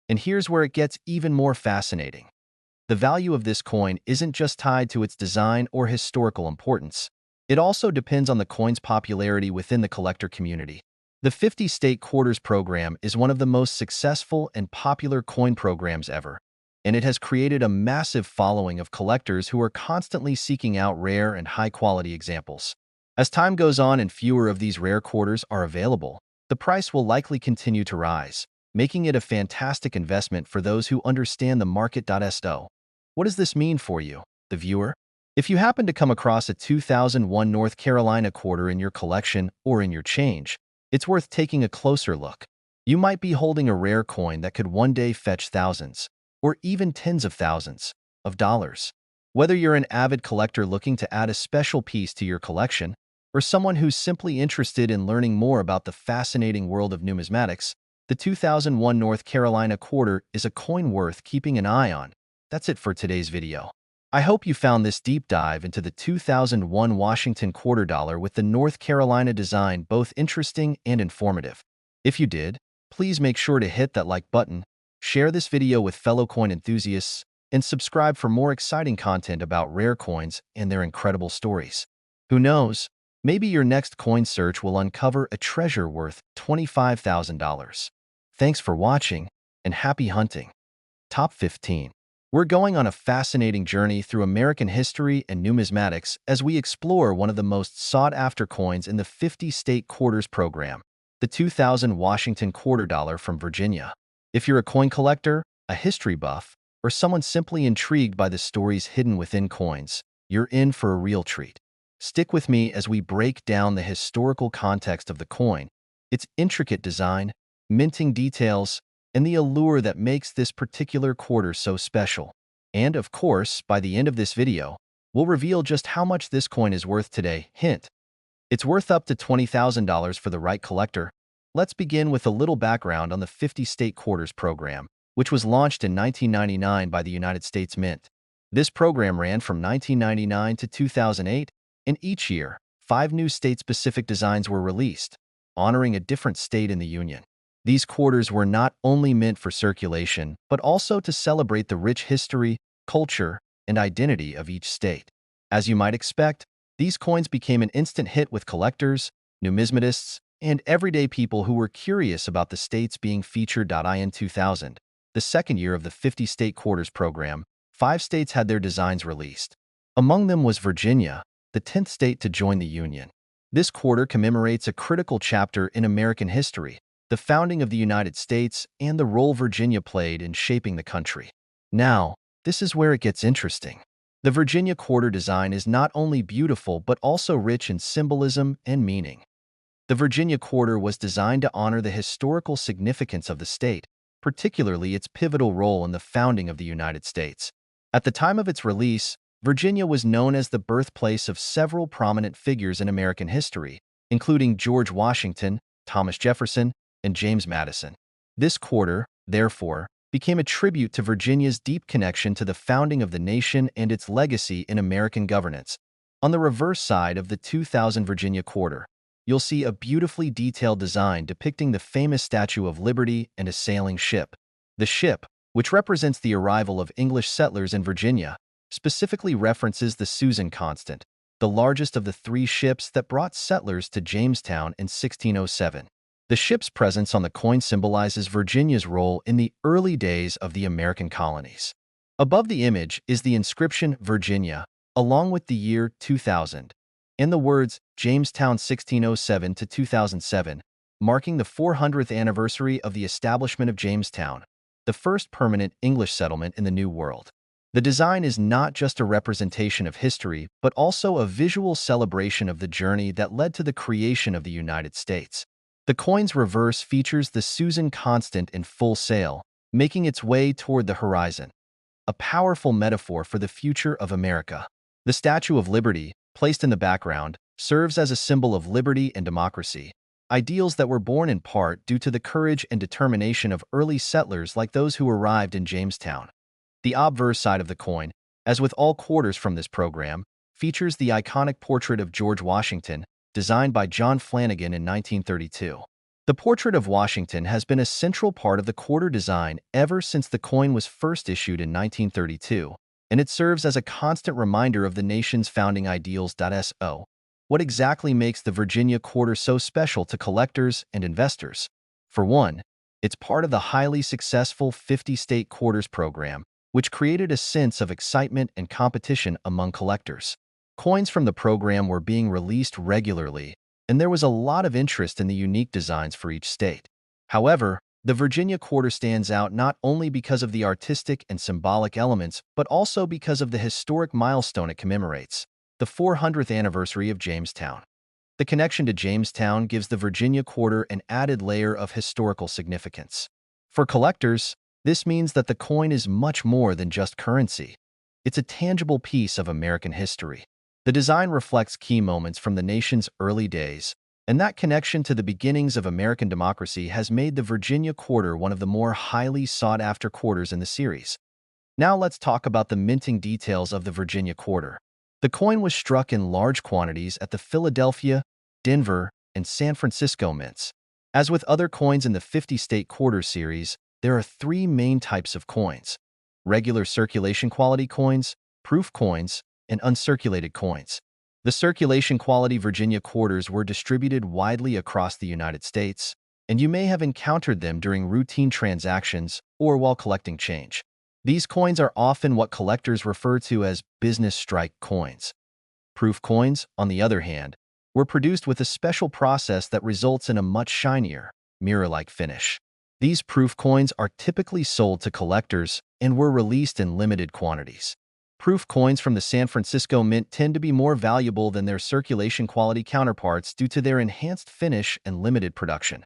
And here's where it gets even more fascinating. The value of this coin isn't just tied to its design or historical importance. It also depends on the coin's popularity within the collector community. The 50-state quarters program is one of the most successful and popular coin programs ever, and it has created a massive following of collectors who are constantly seeking out rare and high-quality examples. As time goes on and fewer of these rare quarters are available, the price will likely continue to rise, making it a fantastic investment for those who understand the market. So, what does this mean for you, the viewer? If you happen to come across a 2001 North Carolina quarter in your collection or in your change, it's worth taking a closer look. You might be holding a rare coin that could one day fetch thousands, or even tens of thousands, of dollars. Whether you're an avid collector looking to add a special piece to your collection, or someone who's simply interested in learning more about the fascinating world of numismatics, the 2001 North Carolina quarter is a coin worth keeping an eye on. That's it for today's video. I hope you found this deep dive into the 2001 Washington quarter dollar with the North Carolina design both interesting and informative. If you did, please make sure to hit that like button, share this video with fellow coin enthusiasts, and subscribe for more exciting content about rare coins and their incredible stories. Who knows, maybe your next coin search will uncover a treasure worth $25,000. Thanks for watching, and happy hunting. Top 15. We're going on a fascinating journey through American history and numismatics as we explore one of the most sought-after coins in the 50-state quarters program, the 2000 Washington quarter dollar from Virginia. If you're a coin collector, a history buff, or someone simply intrigued by the stories hidden within coins, you're in for a real treat. Stick with me as we break down the historical context of the coin, its intricate design, minting details, and the allure that makes this particular quarter so special. And, of course, by the end of this video, we'll reveal just how much this coin is worth today. Hint: it's worth up to $20,000 for the right collector. Let's begin with a little background on the 50-state quarters program, which was launched in 1999 by the United States Mint. This program ran from 1999 to 2008, and each year, 5 new state-specific designs were released, honoring a different state in the Union. These quarters were not only meant for circulation, but also to celebrate the rich history, culture, and identity of each state. As you might expect, these coins became an instant hit with collectors, numismatists, and everyday people who were curious about the states being featured. In 2000, the second year of the 50-state quarters program, 5 states had their designs released. Among them was Virginia, the 10th state to join the Union. This quarter commemorates a critical chapter in American history, the founding of the United States and the role Virginia played in shaping the country. Now, this is where it gets interesting. The Virginia quarter design is not only beautiful but also rich in symbolism and meaning. The Virginia quarter was designed to honor the historical significance of the state, particularly its pivotal role in the founding of the United States. At the time of its release, Virginia was known as the birthplace of several prominent figures in American history, including George Washington, Thomas Jefferson, and James Madison. This quarter, therefore, became a tribute to Virginia's deep connection to the founding of the nation and its legacy in American governance. On the reverse side of the 2000 Virginia quarter, you'll see a beautifully detailed design depicting the famous Statue of Liberty and a sailing ship. The ship, which represents the arrival of English settlers in Virginia, specifically references the Susan Constant, the largest of the 3 ships that brought settlers to Jamestown in 1607. The ship's presence on the coin symbolizes Virginia's role in the early days of the American colonies. Above the image is the inscription Virginia, along with the year 2000, and the words Jamestown 1607 to 2007, marking the 400th anniversary of the establishment of Jamestown, the first permanent English settlement in the New World. The design is not just a representation of history, but also a visual celebration of the journey that led to the creation of the United States. The coin's reverse features the Susan Constant in full sail, making its way toward the horizon, a powerful metaphor for the future of America. The Statue of Liberty, placed in the background, serves as a symbol of liberty and democracy, ideals that were born in part due to the courage and determination of early settlers like those who arrived in Jamestown. The obverse side of the coin, as with all quarters from this program, features the iconic portrait of George Washington, designed by John Flanagan in 1932. The portrait of Washington has been a central part of the quarter design ever since the coin was first issued in 1932, and it serves as a constant reminder of the nation's founding ideals. So, what exactly makes the Virginia quarter so special to collectors and investors? For one, it's part of the highly successful 50-state quarters program, which created a sense of excitement and competition among collectors. Coins from the program were being released regularly, and there was a lot of interest in the unique designs for each state. However, the Virginia quarter stands out not only because of the artistic and symbolic elements, but also because of the historic milestone it commemorates, the 400th anniversary of Jamestown. The connection to Jamestown gives the Virginia quarter an added layer of historical significance. For collectors, this means that the coin is much more than just currency. It's a tangible piece of American history. The design reflects key moments from the nation's early days, and that connection to the beginnings of American democracy has made the Virginia quarter one of the more highly sought-after quarters in the series. Now let's talk about the minting details of the Virginia quarter. The coin was struck in large quantities at the Philadelphia, Denver, and San Francisco mints. As with other coins in the 50-state quarter series, there are 3 main types of coins: regular circulation quality coins, proof coins, and uncirculated coins. The circulation quality Virginia quarters were distributed widely across the United States, and you may have encountered them during routine transactions or while collecting change. These coins are often what collectors refer to as business strike coins. Proof coins, on the other hand, were produced with a special process that results in a much shinier, mirror-like finish. These proof coins are typically sold to collectors and were released in limited quantities. Proof coins from the San Francisco Mint tend to be more valuable than their circulation quality counterparts due to their enhanced finish and limited production.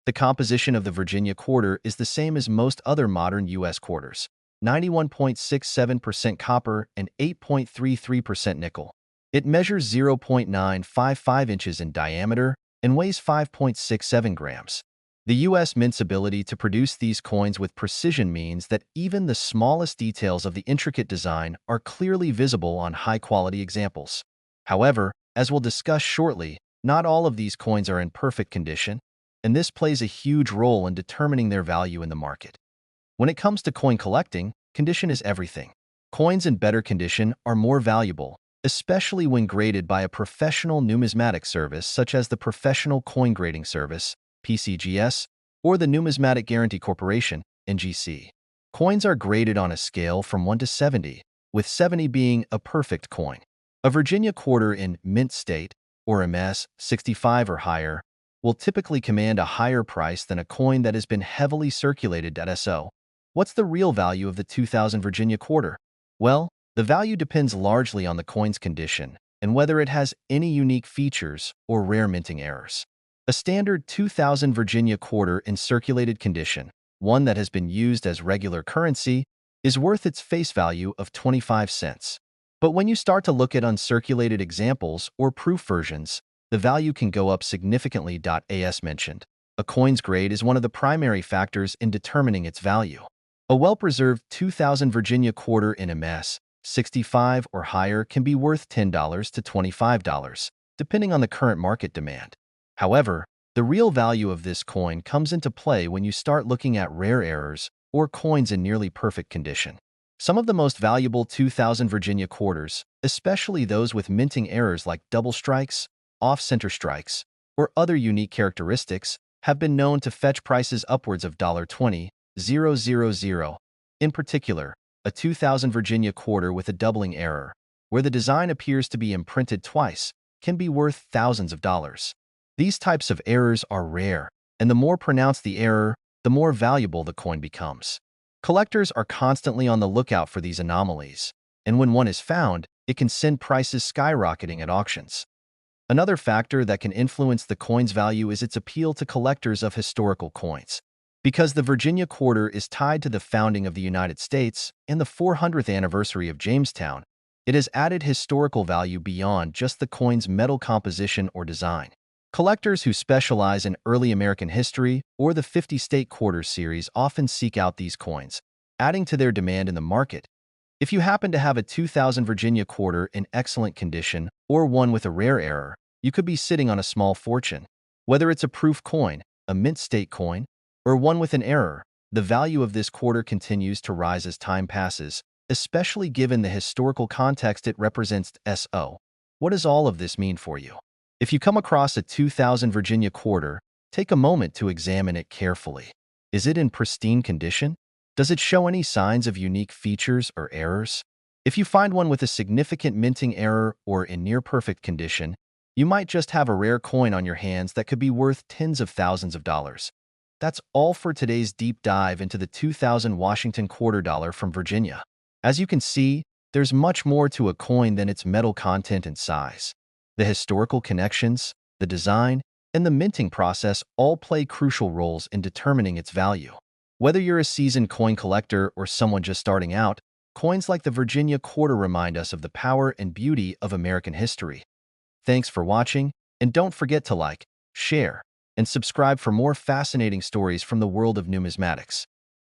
The composition of the Virginia quarter is the same as most other modern U.S. quarters: 91.67% copper and 8.33% nickel. It measures 0.955 inches in diameter and weighs 5.67 grams. The U.S. Mint's ability to produce these coins with precision means that even the smallest details of the intricate design are clearly visible on high-quality examples. However, as we'll discuss shortly, not all of these coins are in perfect condition. and this plays a huge role in determining their value in the market. When it comes to coin collecting, condition is everything. Coins in better condition are more valuable, especially when graded by a professional numismatic service such as the Professional Coin Grading Service, PCGS, or the Numismatic Guarantee Corporation, NGC. Coins are graded on a scale from 1 to 70, with 70 being a perfect coin. A Virginia quarter in mint state, or MS 65 or higher, will typically command a higher price than a coin that has been heavily circulated at SO. What's the real value of the 2000 Virginia quarter? Well, the value depends largely on the coin's condition and whether it has any unique features or rare minting errors. A standard 2000 Virginia quarter in circulated condition, one that has been used as regular currency, is worth its face value of 25 cents. But when you start to look at uncirculated examples or proof versions, the value can go up significantly. As mentioned, a coin's grade is one of the primary factors in determining its value. A well-preserved 2000 Virginia quarter in MS 65 or higher can be worth $10 to $25, depending on the current market demand. However, the real value of this coin comes into play when you start looking at rare errors or coins in nearly perfect condition. Some of the most valuable 2000 Virginia quarters, especially those with minting errors like double strikes, off-center strikes, or other unique characteristics, have been known to fetch prices upwards of $20,000. In particular, a 2000 Virginia quarter with a doubling error, where the design appears to be imprinted twice, can be worth thousands of dollars. These types of errors are rare, and the more pronounced the error, the more valuable the coin becomes. Collectors are constantly on the lookout for these anomalies, and when one is found, it can send prices skyrocketing at auctions. Another factor that can influence the coin's value is its appeal to collectors of historical coins. Because the Virginia quarter is tied to the founding of the United States and the 400th anniversary of Jamestown, it has added historical value beyond just the coin's metal composition or design. Collectors who specialize in early American history or the 50-state quarters series often seek out these coins, adding to their demand in the market. If you happen to have a 2000 Virginia quarter in excellent condition or one with a rare error, you could be sitting on a small fortune. Whether it's a proof coin, a mint state coin, or one with an error, the value of this quarter continues to rise as time passes, especially given the historical context it represents. What does all of this mean for you? If you come across a 2000 Virginia quarter, take a moment to examine it carefully. Is it in pristine condition? Does it show any signs of unique features or errors? If you find one with a significant minting error or in near-perfect condition, you might just have a rare coin on your hands that could be worth tens of thousands of dollars. That's all for today's deep dive into the 2000 Washington quarter dollar from Virginia. As you can see, there's much more to a coin than its metal content and size. The historical connections, the design, and the minting process all play crucial roles in determining its value. Whether you're a seasoned coin collector or someone just starting out, coins like the Virginia quarter remind us of the power and beauty of American history. Thanks for watching, and don't forget to like, share, and subscribe for more fascinating stories from the world of numismatics.